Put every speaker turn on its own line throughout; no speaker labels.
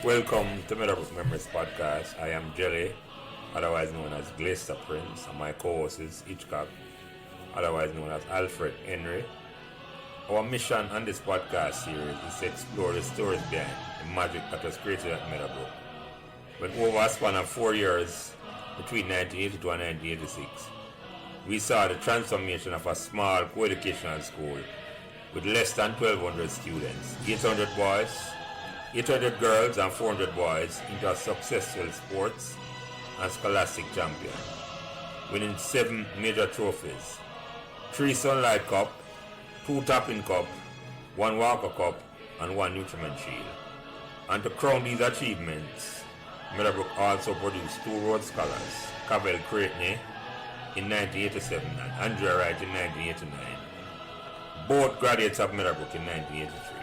Welcome to Meadowbrook Memories Podcast. I am Jelly, otherwise known as Glacier Prince, and my co-host is Hitchcock, otherwise known as Alfred Henry. Our mission on this podcast series is to explore the stories behind the magic that was created at Meadowbrook. When over a span of 4 years, between 1982 and 1986, we saw the transformation of a small co-educational school with less than 1,200 students, 800 boys, 800 girls and 400 boys into a successful sports and scholastic champion, winning 7 major trophies, 3 Sunlight Cup, 2 Topping Cup, 1 Walker Cup, and 1 Nutriment Shield. And to crown these achievements, Meadowbrook also produced 2 Rhodes Scholars, Cavell Creighton in 1987 and Andrea Wright in 1989, both graduates of Meadowbrook in 1983.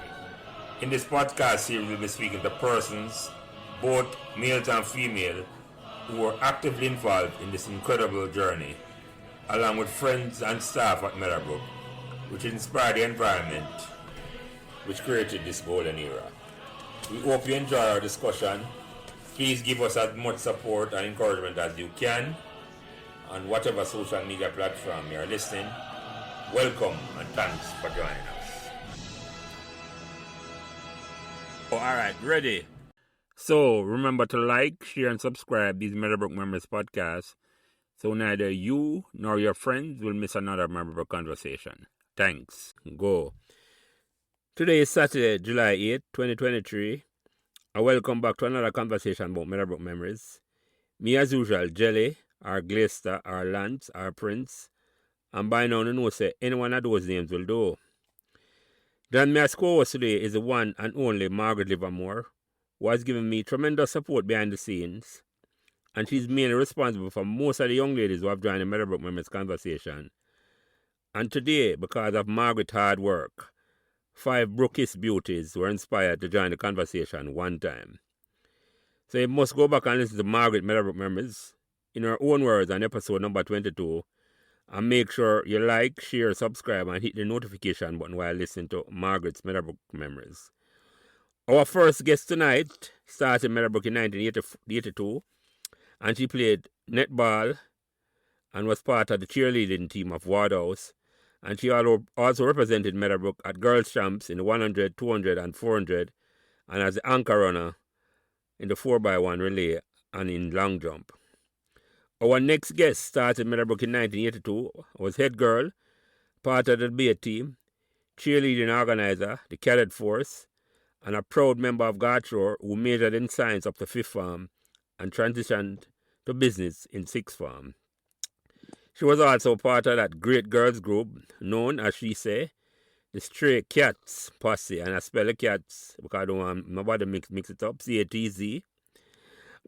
In this podcast series, we'll be speaking to persons, both males and female, who were actively involved in this incredible journey, along with friends and staff at Meadowbrook, which inspired the environment which created this golden era. We hope you enjoy our discussion. Please give us as much support and encouragement as you can on whatever social media platform you are listening. Welcome and thanks for joining us. All right, ready? So remember to like, share, and subscribe these Meadowbrook Memories podcasts so neither you nor your friends will miss another Meadowbrook conversation. Thanks. Go. Today is Saturday, July 8, 2023. And welcome back to another conversation about Meadowbrook Memories. Me as usual, Jelly, our Glacier, our Lance, our Prince, and by now you know say any one of those names will do. Joining me as co-host today is the one and only Margaret Livermore, who has given me tremendous support behind the scenes, and she's mainly responsible for most of the young ladies who have joined the Meadowbrook Memories conversation. And today, because of Margaret's hard work, 5 Brookis beauties were inspired to join the conversation one time. So you must go back and listen to Margaret Meadowbrook Memories in her own words on episode number 22, and make sure you like, share, subscribe, and hit the notification button while listening to Margaret's Meadowbrook Memories. Our first guest tonight started Meadowbrook in 1982, and she played netball and was part of the cheerleading team of Wardhouse, and she also represented Meadowbrook at Girls' Champs in the 100, 200, and 400, and as the anchor runner in the 4x1 relay and in long jump. Our next guest started Meadowbrook in 1982, was head girl, part of the debate team, cheerleading organizer, the cadet force, and a proud member of Gartrour who majored in science up to 5th form and transitioned to business in 6th form. She was also part of that great girls group known, as she say, the Stray Cats posse, and I spell the cats because I don't want nobody mix it up, CATZ.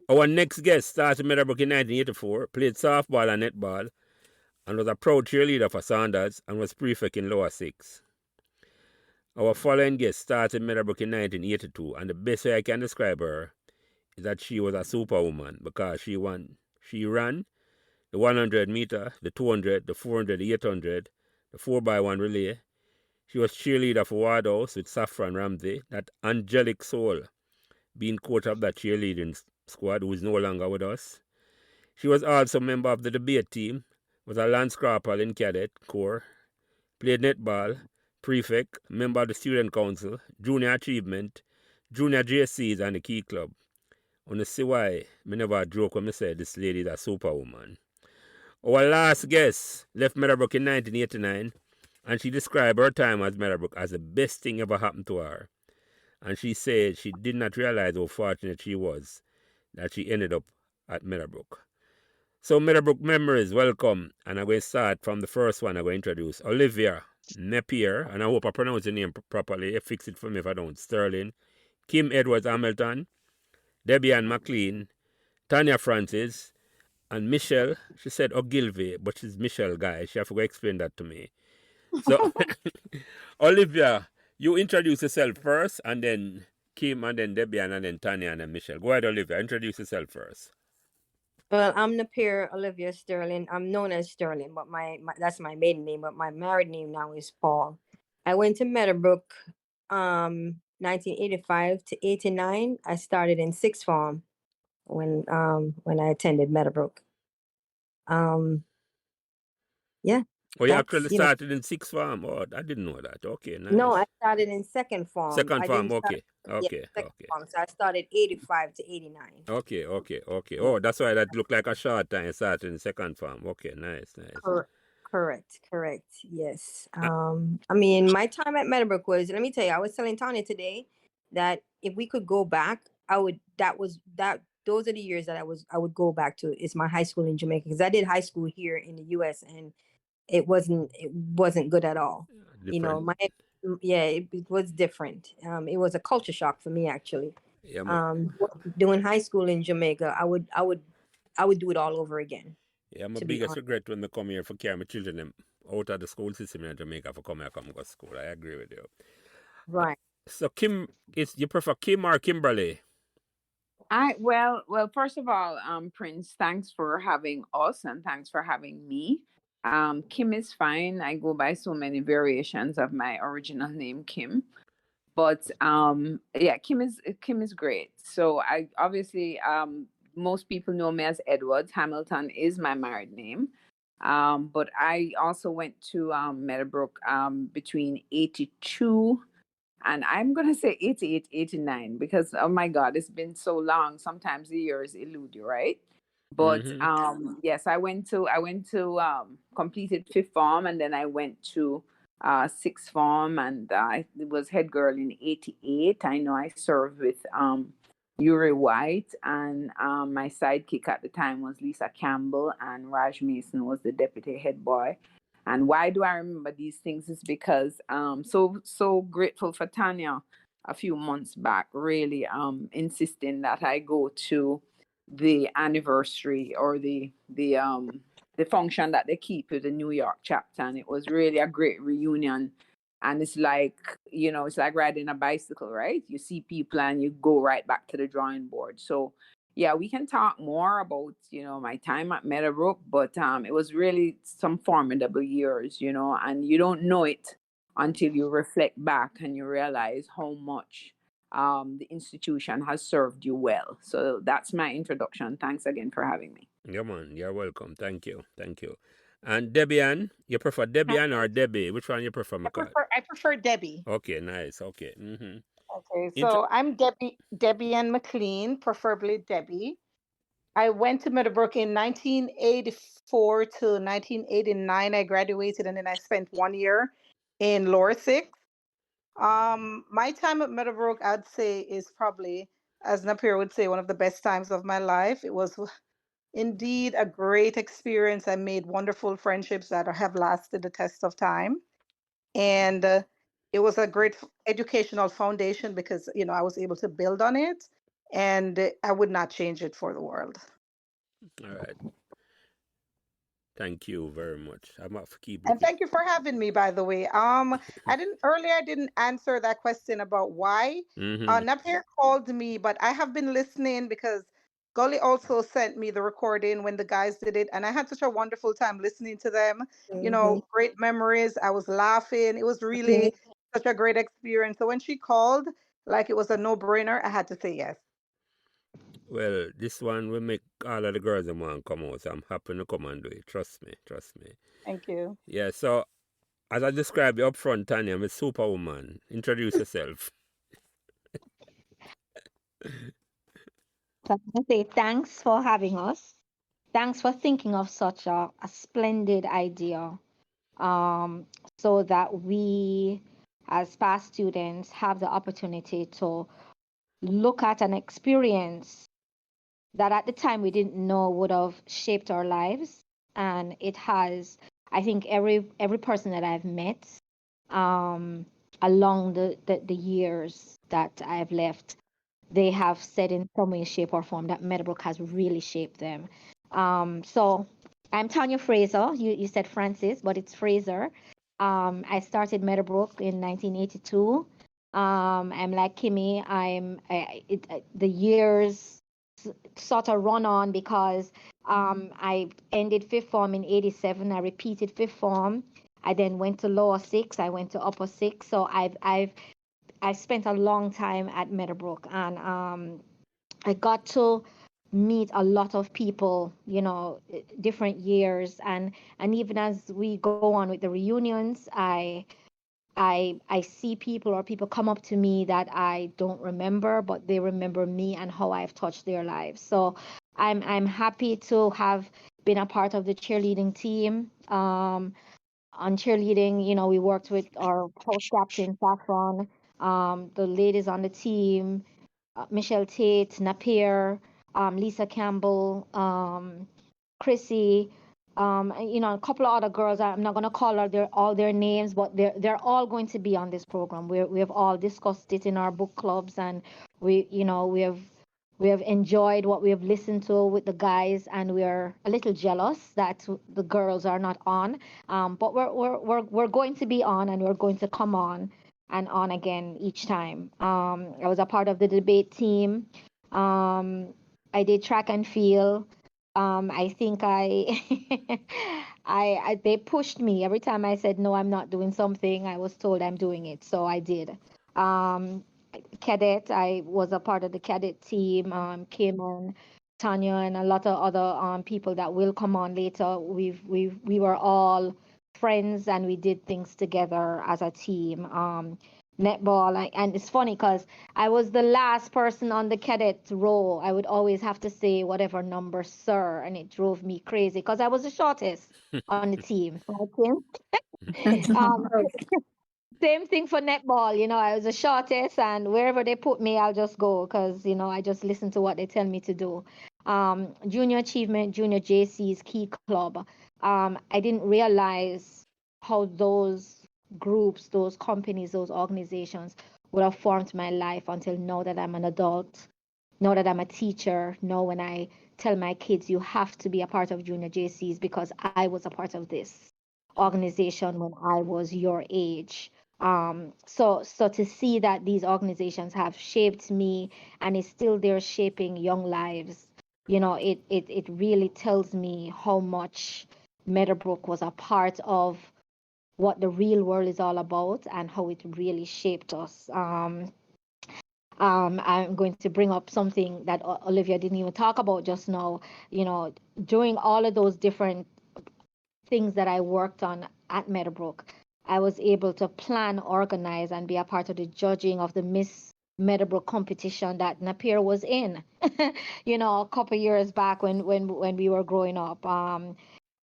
Our next guest started Meadowbrook in 1984, played softball and netball, and was a proud cheerleader for Saunders and was prefect in lower 6. Our following guest started Meadowbrook in 1982, and the best way I can describe her is that she was a superwoman because she ran the 100 meter, the 200, the 400, the 800, the 4x1 relay. She was cheerleader for Wardhouse with Saffron Ramsey, that angelic soul, being coach of that cheerleading squad who is no longer with us. She was also a member of the debate team, was a Lance Corporal in Cadet Corps, played netball, prefect, member of the student council, junior achievement, junior JCs, and the Key Club. On the see why I never joke when I say this lady is a superwoman. Our last guest left Meadowbrook in 1989, and she described her time at Meadowbrook as the best thing ever happened to her. And she said she did not realize how fortunate she was that she ended up at Meadowbrook. So Meadowbrook Memories, welcome. And I'm going to start from the first one I'm going to introduce. Olivia Napier, and I hope I pronounce your name properly. Fix it for me if I don't. Sterling. Kim Edwards Hamilton. Debbie Ann Mclean. Tania Francis. And Michelle, she said Ogilvy, but she's Michelle Guy. She have to explain that to me. So, Olivia, you introduce yourself first, and then Kim, and then Debbie, and then Tanya, and then Michelle. Go ahead, Olivia. Introduce yourself first.
Well, I'm Napier Olivia Sterling. I'm known as Sterling, but my that's my maiden name. But my married name now is Paul. I went to Meadowbrook 1985 to 89, I started in sixth form when I attended Meadowbrook. Yeah,
Oh, you
that's
actually started in sixth form. Oh, I didn't know that. Okay,
no, I
nice.
started in second form.
Second
I
form.
didn't start
Okay,
yeah,
okay,
second
okay.
form. So I started 85 to 89.
Okay.
Yeah.
Oh, that's why that looked like a short time starting in second form. Okay, nice.
Correct. Yes.
Uh,
I mean, my time at Meadowbrook was, let me tell you, I was telling Tanya today that if we could go back, I would, those are the years that I would go back to. It's my high school in Jamaica because I did high school here in the US and it wasn't good at all.
Different.
Yeah, it was different. It was a culture shock for me actually.
Yeah,
Um, doing high school in Jamaica, I would do it all over again,
yeah, my
to be
biggest
honest.
regret when I come here for carry my children them out of the school system in Jamaica for come here come go to school. I agree with you. Uh,
Right.
so Kim, is you prefer Kim or Kimberly?
First of all, Prince, thanks for having us and thanks for having me. Kim is fine. I go by so many variations of my original name, Kim. But yeah, Kim is great. So I obviously most people know me as Edwards. Hamilton is my married name. But I also went to Meadowbrook between 82 and I'm going to say 88, 89 because oh my god, it's been so long. Sometimes the years elude you, right? But
Mm-hmm.
yes, I went to completed fifth form and then I went to sixth form and I was head girl in 88. I know I served with Uri White and my sidekick at the time was Lisa Campbell and Raj Mason was the deputy head boy. And why do I remember these things is because so grateful for Tanya a few months back, really insisting that I go to the anniversary or the function that they keep with the New York chapter. And it was really a great reunion. And it's like, it's like riding a bicycle, right? You see people and you go right back to the drawing board. So yeah, we can talk more about, my time at Meadowbrook, but it was really some formidable years, and you don't know it until you reflect back and you realize how much the institution has served you well. So that's my introduction. Thanks again for having me.
Yeah, man, you're welcome. Thank you. And Debian, you prefer Debian or Debbie? Which one you prefer, McCall?
I prefer Debbie.
Okay, nice. Okay. Mm-hmm.
Okay, so I'm Debbie and Mclean, preferably Debbie. I went to Meadowbrook in 1984 to 1989. I graduated and then I spent 1 year in lower six. My time at Meadowbrook, I'd say, is probably, as Napier would say, one of the best times of my life. It was indeed a great experience. I made wonderful friendships that have lasted the test of time. And it was a great educational foundation because I was able to build on it, and I would not change it for the world.
All right. Thank you very much. I'm off keep
And
looking.
thank you for having me, by the way. I didn't answer that question about why.
Mm-hmm.
Napier called me, but I have been listening because Gully also sent me the recording when the guys did it, and I had such a wonderful time listening to them.
Mhm.
Great memories. I was laughing. It was
Mhm.
really such a great experience. So when she called, like it was a no-brainer, I had to say yes.
Well, this one will make all of the girls that want to come out, so I'm happy to come and do it. Trust me.
Thank you.
Yeah, so as I described you up front, Tanya, I'm a superwoman. Introduce yourself.
So I want to say thanks for having us. Thanks for thinking of such a splendid idea, um, so that we, as past students, have the opportunity to look at an experience that at the time we didn't know would have shaped our lives. And it has, I think, every person that I've met um, along the years that I've left, they have said in some way, shape, or form that Meadowbrook has really shaped them. So I'm Tania Fraiser. You said Francis, but it's Fraiser. I started Meadowbrook in 1982. I'm like Kimmy. The years sort of run on because I ended fifth form in 87. I repeated fifth form. I then went to lower six. I went to upper six. So I spent a long time at Meadowbrook, and I got to meet a lot of people, different years, and even as we go on with the reunions, I see people, or people come up to me that I don't remember, but they remember me and how I've touched their lives. So I'm happy to have been a part of the cheerleading team. On cheerleading, we worked with our house captain Saffron, the ladies on the team, Michelle Tate, Napier, Lisa Campbell, Chrissy, a couple of other girls. I'm not gonna call out all their names, but they're all going to be on this program. We have all discussed it in our book clubs, and we have enjoyed what we have listened to with the guys, and we're a little jealous that the girls are not on. But we're going to be on, and we're going to come on and on again each time. I was a part of the debate team. I did track and field. I think they pushed me every time I said no, I'm not doing something. I was told I'm doing it, so I did. Um, Cadet, I was a part of the cadet team. Kim and Tanya and a lot of other people that will come on later. We were all friends, and we did things together as a team. Netball, and it's funny because I was the last person on the cadet row. I would always have to say whatever number, sir, and it drove me crazy because I was the shortest on the team. Um, same thing for netball. I was the shortest, and wherever they put me, I'll just go because I just listen to what they tell me to do. Junior achievement, junior JC's key club. I didn't realize how those groups, those companies, those organizations would have formed my life until now that I'm an adult, now that I'm a teacher, now when I tell my kids you have to be a part of junior JCs because I was a part of this organization when I was your age. So to see that these organizations have shaped me and is still there shaping young lives, it really tells me how much Meadowbrook was a part of what the real world is all about and how it really shaped us. I'm going to bring up something that Olivia didn't even talk about just now. During all of those different things that I worked on at Meadowbrook, I was able to plan, organize, and be a part of the judging of the Miss Meadowbrook competition that Napier was in, a couple years back when we were growing up.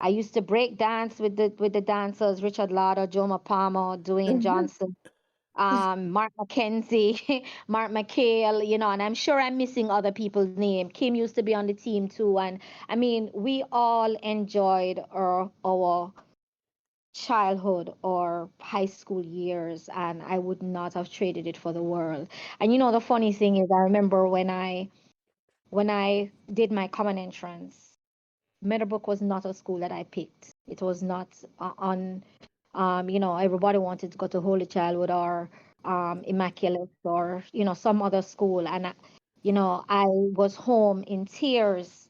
I used to break dance with the dancers, Richard Lauder, Joma Palmer, Dwayne Johnson, Mark McKenzie, Mark McHale, and I'm sure I'm missing other people's name. Kim used to be on the team too, and I mean, we all enjoyed our childhood or high school years, and I would not have traded it for the world. And the funny thing is, I remember when I did my common entrance, Meadowbrook was not a school that I picked. It was not on everybody wanted to go to Holy Childhood or Immaculate or some other school, and I was home in tears,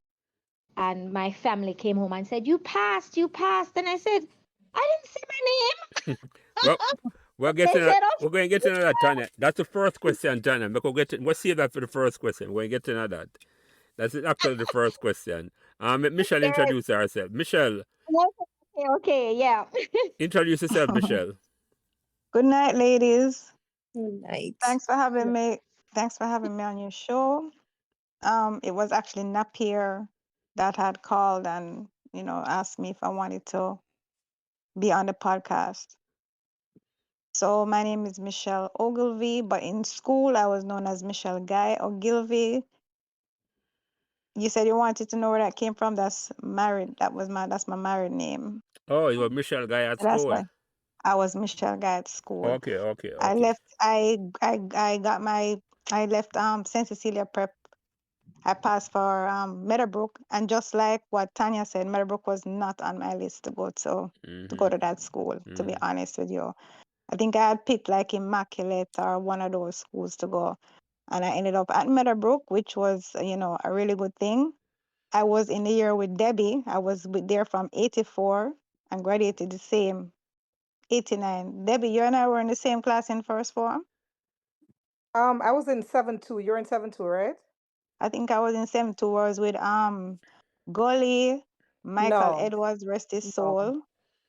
and my family came home and said, you passed," and I said, "I didn't say my name."
Well,
They said, "Oh."
we're going to get to that, Tanya. That's the first question, Tanya. We'll see that for the first question. We're going to get to that. That's actually the first question. Let Michelle introduce herself. Michelle,
Okay, yeah.
introduce yourself, Michelle.
Good night, ladies.
Good night.
Thanks for having me. Thanks for having me on your show. It was actually Napier that had called and asked me if I wanted to be on the podcast. So my name is Michelle Ogilvy, but in school I was known as Michelle Guy Ogilvy. You said you wanted to know where that came from. That's married. That's my married name.
Oh, you were Michelle Guy at
That's
school.
why I was Michelle Guy at school.
Okay.
I left. I left Saint Cecilia Prep. I passed for Meadowbrook, and just like what Tanya said, Meadowbrook was not on my list to go to that school. To be honest with you, I think I had picked like Immaculate or one of those schools to go, and I ended up at Meadowbrook, which was a really good thing. I was in the year with Debbie. I was there from '84 and graduated the same '89. Debbie, you and I were in the same class in first form.
I was in 7-2. You're in 7-2, right?
I think I was in 7-2. I was with Gully, Michael
No,
Edwards, rest his
no,
soul,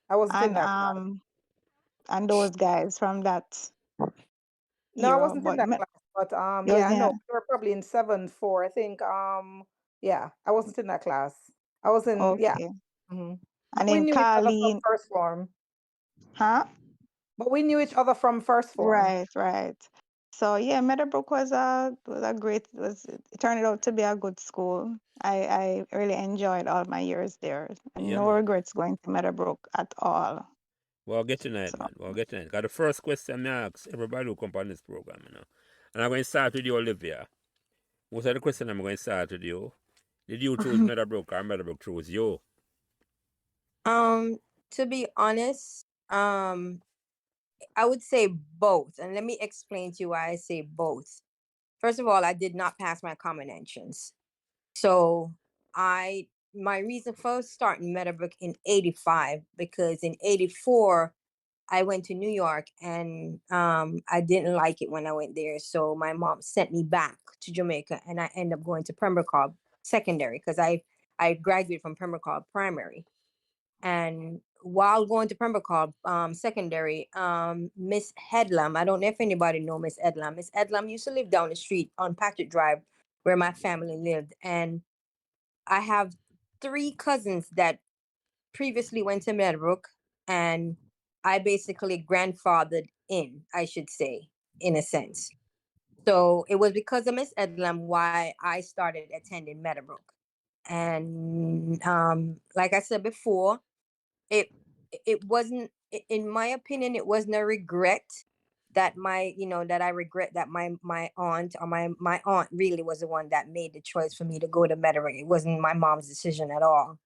I wasn't in
and
that class.
those guys from that
No, I
era.
wasn't in
But
that class. But
it was
yeah, no, we were probably in 7-4. I think yeah, I wasn't in that class. I was in yeah.
okay.
hmm
And
We
then
knew each other from
Carleen,
first form.
huh?
But we knew each other from first form.
Right. So yeah, Meadowbrook was a great it turned out to be a good school. I really enjoyed all my years there, and
Yeah,
no
man.
regrets going to Meadowbrook at all.
Well, get tonight,
So
man. Well, get tonight. Got the first question I ask everybody who come on this program, you know. And I'm going to start with you, Olivia. Most of the question I'm going to start with you. Did you choose Meadowbrook or Meadowbrook chose you?
To be honest, I would say both, and let me explain to you why I say both. First of all, I did not pass my common entrance, so my reason for starting Meadowbrook in '85 because in '84 I went to New York and I didn't like it when I went there, so my mom sent me back to Jamaica, and I ended up going to Pembroke Hall Secondary because I graduated from Pembroke Hall Primary. And while going to Pembroke Hall Secondary, Miss Headlam, I don't know if anybody know Miss Headlam. Miss Headlam used to live down the street on Patrick Drive where my family lived. And I have 3 cousins that previously went to Meadowbrook, and I basically grandfathered in, I should say, in a sense. So it was because of Miss Edlam why I started attending Meadowbrook. And like I said before, it it wasn't, in my opinion, it wasn't a regret that that I regret that my aunt or my aunt really was the one that made the choice for me to go to Meadowbrook. It wasn't my mom's decision at all.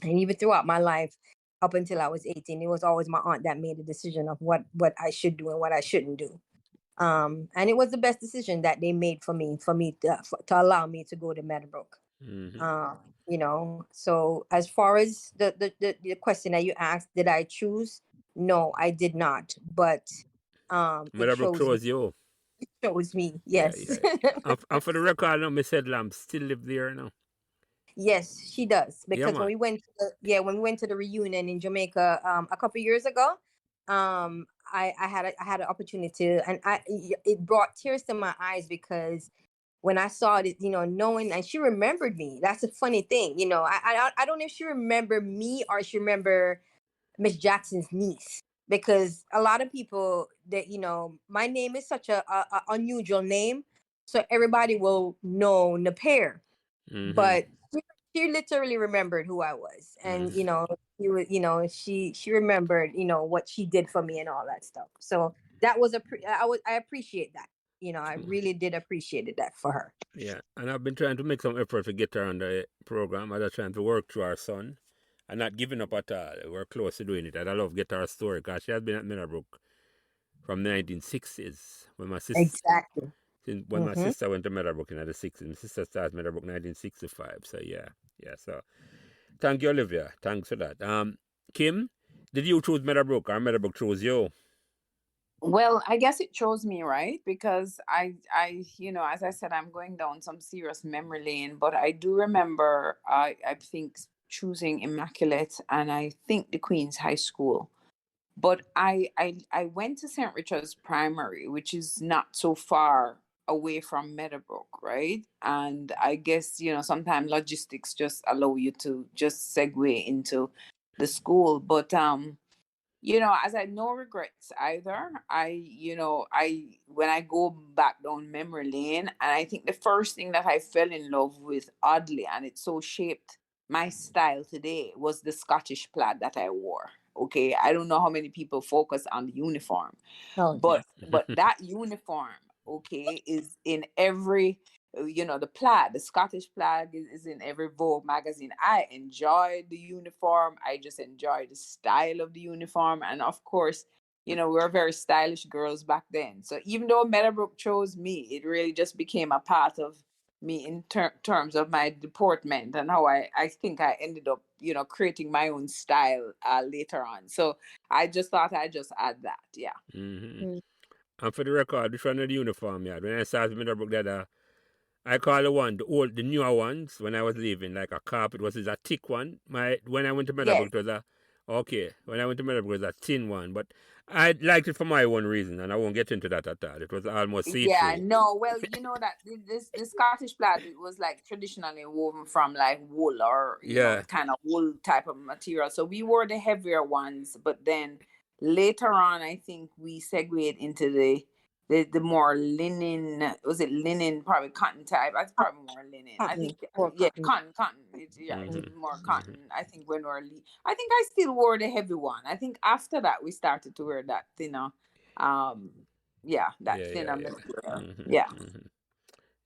And even throughout my life, up until I was 18, it was always my aunt that made the decision of what I should do and what I shouldn't do. And it was the best decision that they made for me to allow me to go to Meadowbrook.
Mm-hmm.
So as far as the question that you asked, did I choose? No, I did not. But it
Meadowbrook chose you.
chose me.
Yeah,
Yes.
yeah. And for the record, now, Miss Headlam still live there now.
Yes, she does.
Yeah,
Because
man.
when we went to the reunion in Jamaica a couple years ago, I had an opportunity to, and it brought tears to my eyes because when I saw it, knowing, and she remembered me. That's a funny thing, I don't know if she remembered me or she remember Miss Jackson's niece, because a lot of people that my name is such a unusual name, so everybody will know Napier,
Mm-hmm.
but she literally remembered who I was, and
Mm-hmm.
she remembered what she did for me and all that stuff. So that was I appreciate that. I really did appreciate that for her.
Yeah, and I've been trying to make some effort to get her on the program. I was trying to work through our son and not giving up at all. We're close to doing it. And I love to get her story because she has been at Meadowbrook from the 1960s when my sister
Exactly.
when my sister went to Meadowbrook in the 60s. My sister started Meadowbrook 1965. So yeah. So thank you, Olivia. Thanks for that. Kim, did you choose Meadowbrook or Meadowbrook chose you?
Well, I guess it chose me, right? Because as I said, I'm going down some serious memory lane, but I do remember, I think choosing Immaculate and I think the Queen's High School. But I went to St. Richard's Primary, which is not so far away from Meadowbrook, right? And I guess, sometimes logistics just allow you to just segue into the school. But as I had no regrets either. When I go back down memory lane, and I think the first thing that I fell in love with, oddly, and it so shaped my style today, was the Scottish plaid that I wore. Okay, I don't know how many people focus on the uniform,
Oh,
but that uniform, okay, is in every the plaid, the Scottish plaid is in every Vogue magazine. I enjoy the uniform. I just enjoy the style of the uniform. And of course, we were very stylish girls back then. So even though Meadowbrook chose me, it really just became a part of me in terms of my deportment and how I think I ended up, creating my own style later on. So I just thought I'd just add that. Yeah.
Mm-hmm.
Mm.
And for the record, which one of the uniform yard? When I started Meadowbrook, that I call the newer ones when I was leaving, like a carpet was a thick one. When I went to
Yes.
Meadowbrook, it was when I went to Meadowbrook, it was a thin one. But I liked it for my own reason, and I won't get into that at all. It was almost
Yeah,
see-through.
no, well, you know that this Scottish plaid, it was like traditionally woven from like wool or
Yeah.
kind of wool type of material. So we wore the heavier ones, but then later on, I think we segued into the more linen. Was it linen? Probably cotton type. I probably more linen. I
Cotton,
think
or
yeah,
cotton.
cotton. It's, yeah, it was
Mhm.
more
Mhm.
cotton. I think when I think I still wore the heavy one. I think after that we started to wear that thinner. Um, yeah, that
Yeah,
thinner
yeah, yeah.
material.
Mhm.
Yeah.
Mhm.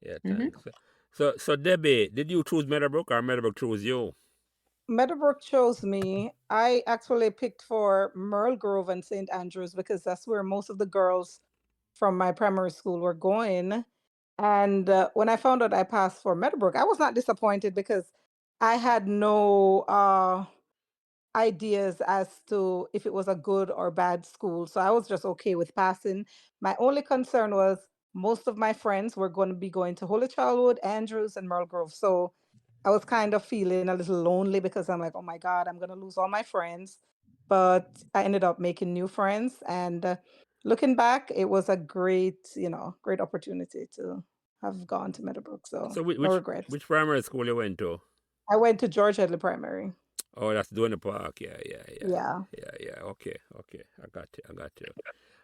Yeah,
Mm-hmm.
thanks. So Debbie, did you choose Meadowbrook or Meadowbrook chose you?
Meadowbrook chose me. I actually picked for Merle Grove and St. Andrews because that's where most of the girls from my primary school were going. And when I found out I passed for Meadowbrook, I was not disappointed because I had no ideas as to if it was a good or bad school. So I was just okay with passing. My only concern was most of my friends were going to be going to Holy Childhood, Andrews, and Merle Grove. So I was kind of feeling a little lonely because I'm like, oh my God, I'm going to lose all my friends. But I ended up making new friends. And looking back, it was a great opportunity to have gone to Meadowbrook. So
So
no regrets.
which primary school you went to?
I went to George Headley Primary.
Oh, that's doing the park. Yeah.
Yeah.
Okay. I got you.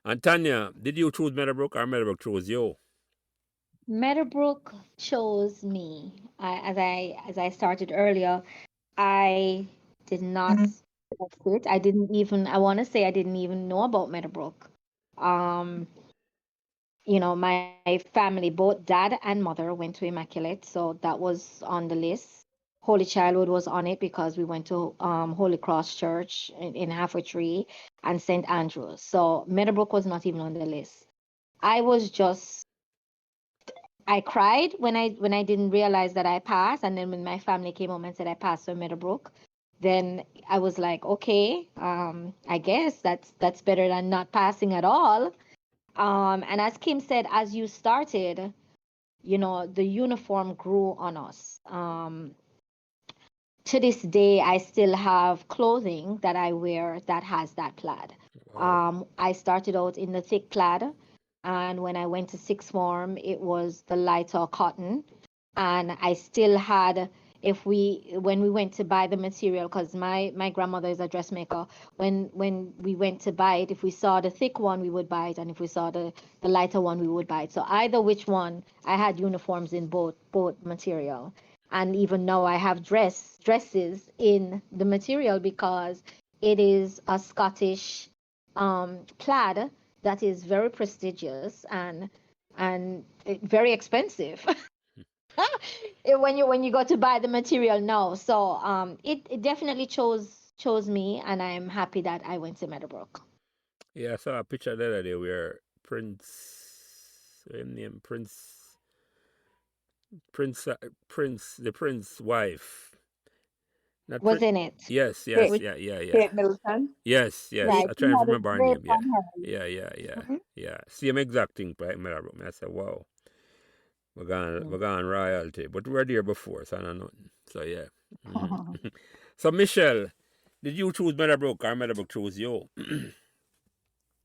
And Tanya, did you choose Meadowbrook or Meadowbrook chose you?
Meadowbrook chose me. As I started earlier, I did not select it. I want to say I didn't even know about Meadowbrook. Um, my family, both dad and mother went to Immaculate, so that was on the list. Holy Childhood was on it because we went to Holy Cross Church in Halfway Tree and St. Andrews. So Meadowbrook was not even on the list. I was just I cried when I didn't realize that I passed, and then when my family came home and said I passed for Meadowbrook, then I was like, okay, I guess that's better than not passing at all. And as Kim said, as you started, the uniform grew on us. To this day, I still have clothing that I wear that has that plaid.
Wow.
I started out in the thick plaid, and when I went to sixth form, it was the lighter cotton. And I still had, when we went to buy the material, because my grandmother is a dressmaker, when we went to buy it, if we saw the thick one, we would buy it, and if we saw the lighter one, we would buy it. So either which one, I had uniforms in both material. And even now I have dresses in the material because it is a Scottish plaid that is very prestigious and very expensive when you go to buy the material now. So it definitely chose me, and I'm happy that I went to Meadowbrook.
Yeah, I saw a picture the other day where his name the prince wife. Not
Was
Prince.
in it.
Yes,
Kate,
Which
yeah.
Kate Middleton.
Yes.
right,
I
she
try to
had a
remember her
drape
name.
on her.
Yeah. Same exact thing, like Meadowbrook. I said, wow, we're gone royalty, but we were there before, so I don't know. So yeah. Mhm. So Michelle, did you choose Meadowbrook or Meadowbrook chose you?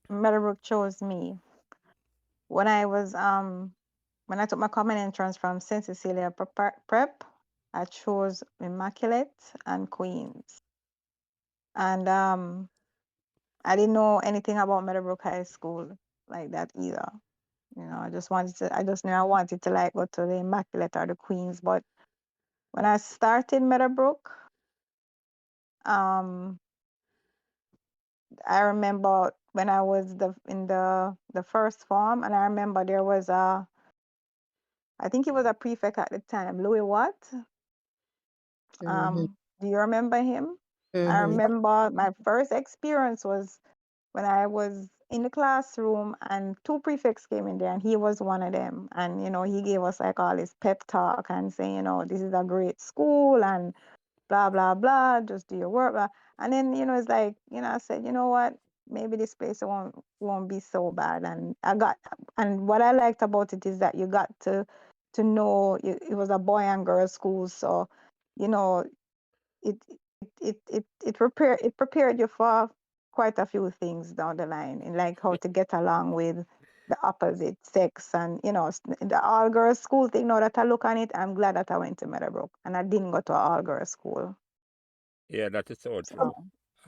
Meadowbrook chose me. When I was when I took my common entrance from St. Cecilia Prep, I chose Immaculate and Queens. And I didn't know anything about Meadowbrook High School like that either. I just knew I wanted to like go to the Immaculate or the Queens. But when I started Meadowbrook, um, I remember when I was in the first form, and I remember there was I think he was a prefect at the time, Louis Watt. Do you remember him? I remember my first experience was when I was in the classroom and two prefects came in there and he was one of them. And, he gave us like all his pep talk and saying, this is a great school and blah, blah, blah, just do your work. Blah. And then, it's like, I said, you know what? maybe this place won't be so bad. And what I liked about it is that you got to know it was a boy and girl school, so you know it it prepared you for quite a few things down the line, and like how to get along with the opposite sex, and the all girls school thing. Now that I look on it, I'm glad that I went to Meadowbrook and I didn't go to an all girls school.
Yeah, that is so
So
true.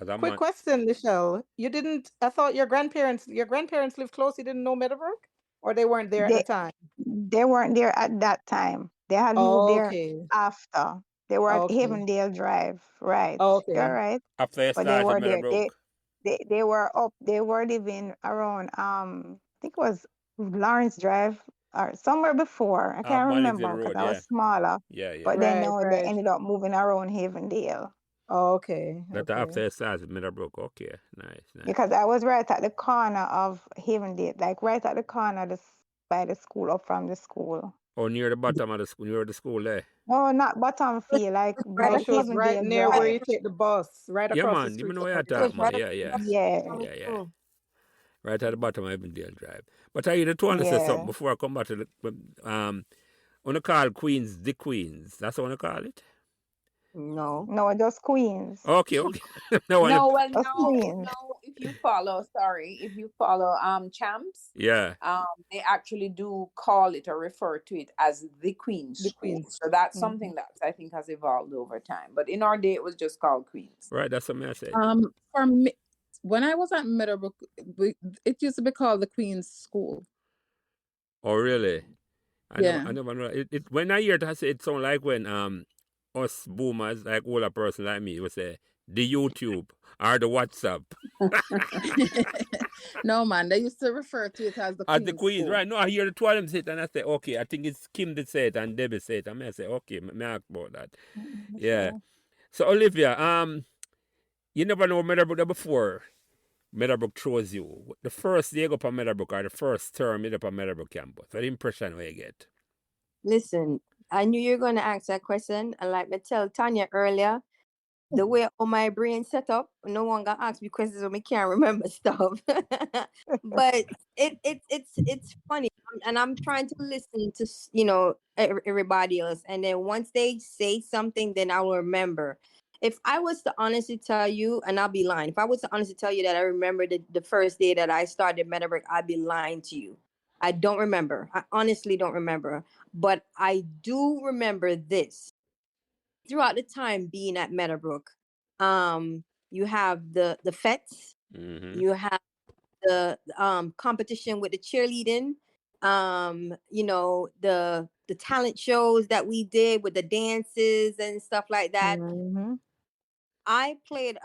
As a
Quick
man,
question, Michelle. You didn't, I thought your grandparents live close. You didn't know Meadowbrook? Or they weren't there at the
they
time?
they weren't there at that time. They had moved there
Okay.
after. They were at
Okay.
Havendale Drive, right? You're
Okay.
right.
after you
But they
started
were there.
Meadowbrook,
They were up. They were living around I think it was Lawrence Drive or somewhere before. I can't remember
Mannington
because
Road,
I
yeah.
was smaller.
Yeah, yeah.
But then
Right,
no, they
right.
ended up moving around Havendale
Okay.
That
Okay.
after you started Meadowbrook. Okay, nice.
because I was right at the corner of Havendale, like right at the corner by the school, up from the school.
Or near the bottom of the school, near the school there.
No, not Bottomfield, like
Right
by
Oh,
up
she was right
Havendale
near where
Drive.
you take the bus, right
Yeah,
across the
man. You
street
know
from
where
where
you're
you
it was
talking
take
about.
right up
Yeah.
Yeah,
Yeah.
school.
Right at the bottom of Avondale Drive. But I either want to say something
yeah.
before I come back to the want to call Queens the Queens. That's what I want to call it.
No.
No, just Queens.
Okay. No one.
No, well,
Just Queens.
now if you follow, Champs,
Yeah.
they actually do call it or refer to it as the Queen's
the
School.
Queens.
So that's
Mhm.
something that I think has evolved over time. But in our day, it was just called Queens.
Right. That's something I said.
For me, when I was at Meadowbrook, it used to be called the Queen's School.
Oh, really?
Yeah.
I never know. When I hear it, I say it sound like when us boomers, like older person like me, would say the YouTube or the WhatsApp.
No, man, they used to refer to it as the
As
Queen's
the Queens,
School.
right? No, I hear the two of them say it and I say, okay, I think it's Kim that say it and Debbie say it. I say, okay, me ask about that. Yeah.
Sure.
So Olivia, you never know Meadowbrook before Meadowbrook throws you. The first day you go up on Meadowbrook or the first term you go up on Meadowbrook campus. What impression will you get?
Listen, I knew you were going to ask that question. And like me tell Tanya earlier, the way all my brain set up, no one gonna ask me questions when me can't remember stuff. But it's funny, and I'm trying to listen to everybody else, and then once they say something, then I will remember. If I was to honestly tell you, and I'll be lying. If I was to honestly tell you that I remember the first day that I started Meadowbrook, I'd be lying to you. I don't remember. I honestly don't remember, but I do remember this. Throughout the time being at Meadowbrook, you have the fetes,
Mm-hmm.
you have the competition with the cheerleading, the talent shows that we did with the dances and stuff like that.
Mhm.
I played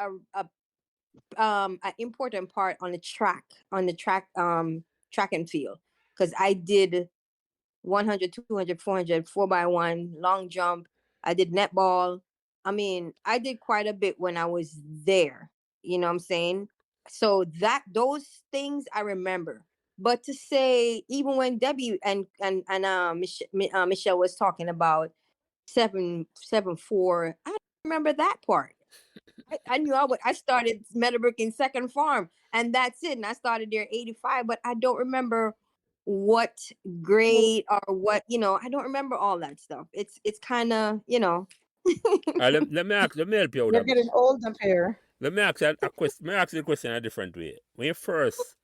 an important part on the track track and field, because I did 100, 200, 400, 4x1, long jump. I did netball. I mean, I did quite a bit when I was there. You know what I'm saying? So those things I remember. But to say, even when Debbie and Michelle was talking about 7-4, I don't remember that part. I knew I started Meadowbrook in second farm, and that's it. And I started there 85, but I don't remember what grade or what, I don't remember all that stuff. It's kind of,
Let me help you out
You're
a bit.
getting old up here.
Let me ask you a question. Let me ask you a question in a different way. When you first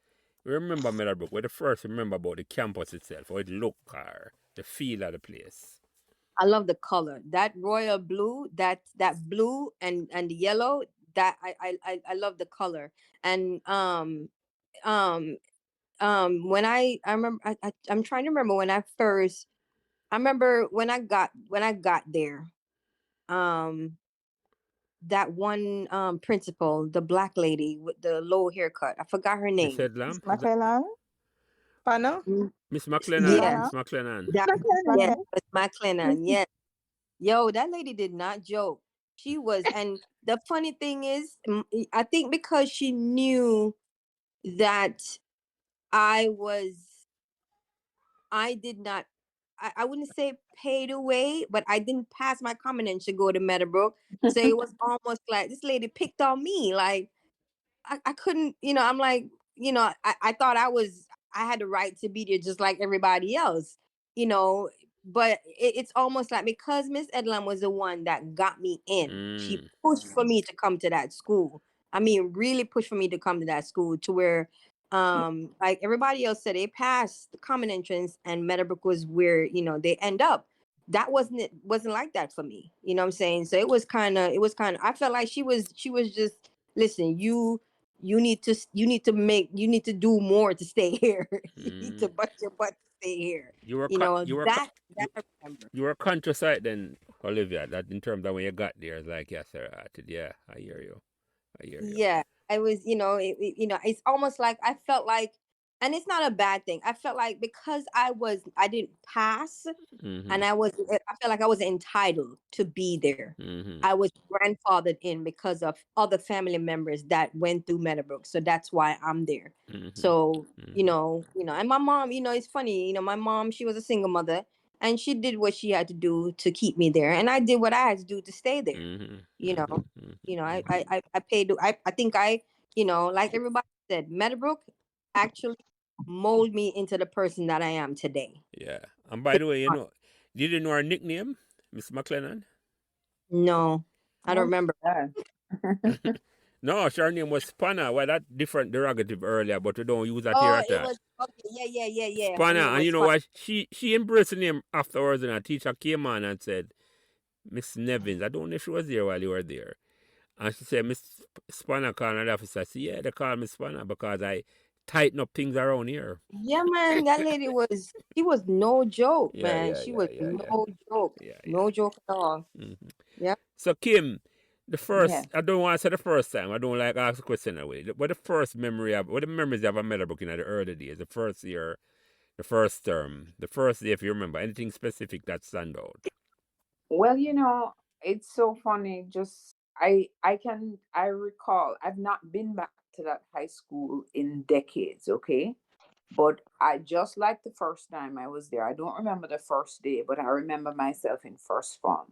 remember Meadowbrook, what you first remember about the campus itself, or it look, or the feel of the place?
I love the color. That royal blue, that blue and the yellow, that I love the color. And when I remember, I'm trying to remember when I remember when I got there, that one principal, the black lady with the low haircut, I forgot her
Miss
name.
Headlam?
McClellan?
Pano?
Miss
Yeah,
McLennan?
Lana?
Miss McLennan.
that, yeah,
McClellan?
with Mclean. Yeah. Yo, that lady did not joke. She was, and the funny thing is, I think because she knew that I did not, I wouldn't say paid away, but I didn't pass my common and should go to Meadowbrook. So it was almost like this lady picked on me. Like, I couldn't, I'm like, I thought I had the right to be there just like everybody else, you know, but it's almost like because Miss Edlam was the one that got me in, she pushed for me to come to that school. I mean, really pushed for me to come to that school to where, like everybody else said, they passed the common entrance and Meadowbrook was where, they end up. That wasn't like that for me. You know what I'm saying? So it was kind of, I felt like she was just, listen, you need to do more to stay here. You need to bust your butt to stay here.
You were
That I remember.
you were conscious of it then, Olivia, that in terms of when you got there, it's like, yes, sir, yeah, I hear you.
Yeah, I was, it's almost like I felt like, and it's not a bad thing. I felt like because I didn't pass, and I felt like I was entitled to be there. I was grandfathered in because of other family members that went through Meadowbrook, so that's why I'm there. So and my mom, it's funny. My mom, she was a single mother, and she did what she had to do to keep me there, and I did what I had to do to stay there. I paid. I think like everybody said, Meadowbrook actually mold me into the person that I am today.
Yeah. And by the way, did you know her nickname, Miss McLennan?
No, I don't remember.
No, her name was Spanner. Well, that different derogative earlier, but we don't use that here
Oh,
at
it
all.
was okay. Yeah.
Spanner, and you know what? She embraced the name afterwards, and a teacher came on and said, Miss Nevins, I don't know if she was there while you were there. And she said, Miss Spanner called her officer. I said, yeah, they call me Spanner because I tighten up things around here.
Yeah, man, that lady she was no joke, man.
Yeah.
She was no joke. No joke at all. Yeah.
So, Kim, the first, I don't want to say the first time, I don't like ask a question away. What the first memory of, what the memories you have of Meadowbrook in the early days, the first year, the first term, the first day, if you remember, anything specific that stand out?
Well, it's so funny. Just I recall I've not been back to that high school in decades, okay? But I just like the first time I was there. I don't remember the first day, but I remember myself in first form.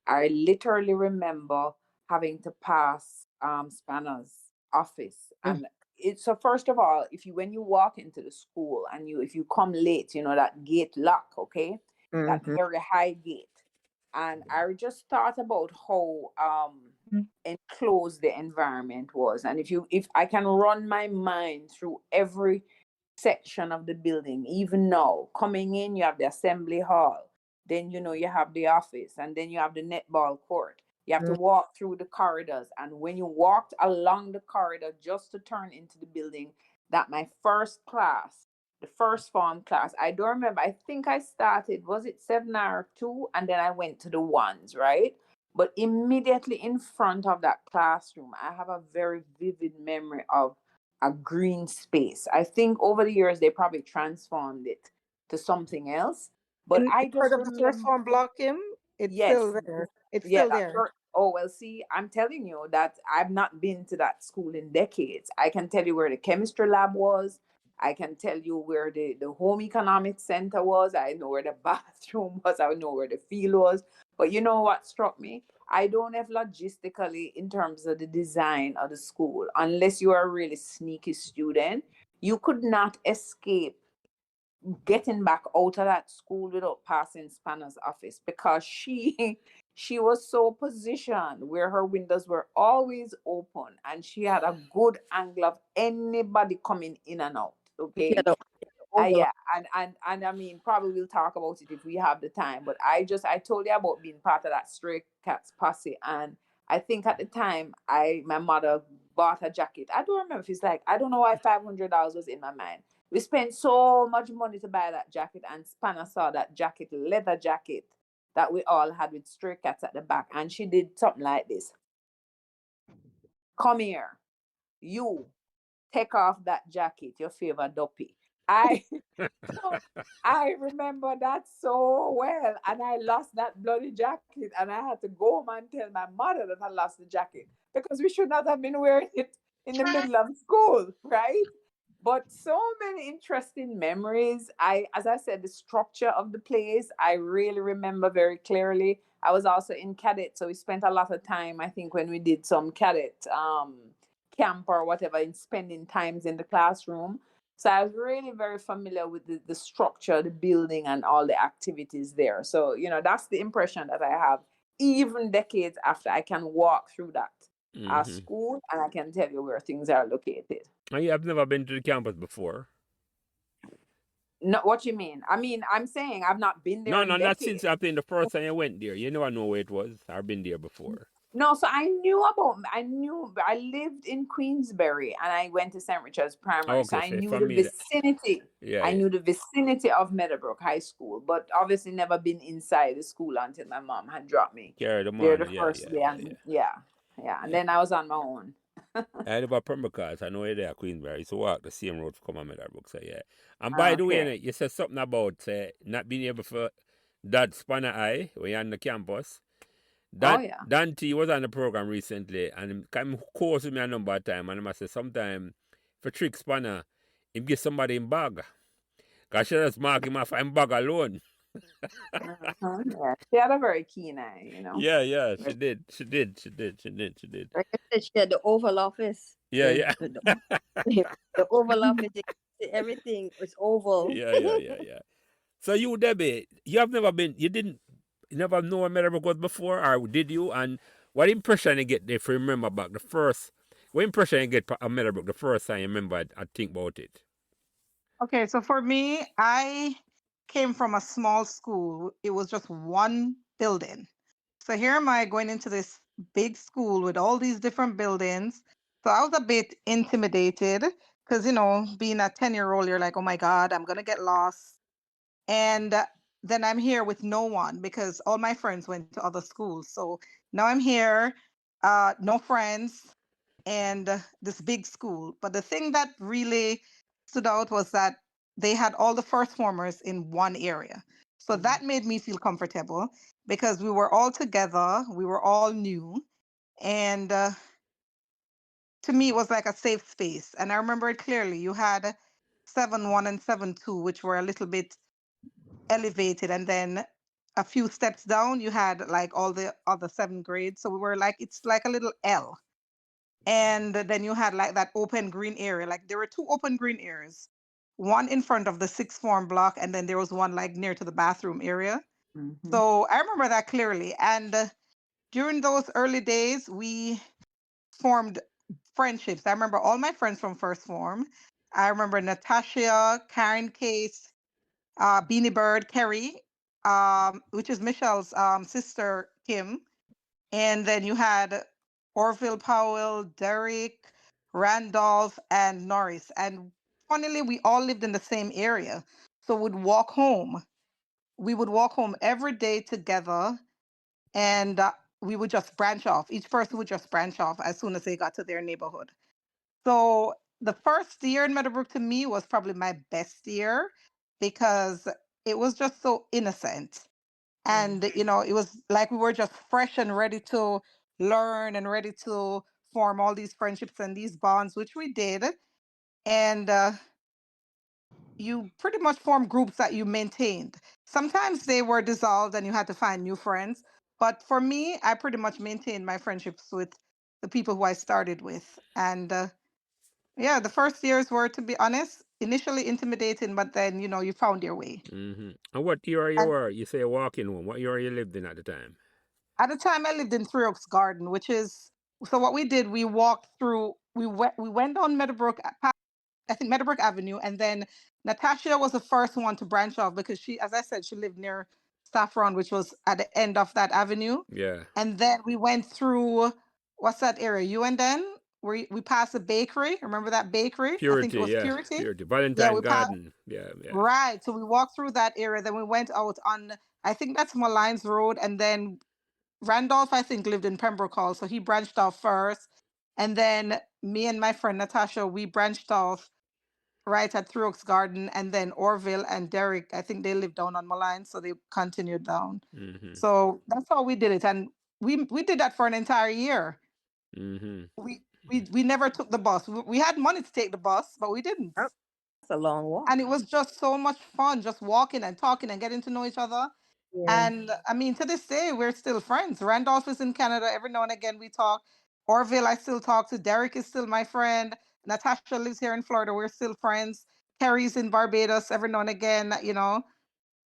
I literally remember having to pass Spanner's office. And so first of all, when you walk into the school and if you come late, that gate lock, okay? That very high gate. And I just thought about how enclosed the environment was. And if I can run my mind through every section of the building, even now, coming in, you have the assembly hall, then you have the office, and then you have the netball court. You have to walk through the corridors. And when you walked along the corridor just to turn into the building, that my first class, the first form class, I don't remember. I think I started, was it 7 or 2? And then I went to the 1s, right? But immediately in front of that classroom, I have a very vivid memory of a green space. I think over the years, they probably transformed it to something else. But
In
I just
front of the
remember,
first one block, Kim, it's
yes,
still there. It's
yeah,
still there.
oh, well, see, I'm telling you that I've not been to that school in decades. I can tell you where the chemistry lab was. I can tell you where the home economics center was. I know where the bathroom was. I know where the field was. But you know what struck me? I don't have logistically in terms of the design of the school, unless you are a really sneaky student, you could not escape getting back out of that school without passing Spanner's office, because she she was so positioned where her windows were always open and she had a good angle of anybody coming in and out. Okay. Yeah, and I mean, probably we'll talk about it if we have the time. But I told you about being part of that Stray Cats posse, and I think at the time my mother bought a jacket. I don't remember if it's like, I don't know why $500 was in my mind. We spent so much money to buy that jacket, and Spanner saw that jacket, leather jacket that we all had with Stray Cats at the back, and she did something like this. Come here, you take off that jacket, your favorite duppy. I remember that so well, and I lost that bloody jacket, and I had to go home and tell my mother that I lost the jacket because we should not have been wearing it in the middle of school, right? But so many interesting memories. As I said, the structure of the place, I really remember very clearly. I was also in cadet, so we spent a lot of time, I think, when we did some cadet camp or whatever and spending times in the classroom. So I was really very familiar with the structure, the building, and all the activities there. So, you know, that's the impression that I have, even decades after. I can walk through that school and I can tell you where things are located.
And you have never been to the campus before?
No, what you mean? I mean, I'm saying I've not been there
No,
in
not
decades.
since I think the first time you went there. You never know where it was. I've been there before.
No, so I lived in Queensbury and I went to St. Richard's Primary. So I knew the vicinity. I knew the vicinity of Meadowbrook High School, but obviously never been inside the school until my mom had dropped me there the first day. And then I was on my own.
I live at Pembroke. I know you're there at Queensbury. So walk the same road to come on Meadowbrook. So yeah. And by the way, you said something about not being able for that spanner eye when you're on the campus. Dante was on the program recently and he came close with me a number of times and I must say sometime for trick spanner, he give somebody in bag. Because she just mark him off in bag alone.
Yeah. She had a very keen eye, you know.
Yeah, she did.
Like I said, she had the Oval Office.
Yeah.
The Oval Office, everything was oval.
Yeah. So you, Debbie, you never know where Meadowbrook was before, or did you? And what impression you get if you remember back what impression you get of Meadowbrook the first time you remember I think about it?
Okay, so for me, I came from a small school. It was just one building. So here am I going into this big school with all these different buildings. So I was a bit intimidated because, you know, being a 10-year-old, you're like, oh my God, I'm going to get lost. And then I'm here with no one because all my friends went to other schools. So now I'm here, no friends, and this big school. But the thing that really stood out was that they had all the first formers in one area. So that made me feel comfortable because we were all together, we were all new. And to me, it was like a safe space. And I remember it clearly. You had 7-1 and 7-2, which were a little bit elevated, and then a few steps down you had like all the other 7 grades, so we were like, it's like a little L. And then you had like that open green area, like there were 2 open green areas, one in front of the 6th form block and then there was one like near to the bathroom area. So I remember that clearly. And during those early days we formed friendships. I remember all my friends from first form. I remember Natasha, Karen Case, Beanie Bird, Kerry, which is Michelle's sister, Kim. And then you had Orville Powell, Derek, Randolph, and Norris. And funnily, we all lived in the same area. So we'd walk home. We would walk home every day together, and we would just branch off. Each person would just branch off as soon as they got to their neighborhood. So the first year in Meadowbrook to me was probably my best year because it was just so innocent. And, you know, it was like we were just fresh and ready to learn and ready to form all these friendships and these bonds, which we did. And you pretty much formed groups that you maintained. Sometimes they were dissolved and you had to find new friends. But for me, I pretty much maintained my friendships with the people who I started with. And yeah, the first years were, to be honest, initially intimidating, but then, you know, you found your way.
And what year you were? You say walking home. What year you lived in at the time?
At the time, I lived in Three Oaks Garden, which is, so what we did, we walked through, we went down Meadowbrook, I think Meadowbrook Avenue, and then Natasha was the first one to branch off because she, as I said, she lived near Saffron, which was at the end of that avenue.
Yeah.
And then we went through, what's that area? You and then we passed the bakery. Remember that bakery?
Purity,
I think it was Purity.
Purity. Valentine Garden. Yeah.
Right. So we walked through that area. Then we went out on, I think that's Malines Road. And then Randolph, I think, lived in Pembroke Hall. So he branched off first. And then me and my friend Natasha, we branched off right at Three Oaks Garden. And then Orville and Derek, I think they lived down on Malines. So they continued down. So that's how we did it. And we did that for an entire year. We never took the bus. We had money to take the bus, but we didn't.
That's a long walk.
And it was just so much fun, just walking and talking and getting to know each other.
Yeah.
And I mean, to this day, we're still friends. Randolph is in Canada. Every now and again we talk. Orville, I still talk to. Derek is still my friend. Natasha lives here in Florida. We're still friends. Carrie's in Barbados every now and again, you know.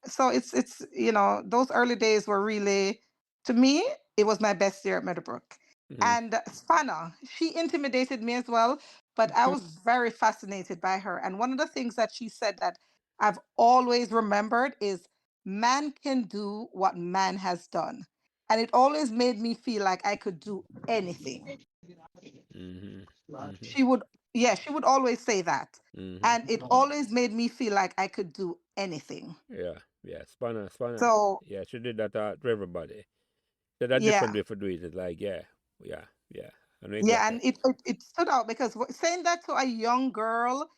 So it's you know, those early days were really, to me, it was my best year at Meadowbrook. And Spanner, she intimidated me as well, but I was very fascinated by her. And one of the things that she said that I've always remembered is man can do what man has done. And it always made me feel like I could do anything. She would, yeah, she would always say that. And it always made me feel like I could do anything.
Yeah. Spanner.
So,
Yeah, she did that to everybody. She had a
yeah.
different way for doing it. Like, yeah. I know
Yeah,
exactly.
and it stood out because saying that to a young girl,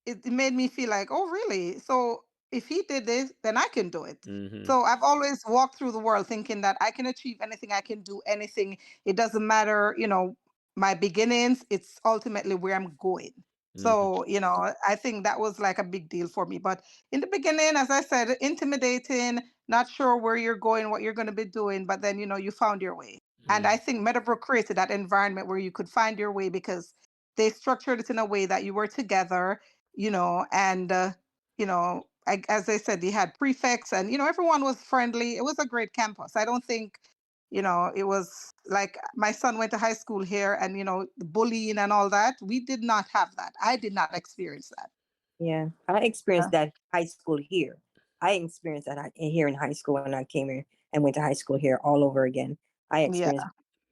it made me feel like, oh, really? So if he did this, then I can do it. So I've always walked through the world thinking that I can achieve anything, I can do anything. It doesn't matter, you know, my beginnings, it's ultimately where I'm going. So, you know, I think that was like a big deal for me. But in the beginning, as I said, intimidating, not sure where you're going, what you're going to be doing, but then, you know, you found your way. And I think Meadowbrook created that environment where you could find your way because they structured it in a way that you were together, you know, and, you know, as I said, they had prefects and, you know, everyone was friendly. It was a great campus. I don't think, you know, it was like my son went to high school here and, you know, the bullying and all that. We did not have that. I did not experience that.
Yeah, I experienced that high school here. I experienced that here in high school when I came here and went to high school here all over again. I experienced.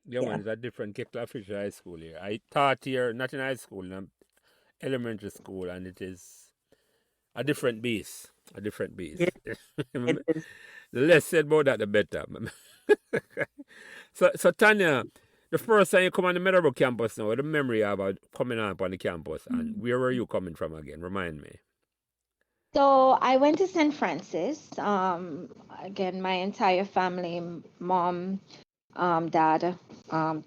Yeah, man, it's a different Kickla Fisher High School here. I taught here, not in high school, in elementary school, and it is a different beast. A different beast.
It
The
is.
less said about that, the better. So Tanya, the first time you come on the Meadowbrook campus now, what the memory you have about coming up on the campus, and where were you coming from again? Remind me.
So I went to St. Francis. Again, my entire family, mom, dad,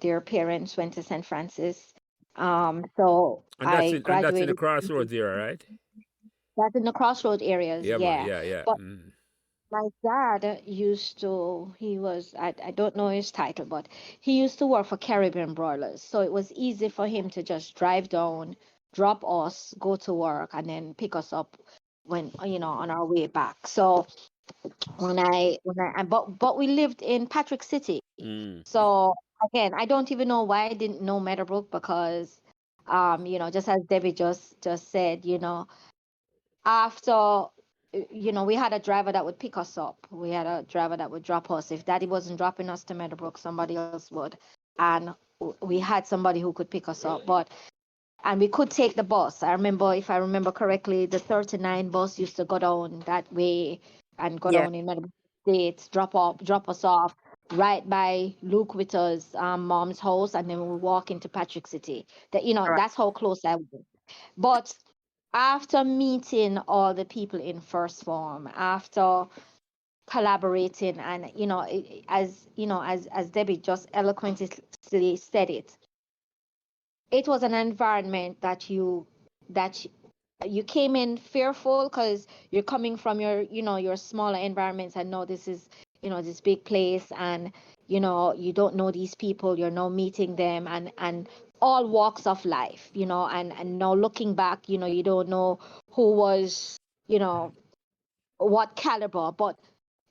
their parents went to St. Francis. So
And that's
I
in the
graduated.
crossroads here, right?
That's in the crossroad areas,
Yeah, man.
yeah.
Yeah.
But my dad used to, I don't know his title, but he used to work for Caribbean Broilers. So it was easy for him to just drive down, drop us, go to work, and then pick us up when, you know, on our way back. So but we lived in Patrick City. So again, I don't even know why I didn't know Meadowbrook because, you know, just as Debbie just said, you know, after, you know, we had a driver that would pick us up. We had a driver that would drop us. If Daddy wasn't dropping us to Meadowbrook, somebody else would. And we had somebody who could pick us up. And we could take the bus. I remember, if I remember correctly, the 39 bus used to go down that way and go
Yeah.
down in Meadowbrook State, drop us off right by Luke Witter's mom's house, and then we walk into Patrick City. That, you know,
Right.
that's how close I was. But after meeting all the people in first form, after collaborating, and, you know, as Debbie just eloquently said it, it was an environment that you came in fearful because you're coming from your, you know, your smaller environments, and know this is, you know, this big place, and, you know, you don't know these people, you're now meeting them, and all walks of life, you know, and now looking back, you know, you don't know who was, you know, what caliber, but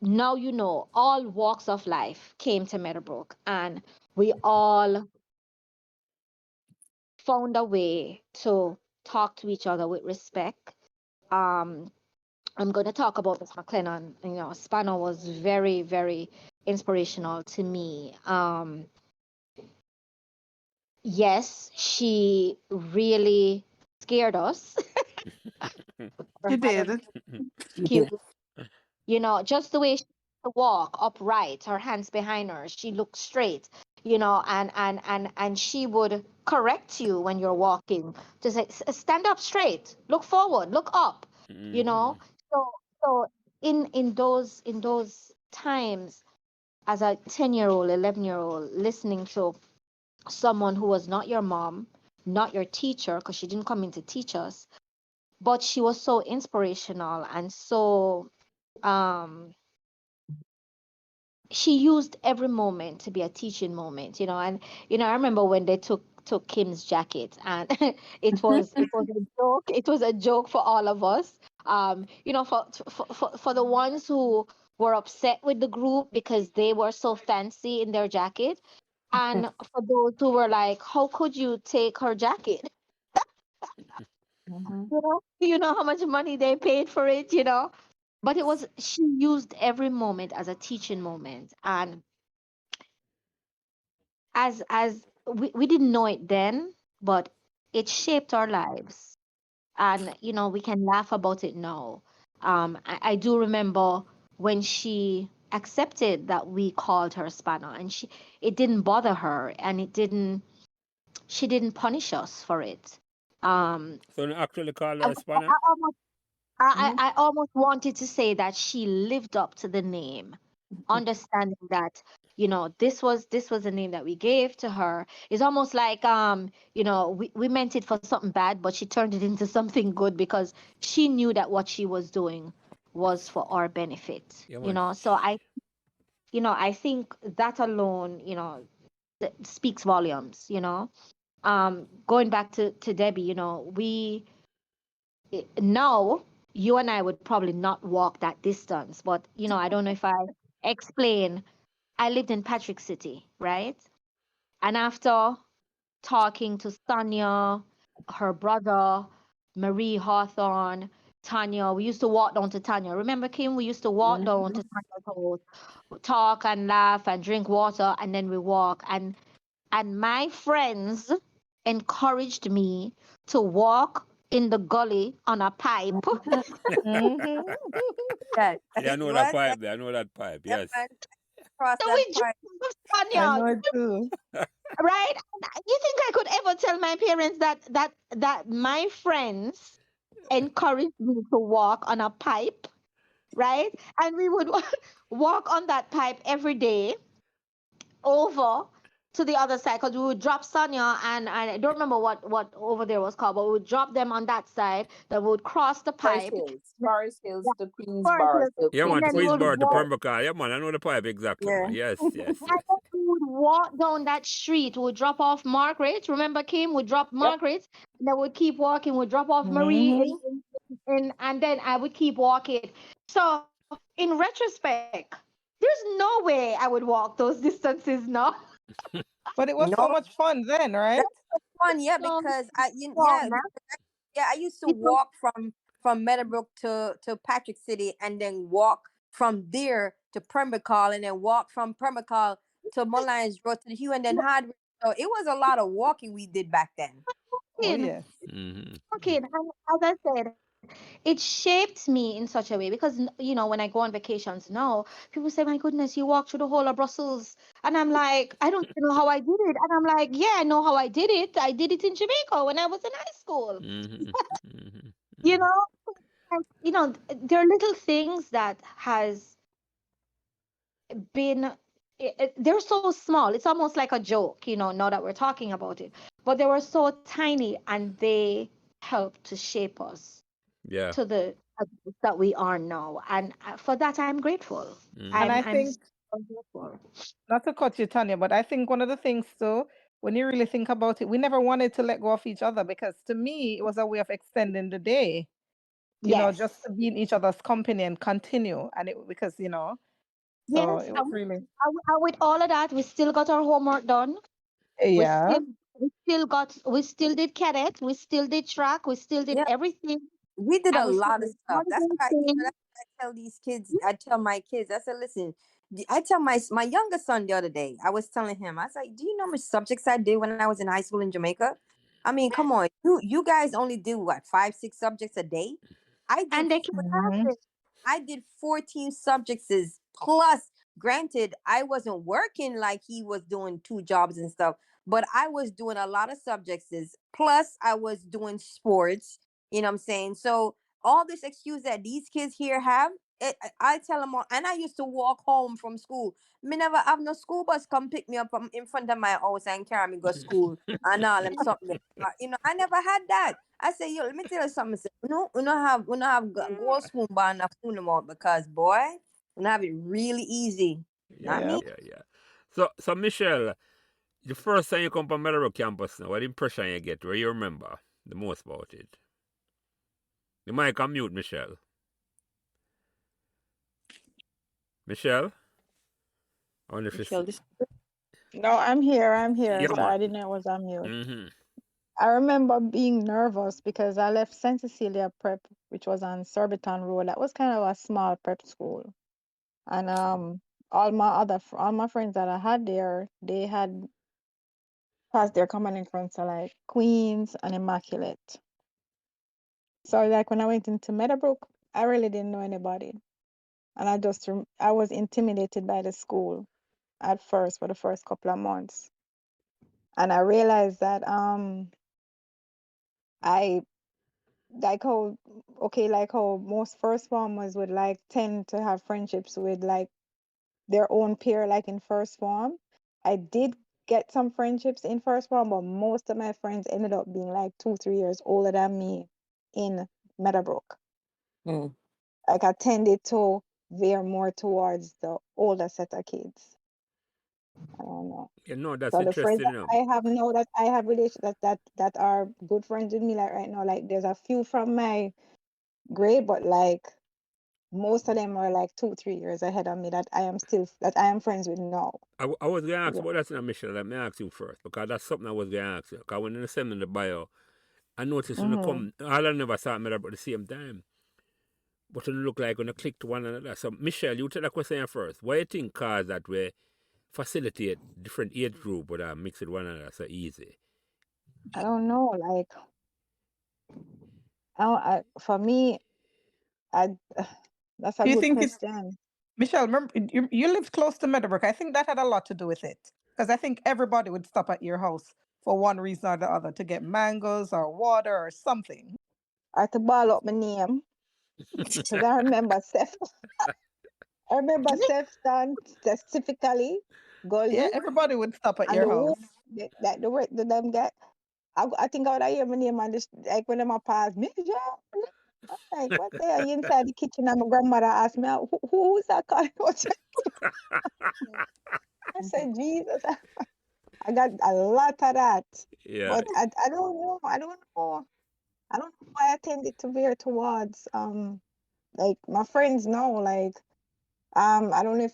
now, you know, all walks of life came to Meadowbrook, and we all found a way to talk to each other with respect. Um, I'm going to talk about Miss McLennan. You know, Spanner was very, very inspirational to me. Yes, she really scared us.
You did.
Cute. You know, just the way she walk upright, her hands behind her, she looked straight, you know, and she would correct you when you're walking to say, Stand up straight, look forward, look up," you know. So in those times, as a 10-year-old, 11-year-old, listening to someone who was not your mom, not your teacher, because she didn't come in to teach us, but she was so inspirational and so um she used every moment to be a teaching moment, and I remember when they took Kim's jacket, and it was a joke. It was a joke for all of us. For the ones who were upset with the group because they were so fancy in their jacket, and for those who were like, how could you take her jacket?
Mhm.
You know how much money they paid for it. But she used every moment as a teaching moment, and as we didn't know it then, but it shaped our lives, and we can laugh about it now. I do remember when she accepted that we called her Spanner, and it didn't bother her, and she didn't punish us for it.
So you actually call
I,
her a spanner?
I almost wanted to say that she lived up to the name, understanding that this was a name that we gave to her. It's almost like we meant it for something bad, but she turned it into something good because she knew that what she was doing was for our benefit.
Yeah, man.
So I think that alone speaks volumes. Going back to Debbie, now you and I would probably not walk that distance, but I don't know if I explain. I lived in Patrick City, right? And after talking to Tania, her brother, Marie Hawthorne, Tanya, we used to walk down to Tanya. Remember, Kim? We used to walk down to Tanya's house, talk and laugh and drink water, and then we walk. And my friends encouraged me to walk in the gully on a pipe.
Mhm.
That
Yeah, I know that
what?
pipe there. I know that pipe.
Yep,
Yes.
man. Cross
So
that
we
part.
drove
I
Tanya.
know it too.
Right? You think I could ever tell my parents that my friends encouraged me to walk on a pipe, right? And we would walk on that pipe every day over to the other side because we would drop Sonia and I don't remember what over there was called, but we would drop them on that side. Then we would cross the
Forest
pipe.
Hills, Forest Hills
Yeah,
to
Forest
Queensborough.
Hill,
To
Yeah,
and
man. To
then we would
Queensborough, to
walk.
Pembroke. Yeah, man. I know the pipe exactly,
Yeah.
man. Yes, yes,
And
yes.
then we would walk down that street. We'd drop off Margaret. Remember, Kim? We'd drop
Yep.
Margaret. And then we'd keep walking. We'd drop off Marie.
Mhm.
And then I would keep walking. So, in retrospect, there's no way I would walk those distances now.
But it was so
No,
much fun then, right?
that's fun. Yeah,
No,
because
no, man.
yeah, I used to
It was,
walk from Meadowbrook to Patrick City, and then walk from there to Permacal, and then walk from Permacal to Mullines Road to the Hugh, and then Hard. So it was a lot of walking we did back then.
Oh
walking,
yes.
Mm-hmm.
walking. And as I said, it shaped me in such a way because when I go on vacations now, people say, my goodness, you walked through the whole of Brussels. And I'm like, I don't even know how I did it. And I'm like, yeah, I know how I did it. I did it in Jamaica when I was in high school.
Mm-hmm. Mm-hmm.
you know and, there are little things that has been they're so small, it's almost like a joke, now that we're talking about it, but they were so tiny and they helped to shape us
Yeah.
to the adults that we are now, and for that I'm grateful.
And
Mm-hmm.
I
I'm
think,
so grateful.
not to cut you, Tanya, but I think one of the things too, when you really think about it, we never wanted to let go of each other because to me it was a way of extending the day, just
Yes,
to be in each other's company and continue. And it because, so
yes,
it was really,
and with all of that we still got our homework done. we
yeah.
still we still did cadet, we still did track, we still did
Yeah,
everything,
we did
and
a
we still
lot of
did
stuff.
one
That's why,
thing.
that's what I tell these kids. I tell my kids. I said, listen. I tell my younger son the other day. I was telling him. I was like, do you know how much subjects I did when I was in high school in Jamaica? I mean, come on. You guys only do what, 5, 6 subjects a day? I did
And they can
Mhm.
have it.
I did 14 subjects plus. Granted, I wasn't working like he was doing 2 jobs and stuff, but I was doing a lot of subjects plus I was doing sports. You know what I'm saying? So all this excuse that these kids here have, I tell them all, and I used to walk home from school. Me never have no school bus come pick me up from in front of my house and carry me go school and all them something. I never had that. I say, yo, let me tell you something. Say, we don't have gold spoon bar enough food them out because boy, we have it really easy. Not
Yeah,
me.
yeah. So Michelle, the first time you come from Meadowbrook campus now, what impression you get? Where you remember the most about it? The mic on mute, Michelle. Michelle? I wonder if
Michelle,
it's...
No, I'm here.
Yeah,
Sorry, I
man.
didn't know I was on mute.
Mm-hmm.
I remember being nervous because I left St. Cecilia Prep, which was on Surbiton Road. That was kind of a small prep school. And all my friends that I had there, they had passed their common entrance to like Queens and Immaculate. So like when I went into Meadowbrook, I really didn't know anybody. And I was intimidated by the school at first for the first couple of months. And I realized that I like how most first formers would like tend to have friendships with like their own peer, like in first form. I did get some friendships in first form, but most of my friends ended up being like 2-3 years older than me in Meadowbrook.
Mm.
Like I tended to veer more towards the older set of kids. I don't know.
You know, that's
So the friends
interesting,
that I have now that I have relations that are good friends with me, like right now, like there's a few from my grade, but like most of them are like 2-3 years ahead of me that I am friends with now.
I was going to ask about that now, Michelle. Let me ask you first, because that's something I was going to ask you. Because when you send me the bio, I noticed when you come, all I never saw Meadowbrook at the same time. But when you look like when you click to one another. So, Michelle, you take that question first. What do you think caused that way facilitate different age group but mix it one another so easy?
I don't know. Like, for me, I that's a
Do you
good
think it's
question.
Michelle? Remember, you lived close to Meadowbrook. I think that had a lot to do with it because I think everybody would stop at your house for one reason or the other to get mangoes or water or something.
I had to ball up my name because I remember Seth. I remember Seth's son specifically,
Yeah,
Gully,
everybody would stop at
and
your
the who
house.
that the them guy. I think I would hear my name and just like when them a pass me. I'm like, what the hell? You inside the kitchen and my grandmother asked me, who's that calling? I said, Jesus, I got a lot of that.
Yeah.
But I don't know. I don't know why I tended to veer towards like my friends now. Like I don't know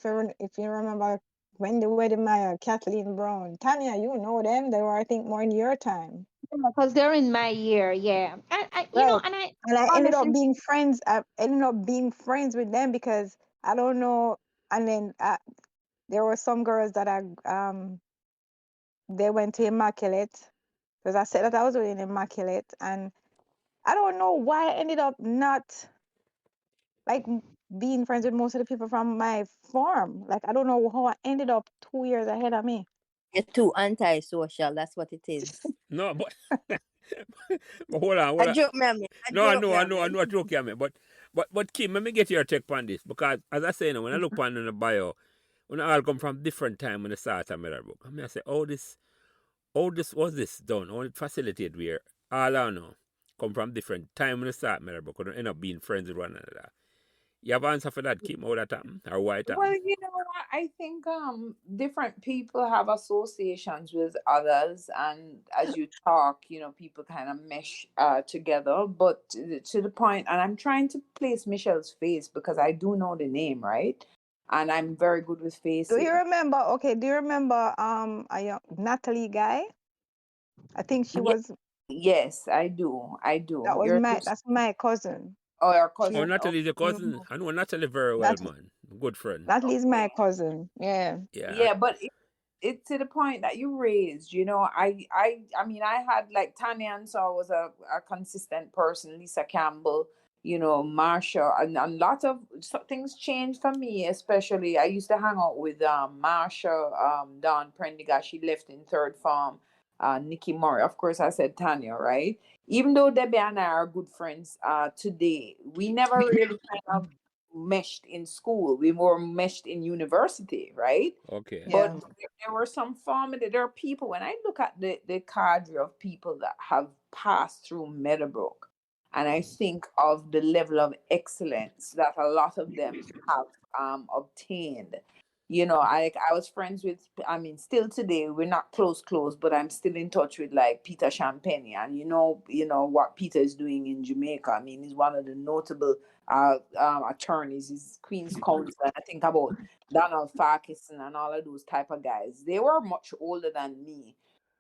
if you remember when the wedding Maya, Kathleen Brown, Tanya, you know them. They were I think more in your time.
Because they're in my year, yeah.
Right.
And I
And I ended up
honestly,
being friends. I ended up being friends with them because I don't know. And then there were some girls that they went to Immaculate because I said that I was doing Immaculate, and I don't know why I ended up not like being friends with most of the people from my farm. Like I don't know how I ended up 2 years ahead of me.
You're too antisocial. That's what it is.
No, but, but hold on,
A
hold on.
joke, me, I mean. A
No, I
joke,
know,
me,
I
I
know, I
mean.
know what joke you mean. But Kim, let me get your take on this. Because as I say now, when I look on in the bio, when I all come from different time when they start a Meadowbrook, I mean I say, oh this was this done, how it facilitate where all I know come from different time when they start Meadowbrook and end up being friends with one another. You have an answer for that, Kim, how that happen? Or why it
Well,
happen?
you know what? I think different people have associations with others, and as you talk, people kind of mesh together. But to the point, and I'm trying to place Michelle's face because I do know the name, right? And I'm very good with
Do you
faces.
remember? Okay, do you remember a young Natalie guy? I think she
Ye-
was.
Yes, I do. I do.
That's my cousin.
Oh, your
Oh,
She's
cousin. Oh,
Natalie's your cousin. I know Natalie very well,
Natalie.
man. Good friend.
Natalie's my
okay.
cousin. Yeah.
Yeah.
Yeah, but it's to the point that you raised. I mean, I had like Tanya and so was a consistent person. Lisa Campbell, Marsha, and a lot of things changed for me. Especially, I used to hang out with Marsha, Dawn Prendergast. She left in third form. Nikki Murray, of course. I said Tanya, right? Even though Debbie and I are good friends today, we never really kind of meshed in school. We were meshed in university, right?
Okay.
But
Yeah.
there were some formative. There are people. When I look at the cadre of people that have passed through Meadowbrook, and I think of the level of excellence that a lot of them have obtained, I was friends with, I mean, still today, we're not close, but I'm still in touch with like Peter Champagne. And what Peter is doing in Jamaica. I mean, he's one of the notable attorneys. He's Queen's Counsel. I think about Donald Farquharson and all of those type of guys. They were much older than me,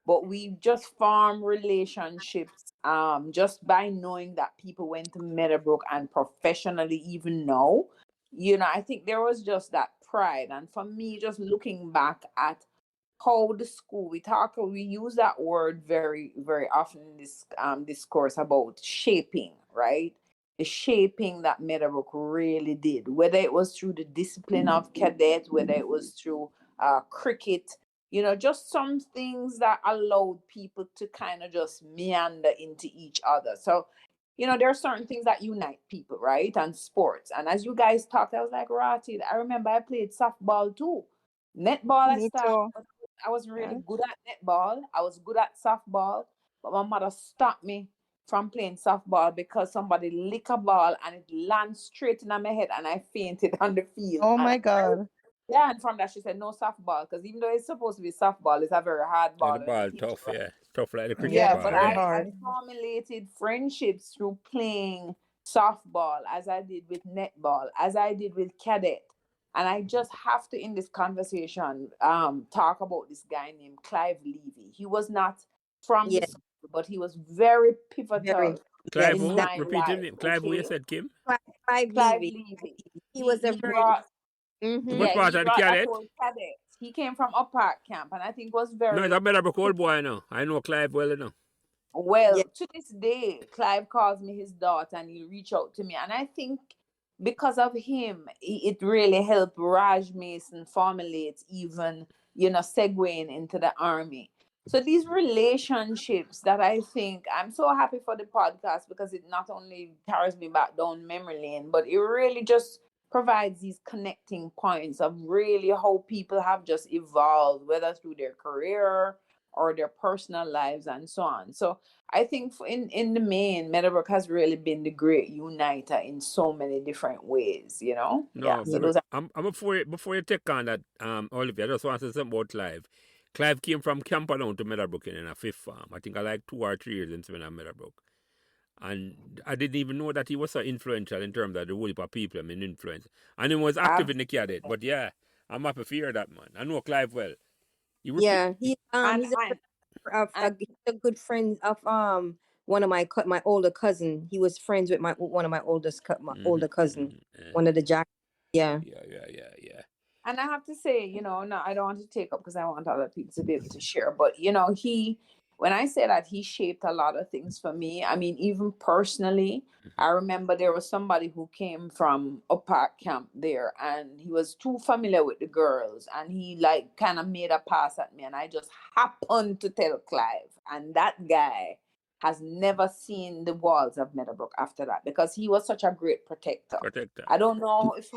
but we just formed relationships just by knowing that people went to Meadowbrook and professionally even know. I think there was just that pride. And for me, just looking back at how the school, we use that word very, very often in this discourse about shaping, right? The shaping that Meadowbrook really did, whether it was through the discipline of cadets, whether it was through cricket, just some things that allowed people to kind of just meander into each other. So there are certain things that unite people, right? And sports. And as you guys talked, I was like, Rotted, I remember I played softball too. Netball,
Me too.
I wasn't really
Yeah.
good at netball. I was good at softball, but my mother stopped me from playing softball because somebody lick a ball and it landed straight in my head and I fainted on the field.
Oh
And
my God.
yeah, and from that she said no softball, because even though it's supposed to be softball, it's a very hard
Yeah,
ball
the
when it
ball
hits
tough,
you.
yeah. Tough like the cricket
Yeah,
Yeah,
it's
but
ball,
very
yeah.
I
hard.
formulated friendships through playing softball, as I did with netball, as I did with cadet. And I just have to, in this conversation, talk about this guy named Clive Levy. He was not from the
Yeah,
school, but he was very
very.
pivotal
Yes,
Clive
in
who?
that
my
Repeat his
life.
name. Clive who you
Okay,
said, Kim?
Clive
Clive
Levy.
Levy.
He was a
He
very.
brought,
What
Mm-hmm.
yeah,
part
he
of the
brought that
cadet?
whole cadet. He came from Up Park Camp, and I think was
No, it's
very
a Meadowbrook old boy now. I know Clive well enough.
Yeah,
well. To this day, Clive calls me his daughter and he reach out to me. And I think because of him, it really helped Raj Mason formulate even, segueing into the army. So these relationships that I think, I'm so happy for the podcast because it not only carries me back down memory lane, but it really just provides these connecting points of really how people have just evolved, whether through their career or their personal lives and so on. So I think in the main, Meadowbrook has really been the great uniter in so many different ways. Yeah.
No,
So
yeah,
those are
I'm before you take on that, Olivia, I just want to say something about Clive. Clive came from Camperdown to Meadowbrook in a fifth farm. I think I like 2 or 3 years in spent at Meadowbrook. And I didn't even know that he was so influential in terms of the whole heap of people, I mean, influence. And he was active in the cadet. But yeah, I'm happy to hear that, man. I know Clive well. You repeat.
yeah.
and
He's
and
he's a good friend of one of my older cousin. He was friends with one of my my older cousin, one of the Jack. Yeah.
Yeah.
And I have to say, no, I don't want to take up because I want other people to be able to share. But when I say that he shaped a lot of things for me, I mean, even personally, I remember there was somebody who came from a park camp there, and he was too familiar with the girls, and he like kind of made a pass at me, and I just happened to tell Clive, and that guy has never seen the walls of Meadowbrook after that because he was such a great protector.
Protector.
I don't know if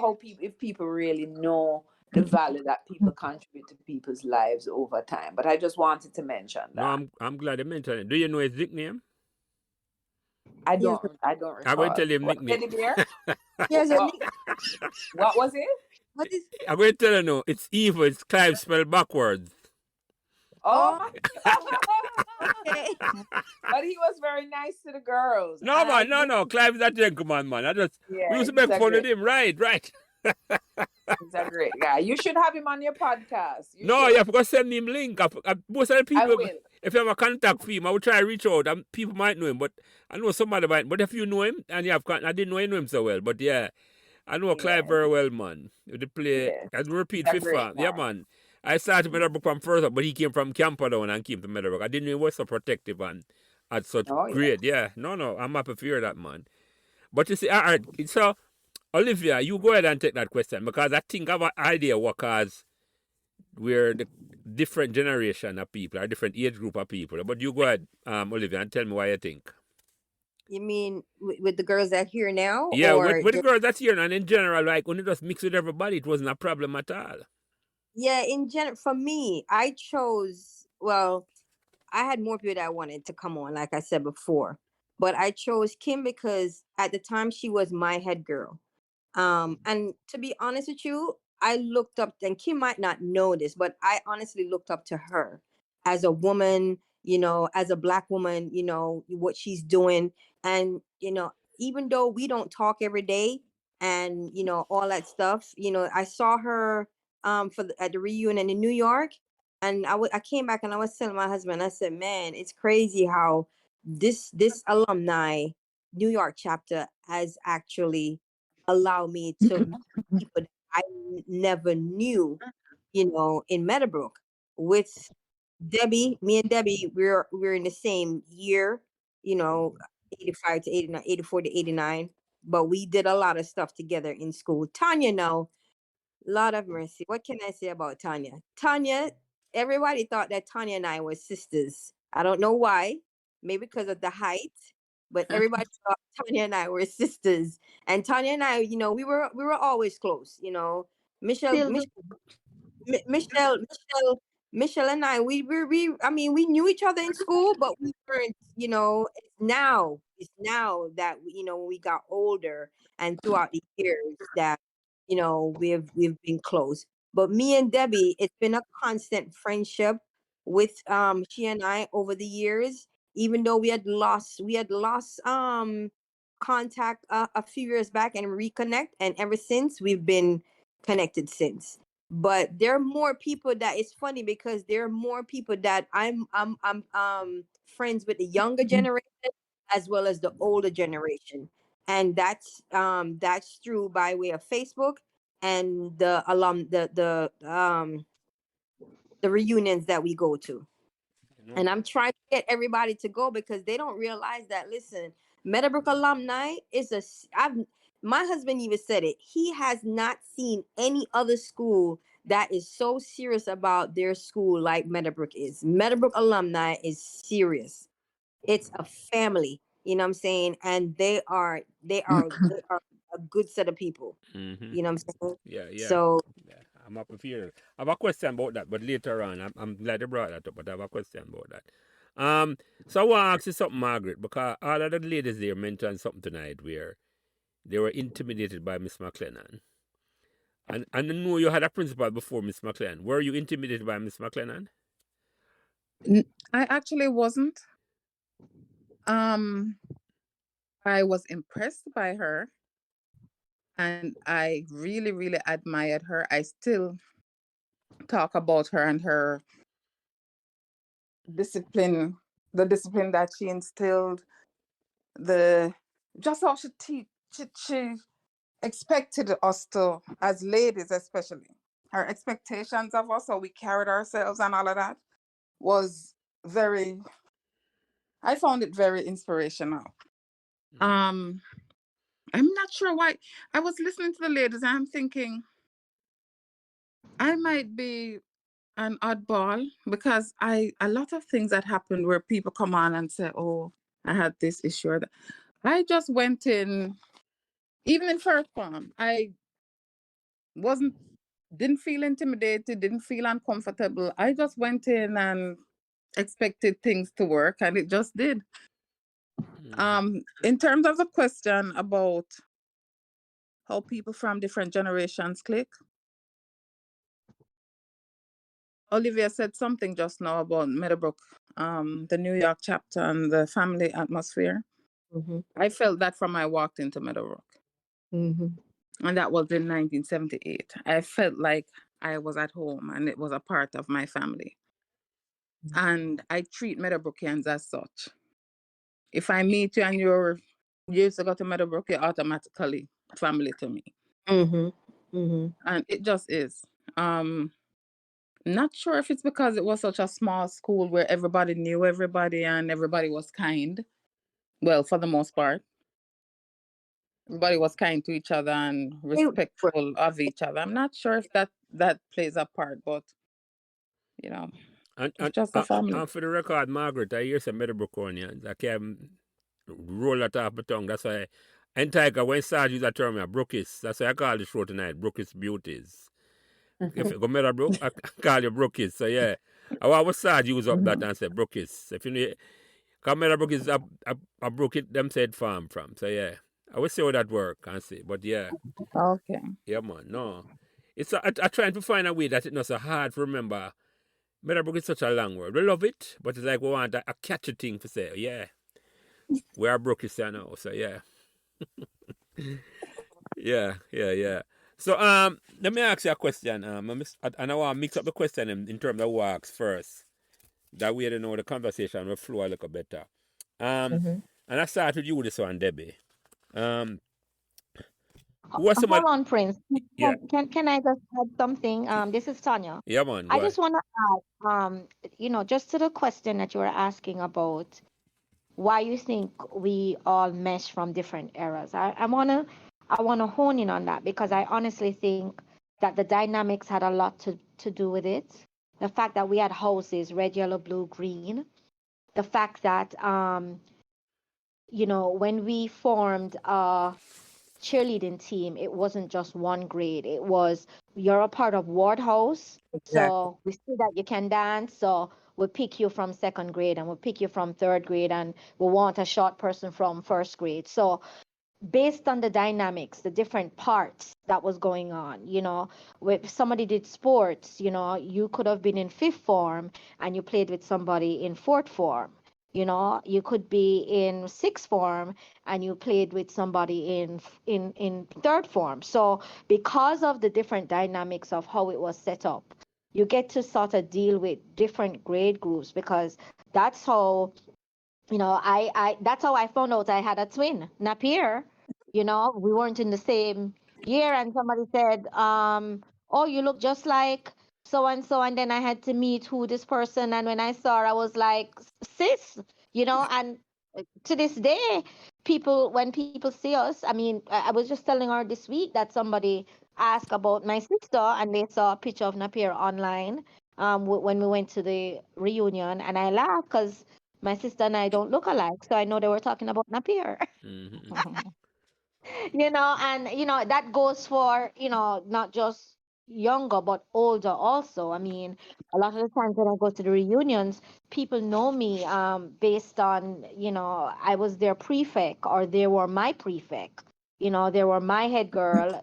people really know the value that people contribute to people's lives over time. But I just wanted to mention
No,
that.
I'm glad you mentioned it. Do you know his nickname?
I
He has
don't I don't
I'm going to
recall.
tell you his
What,
nickname.
Teddy Bear?
he has a
What what was it?
what is
I'm going to tell you now. It's evil. It's Clive spelled backwards.
Oh
oh
my
okay.
but he was very nice to the girls.
No,
And I
man.
do
No. Clive is a gentleman, man. We
yeah,
used to make fun of him. Right.
he's a great guy. You should have him on your podcast. You
No,
should.
you have to send him link. Most of the
I
people,
will.
if you have a contact for him, I will try to reach out. And people might know him, but I know somebody might. But if you know him and you have I didn't know you know him so well. But yeah, I know Clive
Yeah,
very well, man. The play,
yeah.
I
He's
repeat,
a
fifth
great
farm. Yeah,
man.
man. I started Meadowbrook from first, but he came from Camperdown and came to Meadowbrook. I didn't know he was so protective and at such
Oh yeah.
great. Yeah, no, I'm happy to hear that, man. But you see, all right, so Olivia, you go ahead and take that question because I think I have an idea what cause we're the different generation of people, or different age group of people. But you go ahead, Olivia, and tell me why you think.
You mean with the girls that here now,
Yeah,
or
with the girls that's here and in general, like when it just mix with everybody, it wasn't a problem at all.
yeah? In general, for me, I chose. Well, I had more people that wanted to come on, like I said before, but I chose Kim because at the time she was my head girl. And to be honest with you, I looked up, and Kim might not know this, but I honestly looked up to her as a woman, as a Black woman, what she's doing. And, even though we don't talk every day and, all that stuff, I saw her at the reunion in New York. And I came back and I was telling my husband, I said, man, it's crazy how this alumni New York chapter has actually allowed me to meet people that I never knew, in Meadowbrook. With Debbie, me and Debbie, we're in the same year, you know, 85 to 89, 84 to 89. But we did a lot of stuff together in school. Tanya, now, Lord of mercy. What can I say about Tanya? Tanya, everybody thought that Tanya and I were sisters. I don't know why. Maybe because of the height, but everybody thought Tanya and I were sisters. And Tanya and I, we were always close. Michelle,
Still
Mich-
do.
Michelle and I, I mean, we knew each other in school, but we weren't, it's now that, when we got older and throughout the years that, we've been close. But me and Debbie, it's been a constant friendship with, she and I over the years, even though we had lost contact a few years back and reconnect. And ever since, we've been connected since. But there are more people that, it's funny because there are more people that I'm friends with the younger generation as well as the older generation. And that's true by way of Facebook and the reunions that we go to. And I'm trying to get everybody to go because they don't realize that, listen, Meadowbrook alumni my husband even said it. He has not seen any other school that is so serious about their school like Meadowbrook is. Meadowbrook alumni is serious. It's a family, you know what I'm saying? And they are a good set of people.
Mm-hmm.
You know what I'm saying?
Yeah.
So
I'm up here. I have a question about that, but later on, I'm glad you brought that up, but I have a question about that. So I want to ask you something, Margaret, because all of the ladies there mentioned something tonight where they were intimidated by Miss McLennan. And I know you had a principal before Miss McLennan. Were you intimidated by Miss McLennan?
I actually wasn't. I was impressed by her, and I really, really admired her. I still talk about her and her discipline, the discipline that she instilled, just how she expected us to, as ladies especially, her expectations of us, how we carried ourselves and all of that was I found it very inspirational. I'm not sure why. I was listening to the ladies and I'm thinking I might be an oddball because a lot of things that happened where people come on and say, oh, I had this issue or that. I just went in, even in first form, I didn't feel intimidated, didn't feel uncomfortable. I just went in and expected things to work, and it just did. In terms of the question about how people from different generations click, Olivia said something just now about Meadowbrook, the New York chapter and the family atmosphere.
mm-hmm.
I felt that from I walked into Meadowbrook.
Mm-hmm.
And that was in 1978. I felt like I was at home and it was a part of my family. And I treat Meadowbrookians as such. If I meet you and you used to go to Meadowbrook, you're automatically family to me.
Mm-hmm. Mm-hmm.
And it just is. Not sure if it's because it was such a small school where everybody knew everybody and everybody was kind. Well, for the most part. Everybody was kind to each other and respectful of each other. I'm not sure if that plays a part, but it's just a family.
And for the record, Margaret, I hear some Meadowbrookonians. I can't roll that off my tongue. That's why Antigua, when Sarge used that term, Brookis. That's why I call the show tonight, Brookis Beauties. If you go Meadowbrook, I call you Brookis. So yeah, I was Sarge use up that and say Brookis. If you know, because Meadowbrook is a brook it them said farm from. So yeah, I will see how that work and see. But yeah.
Okay.
Yeah, man. No. I trying to find a way that it's not so hard to remember. Meadowbrook is such a long word. We love it, but it's like we want a catchy thing to say. Yeah, we are broke now, so yeah. Yeah. So let me ask you a question. And I want to mix up the question in terms of walks first. That way, the conversation will flow a little better.
Mm-hmm.
And I start with you this one, Debbie. What's some
Hold on, Prince.
yeah,
Can I just add something? This is Tanya.
yeah, man,
I
go ahead.
just want to add, just to the question that you were asking about why you think we all mesh from different eras. I wanna hone in on that because I honestly think that the dynamics had a lot to do with it. The fact that we had houses, red, yellow, blue, green. The fact that when we formed cheerleading team, it wasn't just one grade. It was you're a part of ward house,
Exactly.
so we see that you can dance, so we'll pick you from second grade and we'll pick you from third grade and we want a short person from first grade. So based on the dynamics, the different parts that was going on, if somebody did sports, you could have been in fifth form and you played with somebody in fourth form. You could be in sixth form and you played with somebody in third form. So because of the different dynamics of how it was set up, you get to sort of deal with different grade groups because that's how I that's how I found out I had a twin, Napier. We weren't in the same year, and somebody said, "Oh, you look just like so and so," and then I had to meet who this person, and when I saw her, I was like, "Sis," and to this day, when people see us, I mean, I was just telling her this week that somebody asked about my sister, and they saw a picture of Napier online, when we went to the reunion, and I laughed because my sister and I don't look alike, so I know they were talking about Napier.
Mm-hmm.
And that goes for not just younger but older also. I mean, a lot of the times when I go to the reunions, people know me based on I was their prefect or they were my prefect. They were my head girl.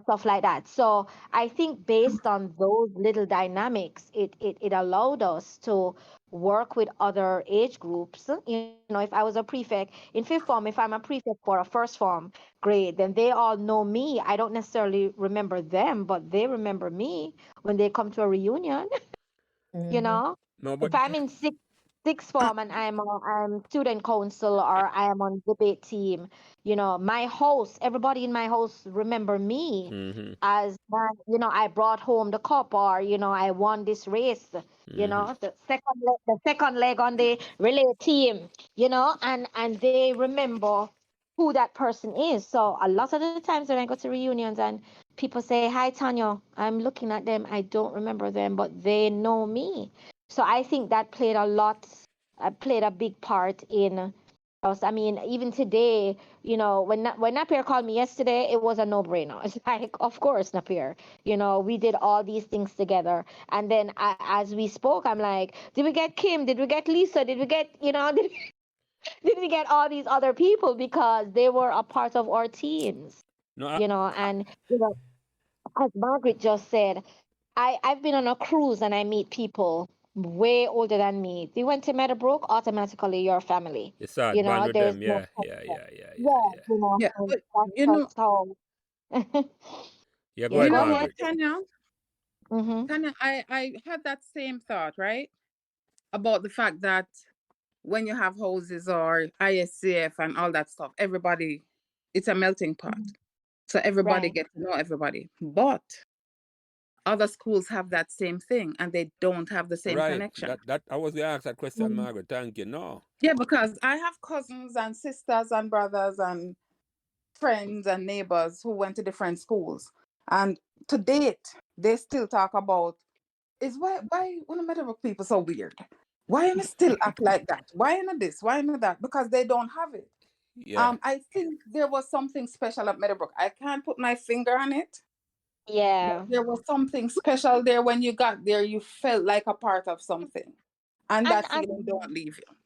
Stuff like that. So I think based on those little dynamics, it allowed us to work with other age groups. If I was a prefect in fifth form, if I'm a prefect for a first form grade, then they all know me. I don't necessarily remember them, but they remember me when they come to a reunion. you
Mm-hmm.
know
No,
if
but
I'm in sixth form and I'm student council or I am on debate team, my host, everybody in my house remember me
mm-hmm.
as I brought home the cup, or I won this race,
Mm-hmm.
the second leg on the relay team, and they remember who that person is. So a lot of the times when I go to reunions and people say, "Hi, Tanya," I'm looking at them, I don't remember them, but they know me. So I think that played a big part in us. I mean, even today, when Napier called me yesterday, it was a no-brainer. It's like, of course, Napier. We did all these things together. And then as we spoke, I'm like, did we get Kim? Did we get Lisa? Did we get, did we get all these other people because they were a part of our teams?
No,
And as Margaret just said, I've been on a cruise and I meet people way older than me. They went to Meadowbrook, automatically your family.
you start bond with
There's
them.
no
Yeah, yeah,
question.
yeah, yeah, yeah,
Yeah,
yeah.
Yeah,
and
but
that's just how.
Yeah, go
Yeah,
you
ahead,
go
know
ahead.
what,
Margaret.
Tanya?
Mm-hmm.
Tanya, I had that same thought, right? About the fact that when you have houses or ISCF and all that stuff, everybody, it's a melting pot. So everybody
Right.
gets to know everybody. But other schools have that same thing and they don't have the same
Right.
connection.
That I was gonna ask that question,
Mm-hmm.
Margaret. Thank you. No.
Yeah, because I have cousins and sisters and brothers and friends and neighbors who went to different schools. And to date, they still talk about is why one of Meadowbrook people so weird? Why am I still act like that? Why not this? Why not that? Because they don't have it.
Yeah.
I think there was something special at Meadowbrook. I can't put my finger on it. But
Yeah.
there was something special there when you got there. You felt like a part of something, and
And
that
and
feeling don't leave you.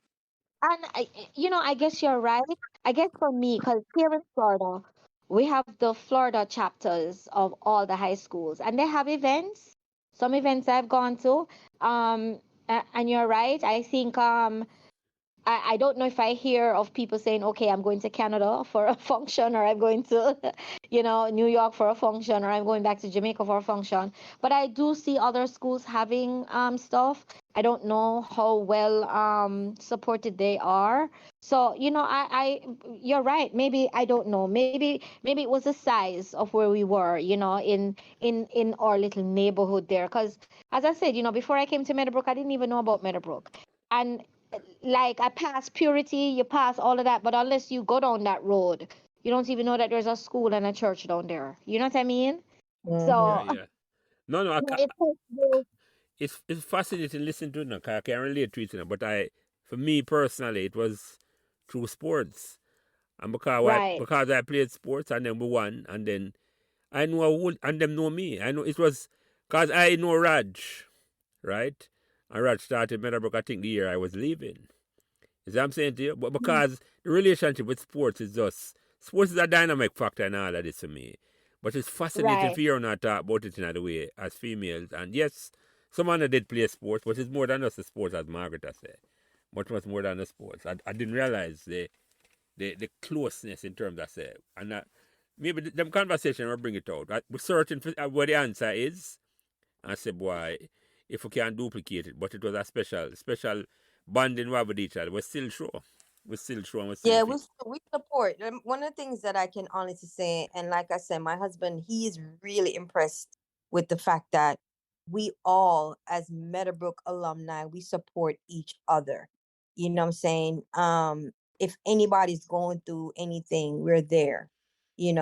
and I guess you're right. I guess for me, because here in Florida, we have the Florida chapters of all the high schools, and they have events. Some events I've gone to, and you're right. I think I don't know if I hear of people saying, okay, I'm going to Canada for a function, or I'm going to, New York for a function, or I'm going back to Jamaica for a function. But I do see other schools having stuff. I don't know how well supported they are. So, you're right. Maybe I don't know. Maybe it was the size of where we were, in our little neighborhood there. Because as I said, before I came to Meadowbrook, I didn't even know about Meadowbrook. And like I passed Purity, you pass all of that, but unless you go down that road, you don't even know that there's a school and a church down there. You know what I mean?
Yeah,
So
yeah. No, no, it's fascinating listening to it now, 'cause I can relate to it now. But for me personally, it was through sports. And
right,
because I played sports and then we won, and then I know and them know me. I know it was because I know Raj, right? And Raj started Meadowbrook, I think, the year I was leaving. Is that I'm saying to you? But because the relationship with sports is a dynamic factor in all of this for me. But it's fascinating
right.
for you and I talk about it in other way as females. And yes, someone did play sports, but it's more than just the sports, as Margaret has said. Much more than the sports. I didn't realize the closeness in terms of say. And maybe them conversation will bring it out. We're searching for what the answer is. And I said, boy, if we can duplicate it, but it was a special bonding we have with each other. We're still sure. We're still sure and we're still
Yeah,
fit.
we support. One of the things that I can honestly say, and like I said, my husband, he is really impressed with the fact that we all, as Meadowbrook alumni, we support each other. You know what I'm saying? If anybody's going through anything, we're there. It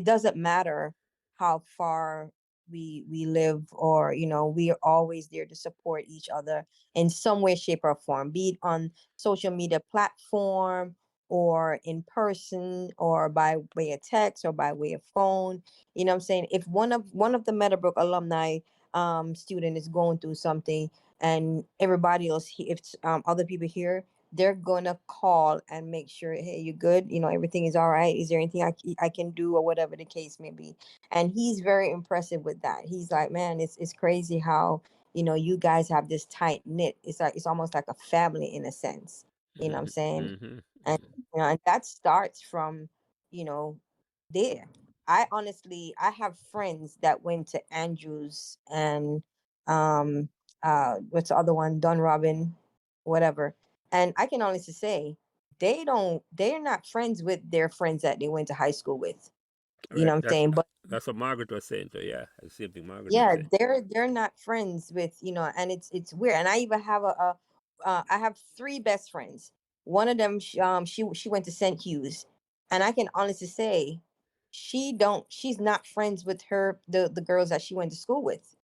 doesn't matter how far we live, or we are always there to support each other in some way, shape, or form, be it on social media platform or in person or by way of text or by way of phone. You know what I'm saying? If one of the Meadowbrook alumni student is going through something, and everybody else if other people here, they're gonna call and make sure, hey, you good, everything is all right, is there anything I can do, or whatever the case may be. And he's very impressive with that. He's like, man, it's crazy how you guys have this tight knit. It's almost like a family in a sense. You know what I'm saying?
Mm-hmm.
And and that starts from, you know, there. I have friends that went to Andrews and um what's the other one, Don Robin, whatever. And I can honestly say they're not friends with their friends that they went to high school with. You know
Right.
what I'm saying? But
That's what Margaret was saying. So yeah, the same thing Margaret was
yeah,
saying.
they're not friends with, and it's weird. And I even have I have three best friends. One of them she went to St. Hugh's, and I can honestly say she's not friends with the girls that she went to school with.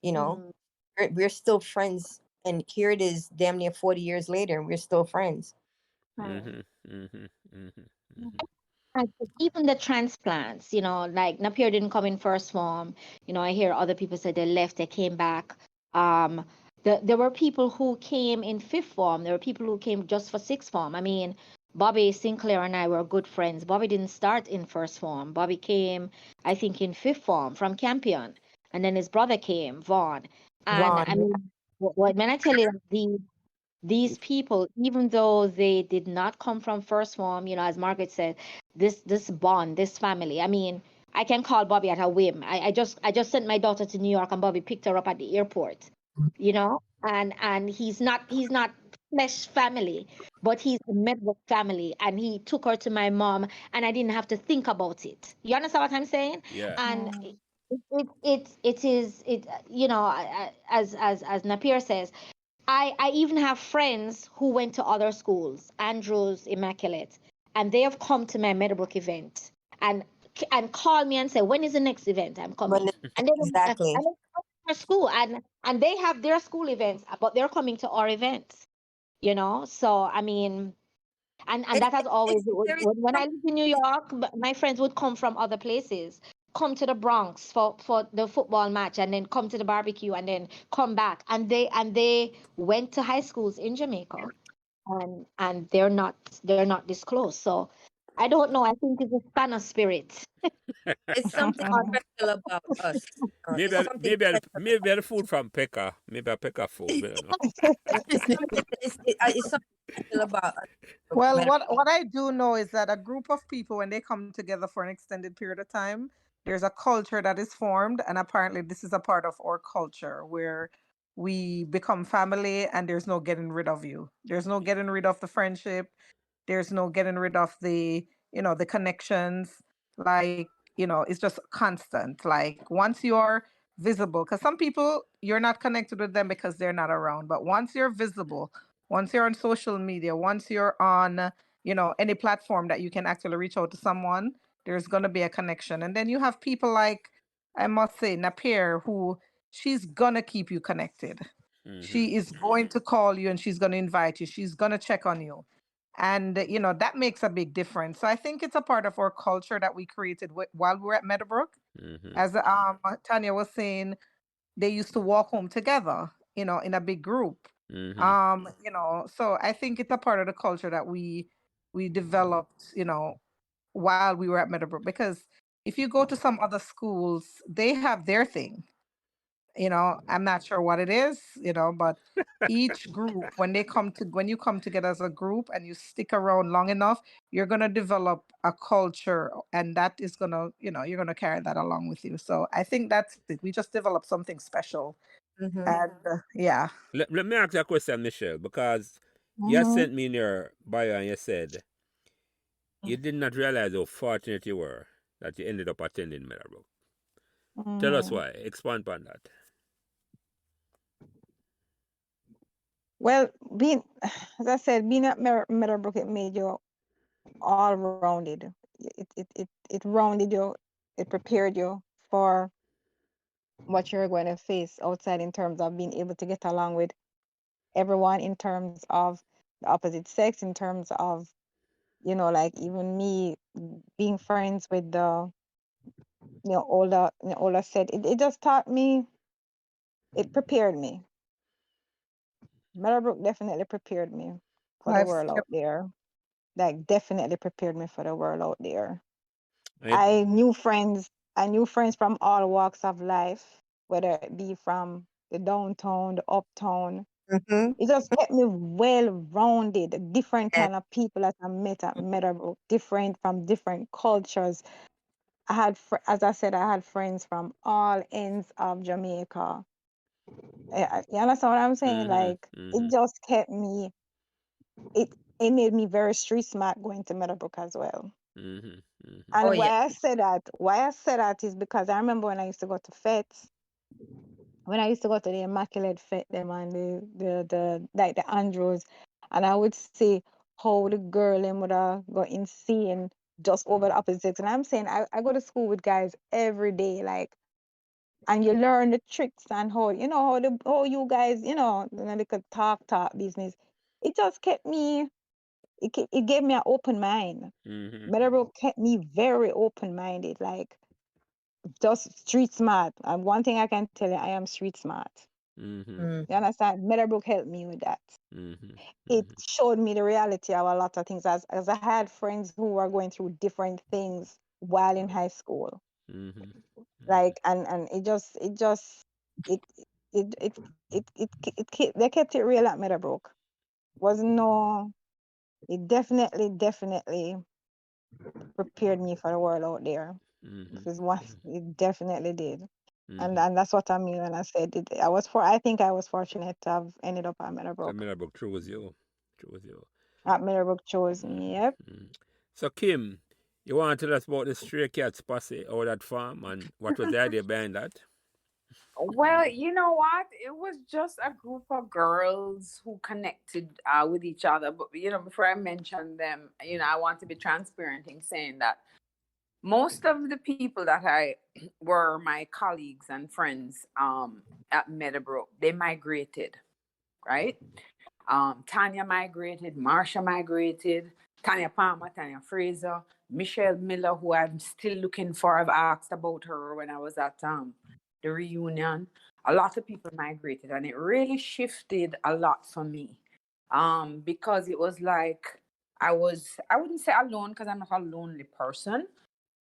you know
Mm.
we're still friends, and here it is, damn near 40 years later, and we're still friends.
Right.
Mm-hmm. Mm-hmm. Mm-hmm. Mm-hmm.
And even the transplants, like Napier didn't come in first form. I hear other people say they left, they came back. Um, there were people who came in fifth form. There were people who came just for sixth form. I mean, Bobby Sinclair and I were good friends. Bobby didn't start in first form. Bobby came, I think, in fifth form from Campion, and then his brother came, Vaughn. And I
Vaughn.
mean, when I tell you that these people, even though they did not come from first form, as Margaret said, this bond, this family. I mean, I can call Bobby at a whim. I just sent my daughter to New York, and Bobby picked her up at the airport, and he's not flesh family, but he's a Medwork family, and he took her to my mom, and I didn't have to think about it. You understand what I'm saying?
Yeah.
And it is it as Napier says, I even have friends who went to other schools, Andrews, Immaculate, and they have come to my Meadowbrook event and call me and say, when is the next event I'm coming?
But
And then
exactly.
and they come to their school, and they have their school events, but they're coming to our events. So I mean, and
it's
that has
it's,
always,
it's very
when I lived in New York, my friends would come from other places, come to the Bronx for the football match, and then come to the barbecue, and then come back, and they went to high schools in Jamaica, and they're not this close. So I don't know. I think it's a fan of spirit.
It's something special about us.
Maybe
It's something special.
maybe the food from Pekka. Maybe a Pekka food. I don't know.
It's something special about us.
Well, what I do know is that a group of people, when they come together for an extended period of time, there's a culture that is formed, and apparently this is a part of our culture where we become family, and there's no getting rid of you. There's no getting rid of the friendship. There's no getting rid of the connections. Like, it's just constant. Like once you're visible, because some people you're not connected with them because they're not around, but once you're visible, once you're on social media, once you're on, any platform that you can actually reach out to someone, there's going to be a connection. And then you have people like, I must say, Napier, who she's going to keep you connected. She is going to call you and she's going to invite you. She's going to check on you. And, that makes a big difference. So I think it's a part of our culture that we created while we were at Meadowbrook. As Tania was saying, they used to walk home together, in a big group. So I think it's a part of the culture that we developed, while we were at Meadowbrook. Because if you go to some other schools, they have their thing. I'm not sure what it is, but each group, when you come together as a group and you stick around long enough, you're gonna develop a culture, and that is gonna, you're gonna carry that along with you. So I think that's it. We just developed something special. And yeah.
Let me ask you a question, Michelle, because you sent me in your bio and you said you did not realize how fortunate you were that you ended up attending Meadowbrook. Tell us why. Expand on that.
Well, as I said, being at Meadowbrook, it made you all rounded. It rounded you. It prepared you for what you're going to face outside, in terms of being able to get along with everyone, in terms of the opposite sex, in terms of, like even me being friends with the older set. It just taught me. It prepared me. Meadowbrook definitely prepared me for the world out there. Like, definitely prepared me for the world out there. I knew friends from all walks of life, whether it be from the downtown, the uptown. It just kept me well-rounded. Different kind of people that I met at Meadowbrook, different from different cultures. I had, as I said, I had friends from all ends of Jamaica. You understand what I'm saying? Like, it just kept me. It made me very street smart going to Meadowbrook as well. And why I say that is because I remember when I used to go to fetes, when I used to go to the Immaculate Fete, them and the like the Andrews, and I would see how the girl them would go insane just over the opposite sex. And I'm saying I go to school with guys every day, like, and you learn the tricks and how how you guys, they could talk business. It just kept me. It gave me an open mind. Meadowbrook kept me very open-minded, like, just street smart. And one thing I can tell you, I am street smart. You understand? Meadowbrook helped me with that. It showed me the reality of a lot of things, as I had friends who were going through different things while in high school. Like, and they kept it real at Meadowbrook. It definitely prepared me for the world out there. It definitely did. And that's what I mean when I said it. I think I was fortunate to have ended up at Meadowbrook.
So Meadowbrook chose you.
At Meadowbrook chose me, yep.
So Kim, you want to tell us about the stray cats posse or that farm, and what was the idea behind that?
Well, you know what? It was just a group of girls who connected with each other. But, before I mention them, I want to be transparent in saying that most of the people that I were my colleagues and friends at Meadowbrook, they migrated, right? Tania migrated, Marsha migrated, Tania Palmer, Tania Fraiser, Michelle Miller, who I'm still looking for. I've asked about her when I was at the reunion. A lot of people migrated, and it really shifted a lot for me, because it was like I wouldn't say alone because I'm not a lonely person,